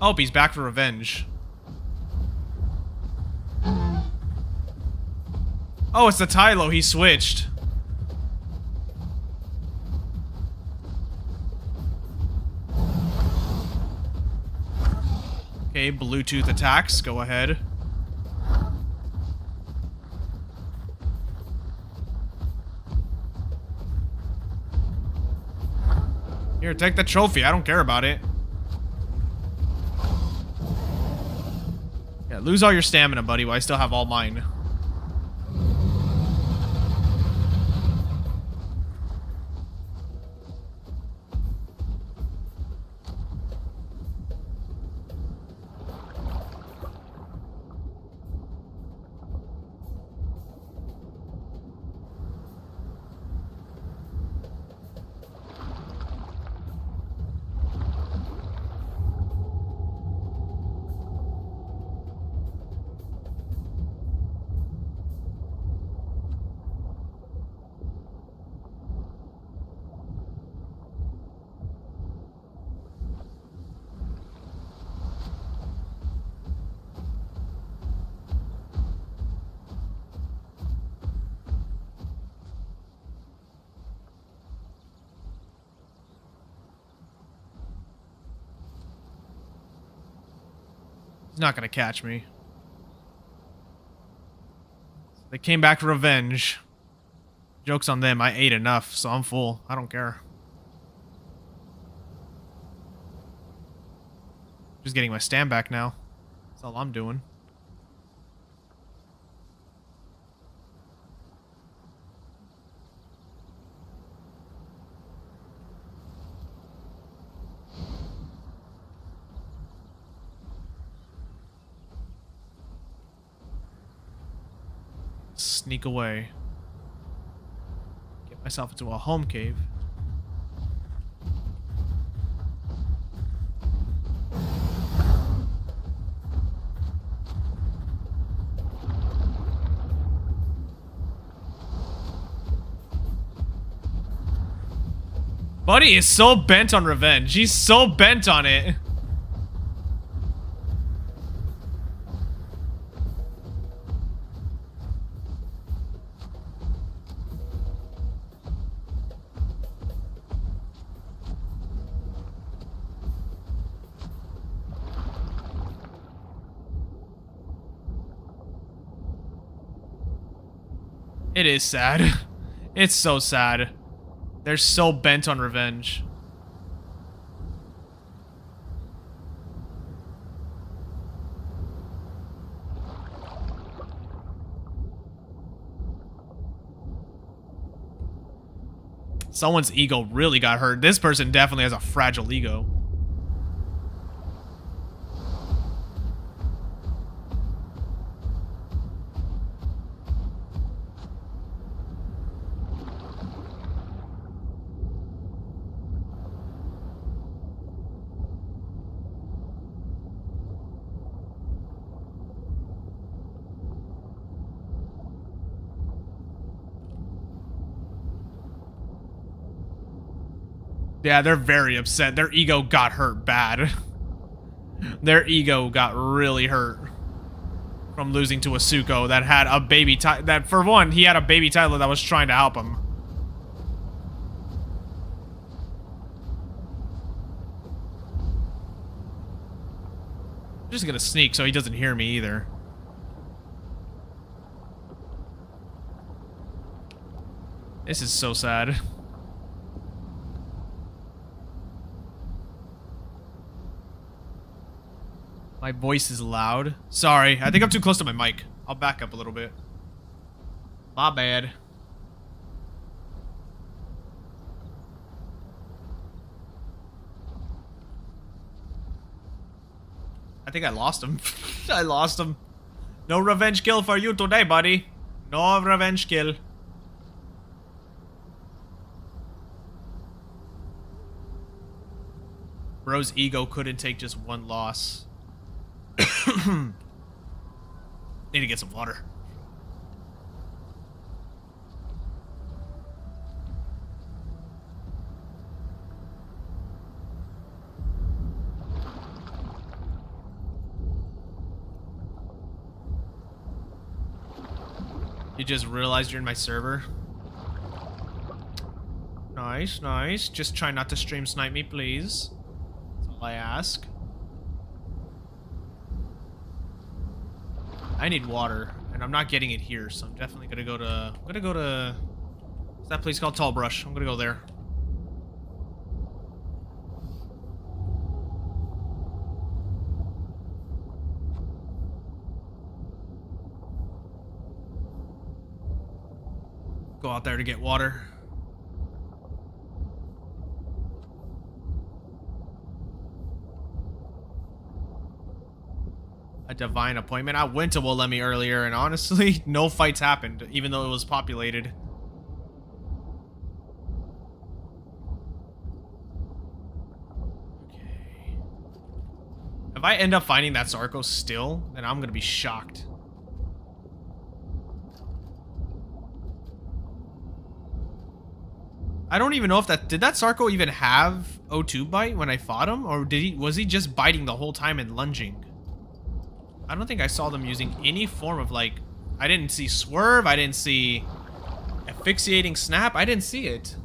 A: Oh, he's back for revenge. Oh, it's the Tylo. He switched. Okay, Bluetooth attacks. Go ahead. Here, take the trophy. I don't care about it. Yeah, lose all your stamina, buddy, while I still have all mine. He's not gonna catch me. They came back for revenge. Joke's on them. I ate enough, so I'm full. I don't care. Just getting my stam back now. That's all I'm doing. Sneak away. Get myself into a home cave. Buddy is so bent on revenge. He's so bent on it. It is sad. It's so sad. They're so bent on revenge. Someone's ego really got hurt. This person definitely has a fragile ego. Yeah, they're very upset. Their ego got hurt bad. Their ego got really hurt from losing to Asuko that had a baby that for one, he had a baby Tyler that was trying to help him. I'm just gonna sneak so he doesn't hear me either. This is so sad. My voice is loud. Sorry, I think I'm too close to my mic. I'll back up a little bit. My bad. I think I lost him. I lost him. No revenge kill for you today, buddy. No revenge kill. Bro's ego couldn't take just one loss. Need to get some water. You just realized you're in my server? Nice, nice. Just try not to stream snipe me, please. That's all I ask. I need water, and I'm not getting it here, so I'm definitely gonna go to... What's that place called? Tall Brush. I'm gonna go there. Go out there to get water. A divine appointment. I went to Wolemi earlier, and honestly, no fights happened, even though it was populated. Okay. If I end up finding that Sarko still, then I'm gonna be shocked. I don't even know if that... Did that Sarko even have O2 bite when I fought him? Or was he just biting the whole time and lunging? I don't think I saw them using any form of, like... I didn't see swerve, I didn't see asphyxiating snap, I didn't see it.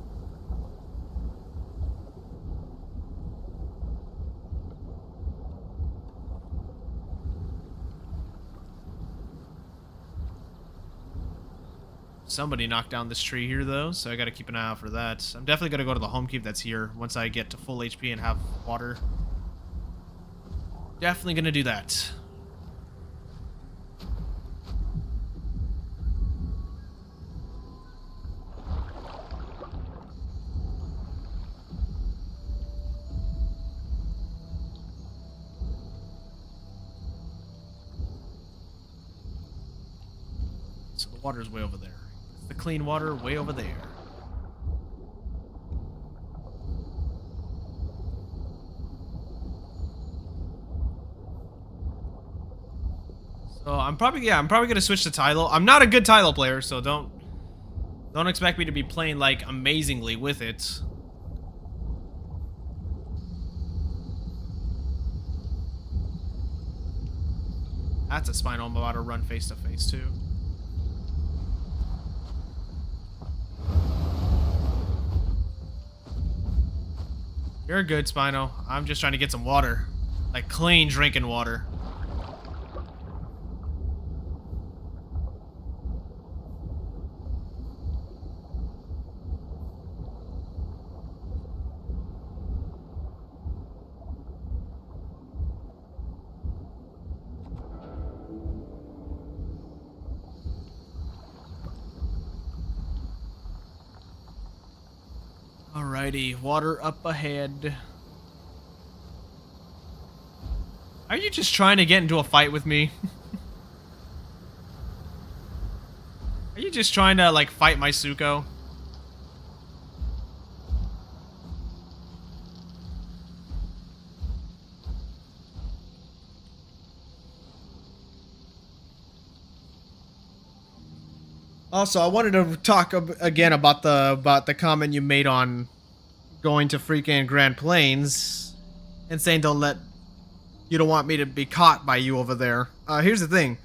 A: Somebody knocked down this tree here, though, so I gotta keep an eye out for that. I'm definitely gonna go to the home keep that's here once I get to full HP and have water. Definitely gonna do that. So the water's way over there. It's the clean water way over there. So I'm probably gonna switch to Tylo. I'm not a good Tylo player, so don't expect me to be playing like amazingly with it. That's a Spino I'm about to run face to face too. You're good, Spino. I'm just trying to get some water. Like clean drinking water. Alrighty, water up ahead. Are you just trying to get into a fight with me? Are you just trying to, like, fight my Suko?
B: Also, I wanted to talk again about the comment you made on going to freaking Grand Plains and saying you don't want me to be caught by you over there. Here's the thing.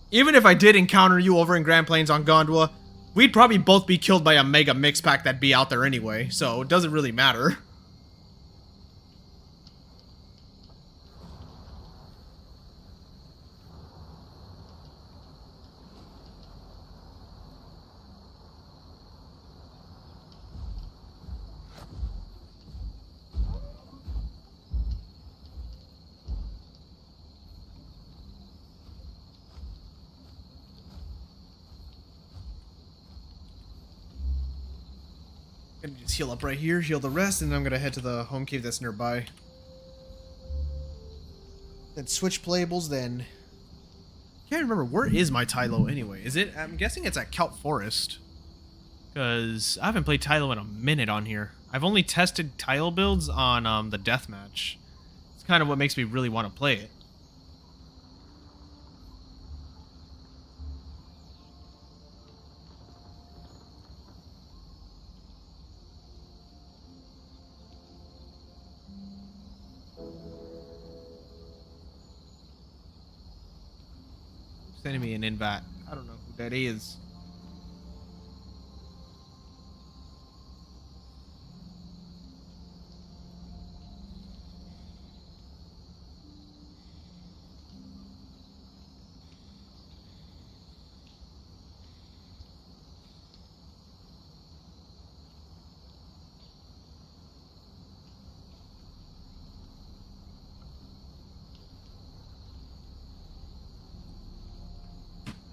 B: Even if I did encounter you over in Grand Plains on Gondwa, we'd probably both be killed by a mega mix pack that'd be out there anyway, so it doesn't really matter. Gonna just heal up right here, heal the rest, and then I'm gonna head to the home cave that's nearby. Then switch playables, then... Can't remember, where is my Tylo anyway? Is it? I'm guessing it's at Kelp Forest. Because I haven't played Tylo in a minute on here. I've only tested Tylo builds on the deathmatch. It's kind of what makes me really want to play it. Sending me an invite. I don't know who that is.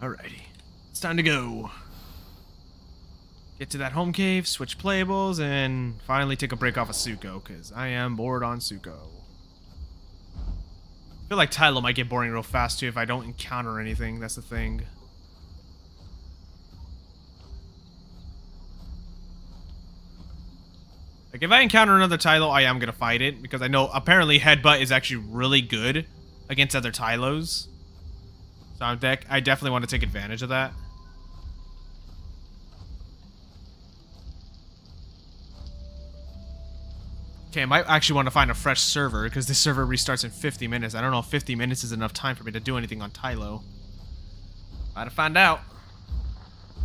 B: Alrighty. It's time to go. Get to that home cave, switch playables, and finally take a break off of Suko, because I am bored on Suko. I feel like Tylo might get boring real fast, too, if I don't encounter anything. That's the thing. Like, if I encounter another Tylo, I am going to fight it, because I know apparently Headbutt is actually really good against other Tylos. So I definitely want to take advantage of that. Okay, I might actually want to find a fresh server, because this server restarts in 50 minutes. I don't know if 50 minutes is enough time for me to do anything on Tylo. Gotta find out.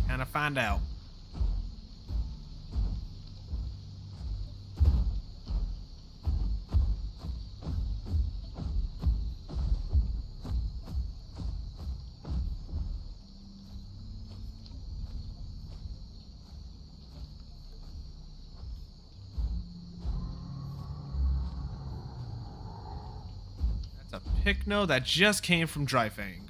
B: Gotta find out. A Pycno that just came from Dryfang.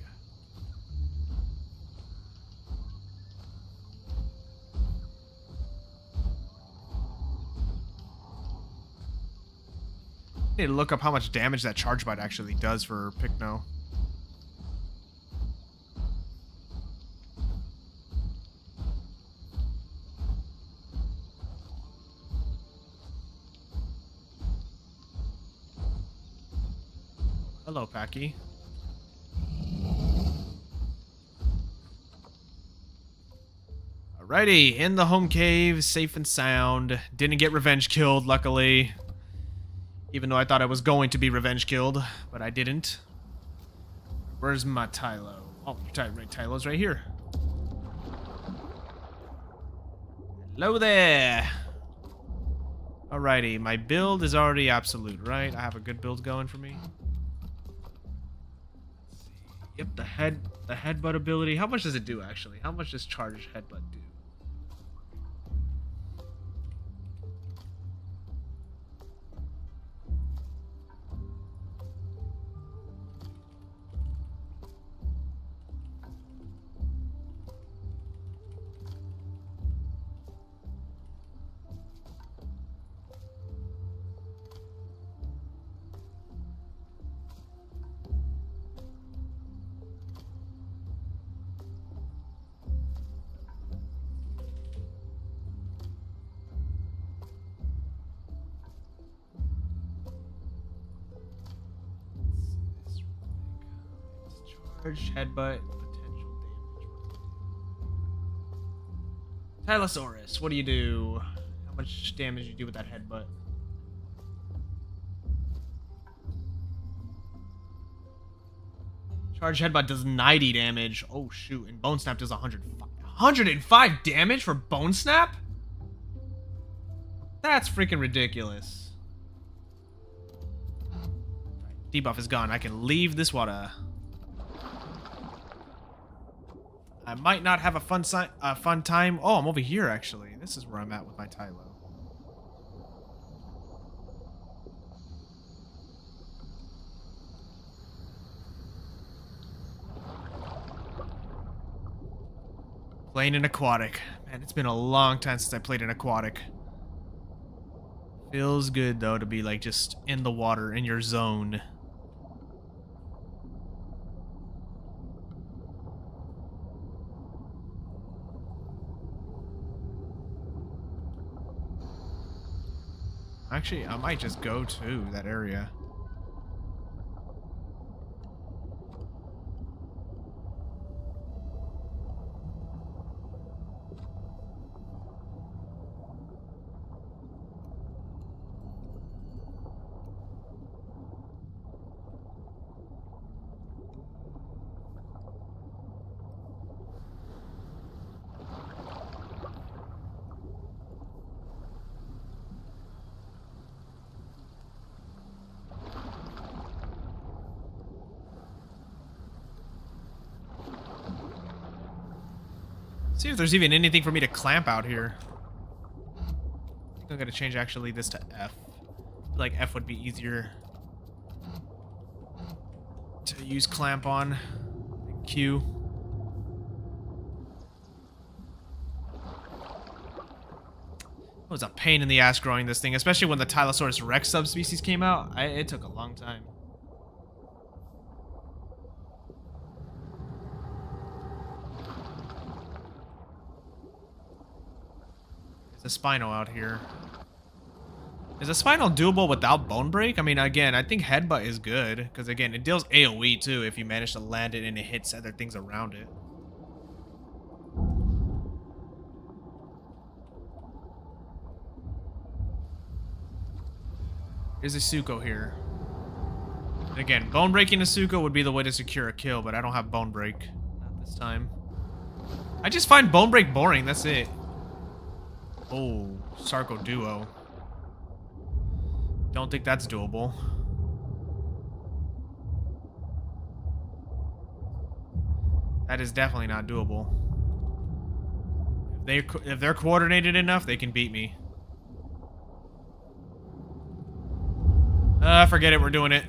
B: Need to look up how much damage that Charge Bite actually does for Pycno. Hello, Packy. Alrighty, in the home cave, safe and sound. Didn't get revenge killed, luckily. Even though I thought I was going to be revenge killed, but I didn't. Where's my Tylo? Oh, Tylo's right here. Hello there. Alrighty, my build is already absolute, right? I have a good build going for me. Yep, the headbutt ability. How much does it do actually? How much does charge headbutt do?
A: Charge, headbutt, potential damage. Tylosaurus, what do you do? How much damage do you do with that headbutt? Charge headbutt does 90 damage. Oh shoot, and Bone Snap does 105 damage for Bone Snap? That's freaking ridiculous. Debuff is gone. I can leave this water. I might not have a fun time. Oh, I'm over here actually. This is where I'm at with my Tylo. Playing an aquatic. Man, it's been a long time since I played an aquatic. Feels good though to be like just in the water, in your zone. Actually, I might just go to that area. See if there's even anything for me to clamp out here. I think I'm gonna change actually this to F. I feel like F would be easier to use clamp on than Q. It was a pain in the ass growing this thing, especially when the Tylosaurus Rex subspecies came out. It took a long time. The Spinal out here. Is a Spinal doable without Bone Break? I mean, again, I think Headbutt is good, because again, it deals AoE too if you manage to land it and it hits other things around it. There's a Suko here. And again, Bone Breaking a Suko would be the way to secure a kill, but I don't have Bone Break. Not this time. I just find Bone Break boring, that's it. Oh, Sarco Duo. Don't think that's doable. That is definitely not doable. If they're coordinated enough, they can beat me. Forget it, we're doing it.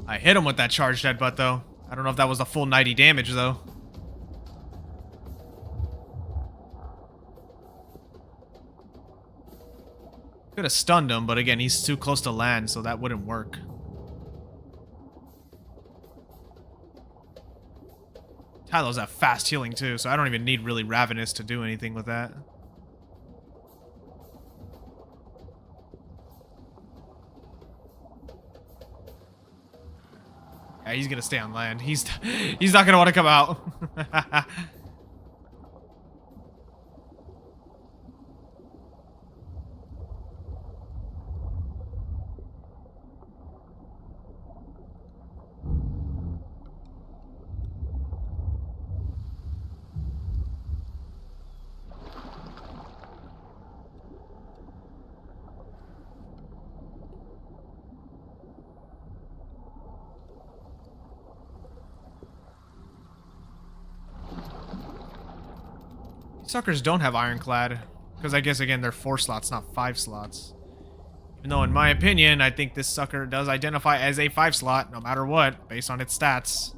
A: I hit him with that charged headbutt, though. I don't know if that was the full 90 damage, though. Could have stunned him, but again, he's too close to land, so that wouldn't work. Tylo's at fast healing, too, so I don't even need really Ravenous to do anything with that. Yeah, he's gonna stay on land. He's not gonna want to come out. Suckers don't have Ironclad, because I guess, again, they're 4 slots, not 5 slots. Even though, in my opinion, I think this sucker does identify as a 5 slot, no matter what, based on its stats.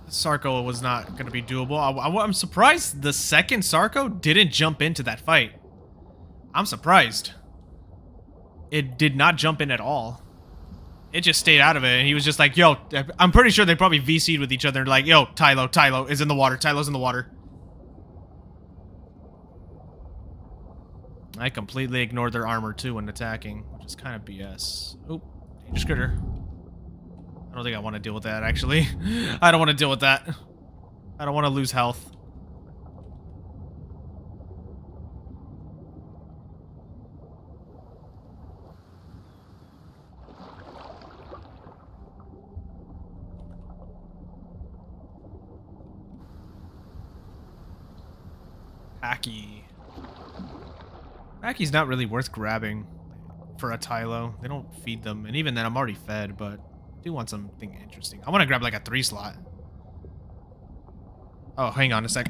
A: Sarko was not going to be doable. I'm surprised the second Sarko didn't jump into that fight. I'm surprised. It did not jump in at all. It just stayed out of it, and he was just like, yo, I'm pretty sure they probably VC'd with each other, like, yo, Tylo is in the water, Tylo's in the water. I completely ignored their armor, too, when attacking, which is kind of BS. Oop, dangerous critter. I don't think I want to deal with that, actually. I don't want to deal with that. I don't want to lose health. Hacky. Hacky's not really worth grabbing for a Tylo. They don't feed them, and even then I'm already fed, but I do want something interesting. I want to grab like a 3 slot. Oh, hang on a sec.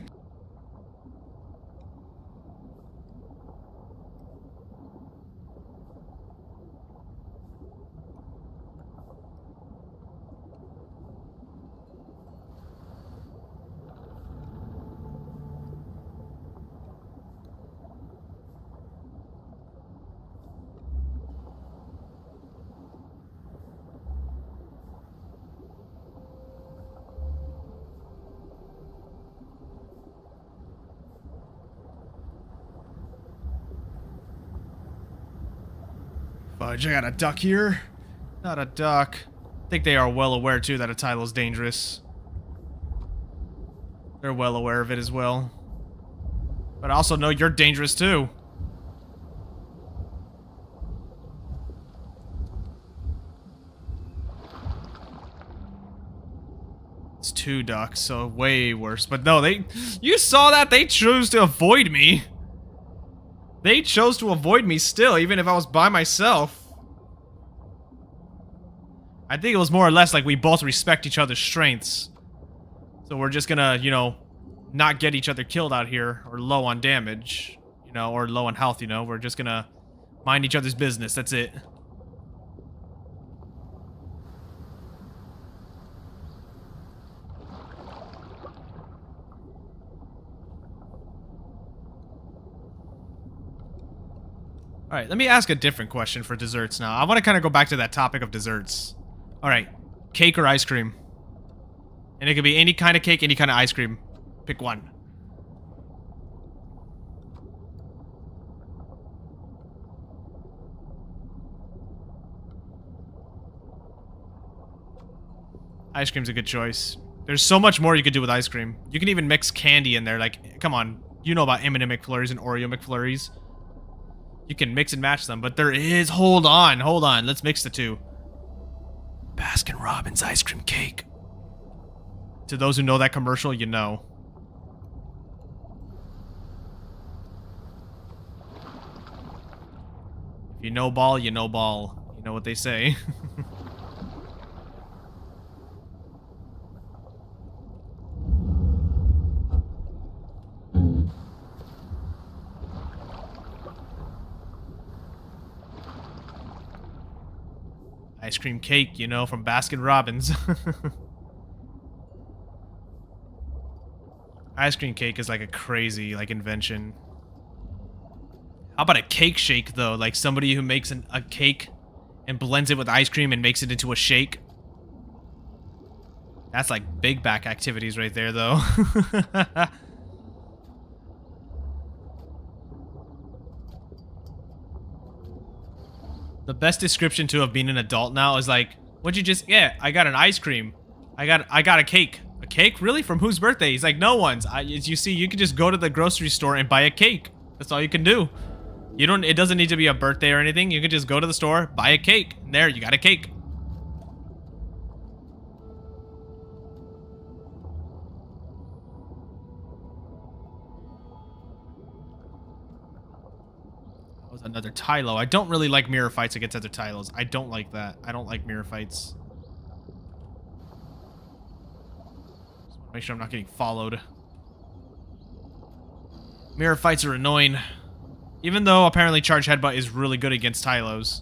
A: Fudge, I got a duck here. Not a duck. I think they are well aware, too, that a Tylo's dangerous. They're well aware of it as well. But I also know you're dangerous, too. It's 2 ducks, so way worse. But no, you saw that? They chose to avoid me. They chose to avoid me still, even if I was by myself. I think it was more or less like we both respect each other's strengths. So we're just gonna, you know, not get each other killed out here, or low on damage, you know, or low on health, you know. We're just gonna mind each other's business, that's it. Alright, let me ask a different question for desserts now. I want to kind of go back to that topic of desserts. Alright, cake or ice cream? And it could be any kind of cake, any kind of ice cream. Pick one. Ice cream's a good choice. There's so much more you could do with ice cream. You can even mix candy in there. Like, come on. You know about M&M McFlurries and Oreo McFlurries. You can mix and match them, but there is... Hold on. Let's mix the two. Baskin Robbins ice cream cake. To those who know that commercial, you know. If you know ball, you know ball. You know what they say. Ice cream cake, you know, from Baskin Robbins. Ice cream cake is like a crazy, like, invention. How about a cake shake, though? Like somebody who makes a cake and blends it with ice cream and makes it into a shake. That's like big back activities right there, though. The best description, too, of being an adult now is like, what'd you just... Yeah, I got an ice cream. I got a cake. A cake? Really? From whose birthday? He's like, no one's. As you see, you can just go to the grocery store and buy a cake. That's all you can do. You don't... It doesn't need to be a birthday or anything. You can just go to the store, buy a cake. And there, you got a cake. Another Tylo. I don't really like mirror fights against other Tylos. I don't like that. I don't like mirror fights. Make sure I'm not getting followed. Mirror fights are annoying. Even though apparently Charge Headbutt is really good against Tylos.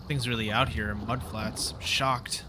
A: Things really out here in mudflats. I'm shocked.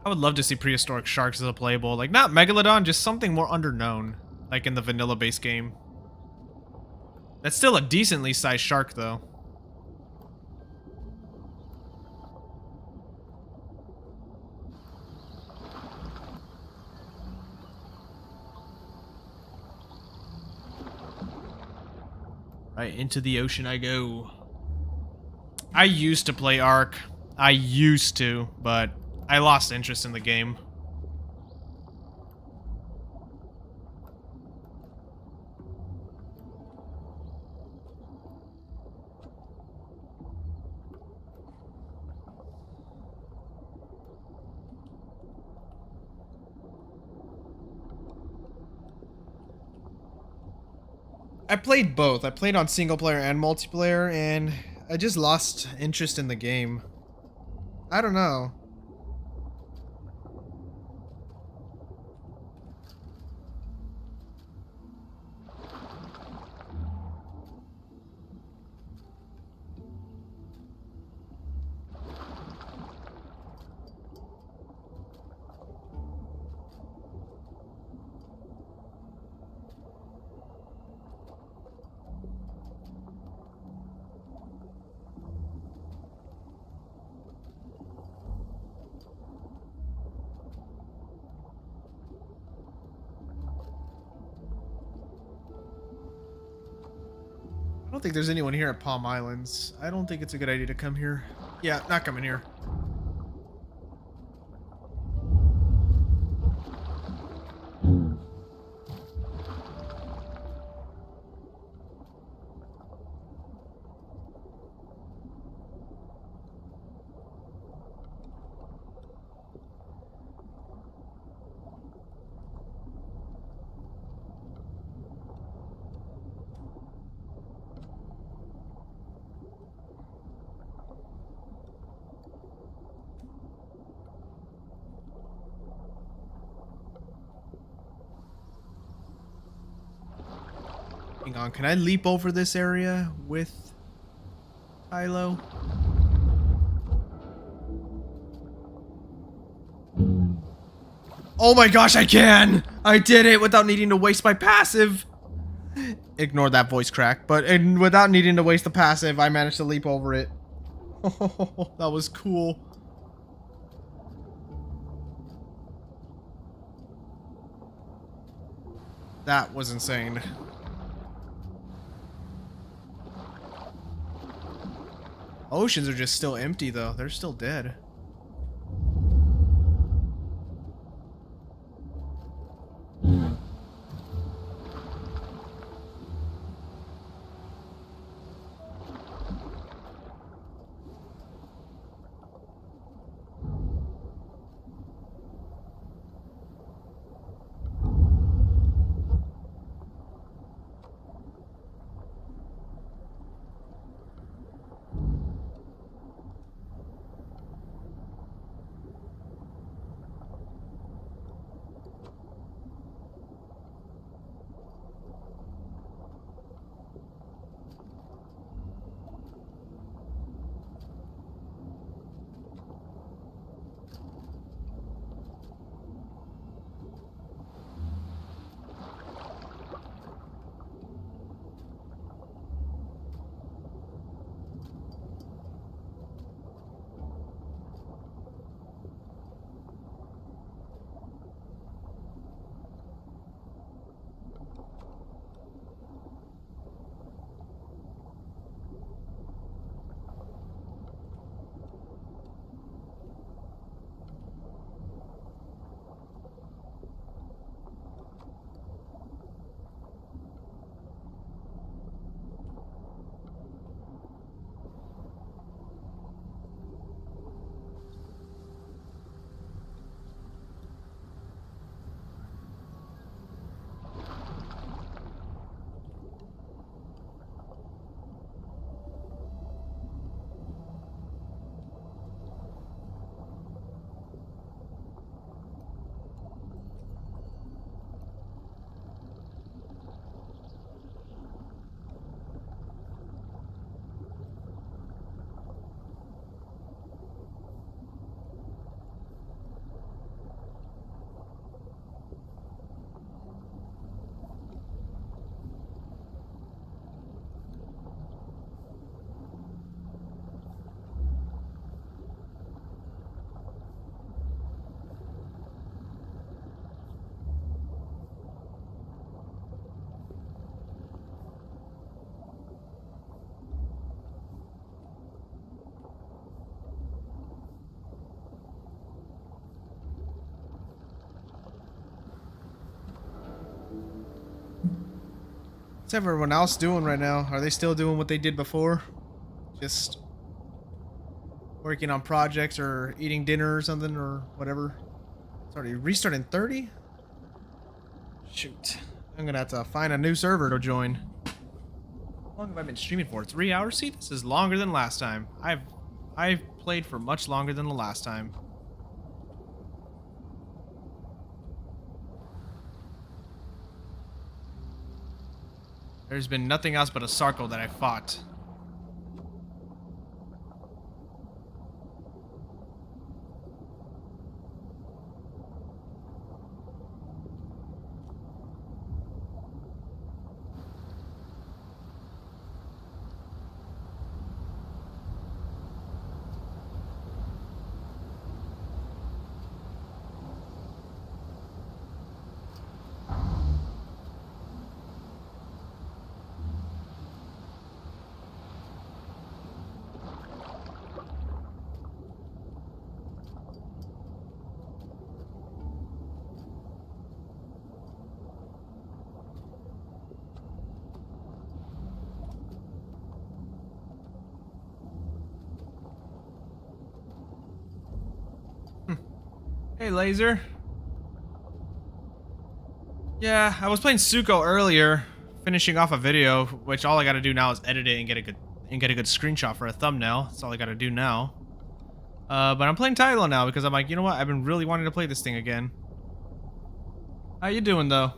A: I would love to see prehistoric sharks as a playable. Like, not Megalodon, just something more underknown. Like in the vanilla base game. That's still a decently sized shark, though. Right into the ocean I go. I used to play Ark. I used to, but I lost interest in the game. I played both. I played on single player and multiplayer, and I just lost interest in the game. I don't know. I don't think there's anyone here at Palm Islands. I don't think it's a good idea to come here. Yeah, not coming here. Hang on, can I leap over this area with Hilo? Oh my gosh, I can! I did it without needing to waste my passive! Ignore that voice crack, but without needing to waste the passive, I managed to leap over it. Oh, that was cool. That was insane. Oceans are just still empty, though. They're still dead.
B: What's everyone else doing right now? Are they still doing what they did before? Just working on projects or eating dinner or something or whatever? It's already restarting 30? Shoot. I'm gonna have to find a new server to join. How long have I been streaming for? 3 hours? See, this is longer than last time. I've played for much longer than the last time. There's been nothing else but a Sarco that I fought. Hey, Laser. Yeah, I was playing Suko earlier, finishing off a video, which all I gotta do now is edit it and get a good screenshot for a thumbnail. That's all I gotta do now. But I'm playing Tylo now because I'm like, you know what? I've been really wanting to play this thing again. How you doing, though?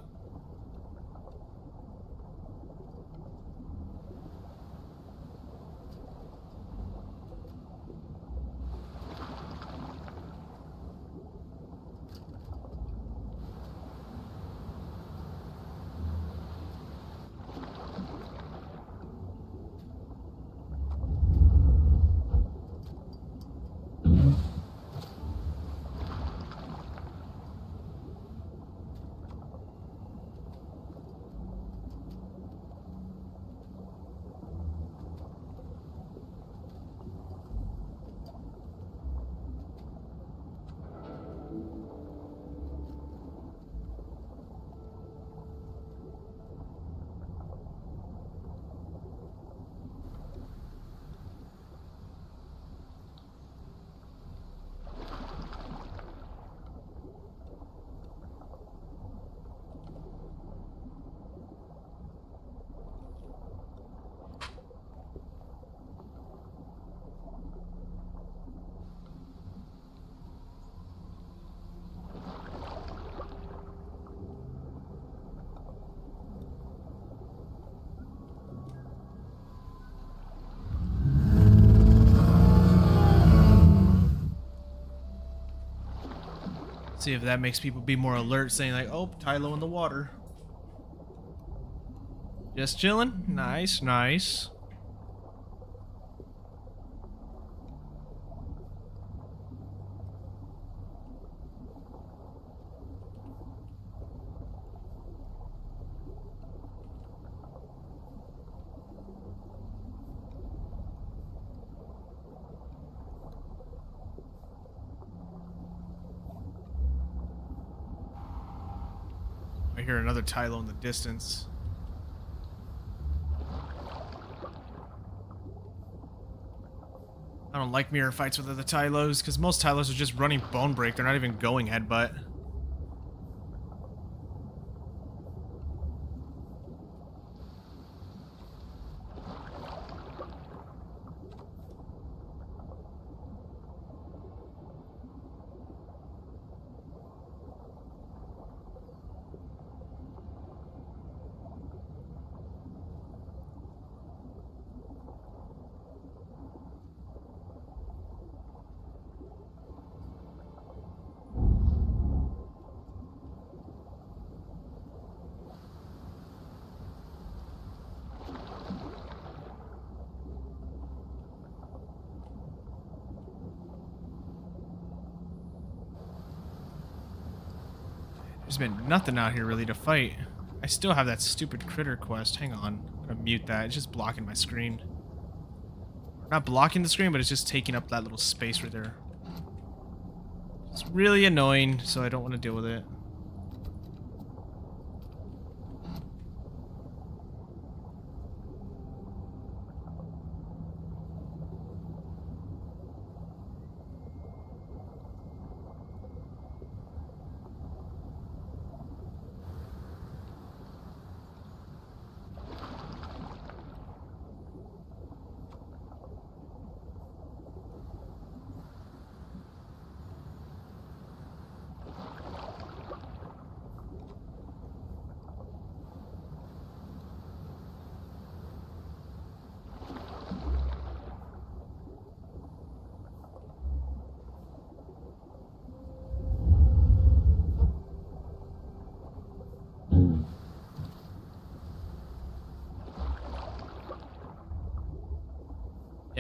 B: See if that makes people be more alert, saying like, oh, Tylo in the water. Just chilling. Nice, nice. I hear another Tylo in the distance. I don't like mirror fights with other Tylos, because most Tylos are just running Bone Break. They're not even going headbutt. There's been nothing out here really to fight. I still have that stupid critter quest. Hang on. I'm gonna mute that. It's just blocking my screen. Not blocking the screen, but it's just taking up that little space right there. It's really annoying, so I don't want to deal with it.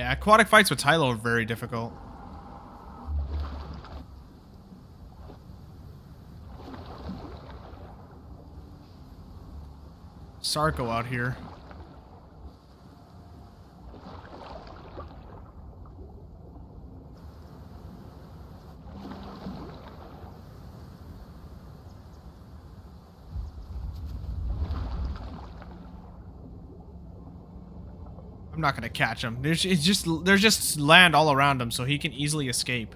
A: Yeah, aquatic fights with Tylo are very difficult. Sarko out here. I'm not gonna catch him. There's just land all around him, so he can easily escape.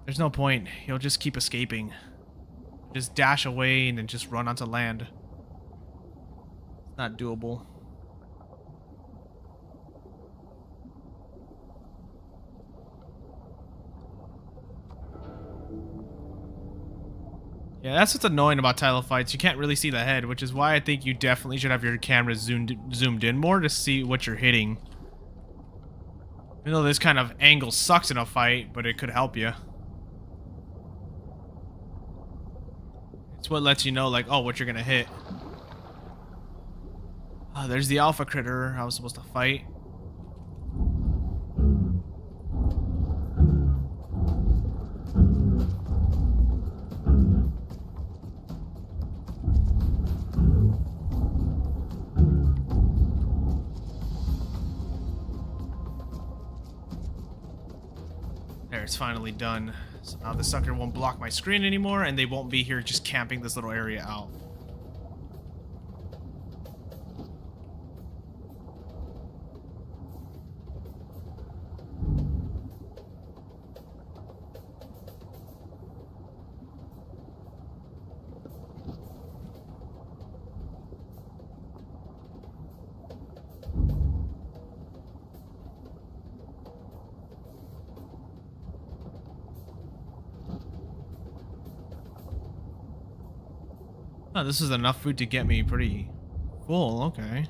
A: There's no point. He'll just keep escaping. Just dash away and then just run onto land. It's not doable. Yeah, that's what's annoying about Tylo fights. You can't really see the head, which is why I think you definitely should have your camera zoomed in more to see what you're hitting. Even though this kind of angle sucks in a fight, but it could help you. It's what lets you know, like, oh, what you're gonna hit. Oh, there's the alpha critter I was supposed to fight. There, it's finally done. So now the sucker won't block my screen anymore, and they won't be here just camping this little area out. Oh, this is enough food to get me pretty full, okay.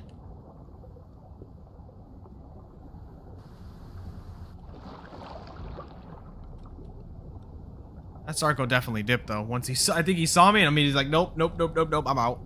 A: That Sarko definitely dipped though. Once he saw, I think he saw me and he's like, nope, nope, nope, nope, nope, I'm out.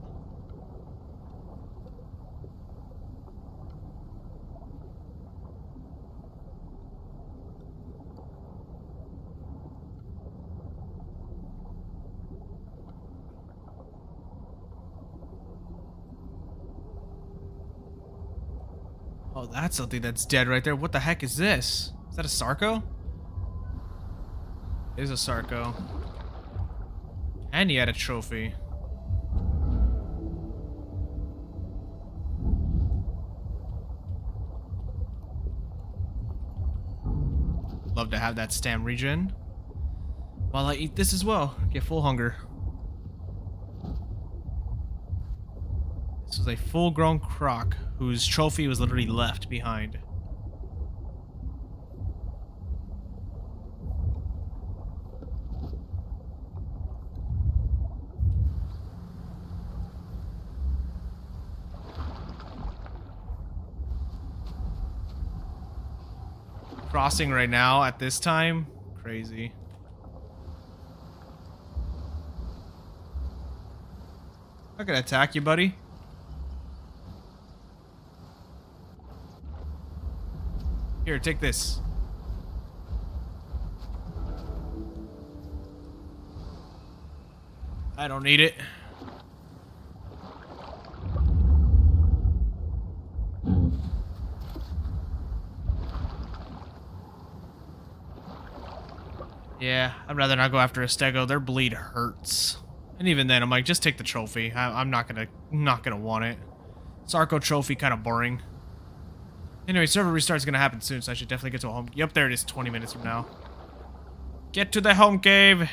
A: Oh, that's something that's dead right there. What the heck is this? Is that a Sarko? It is a Sarko. And he had a trophy. Love to have that stam regen. While I eat this as well. Get full hunger. This was a full-grown croc whose trophy was literally left behind. Crossing right now at this time? Crazy. I'm gonna attack you, buddy. Here, take this. I don't need it. Yeah, I'd rather not go after a Stego. Their bleed hurts. And even then, I'm like, just take the trophy. I'm not gonna want it. Sarko trophy kind of boring. Anyway, server restart's gonna happen soon, so I should definitely get to a home. Yep, there it is, 20 minutes from now. Get to the home cave!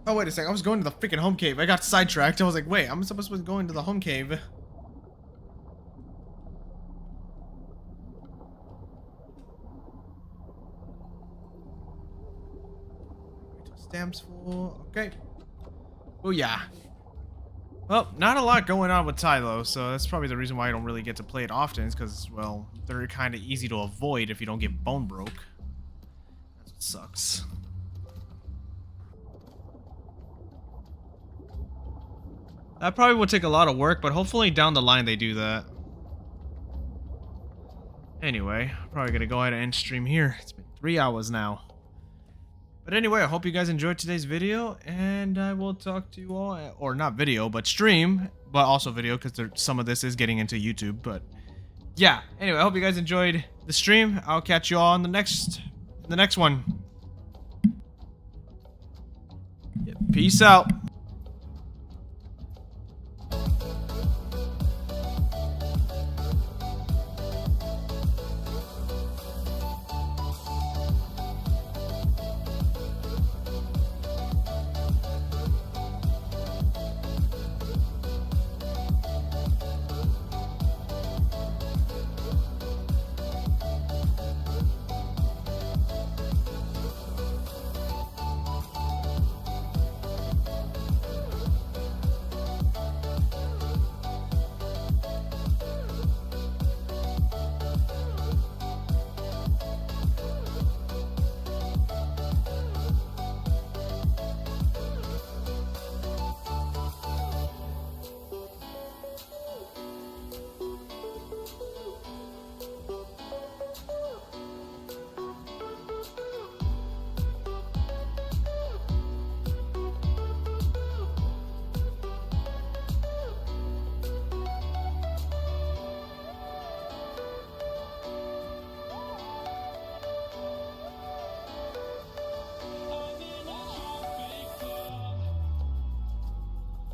B: Oh, wait a second. I was going to the freaking home cave. I got sidetracked. I was like, wait, I'm supposed to be going to the home cave. Stamps full. Okay. Oh, yeah. Well, not a lot going on with Tylo, so that's probably the reason why I don't really get to play it often, is because, well, they're kind of easy to avoid if you don't get bone broke. That's what sucks. That probably would take a lot of work, but hopefully down the line they do that. Anyway, I'm probably gonna go ahead and end stream here. It's been 3 hours now. But anyway, I hope you guys enjoyed today's video, and I will talk to you all, or not video, but stream, but also video, because some of this is getting into YouTube, but yeah. Anyway, I hope you guys enjoyed the stream. I'll catch you all in the next one. Yeah, peace out.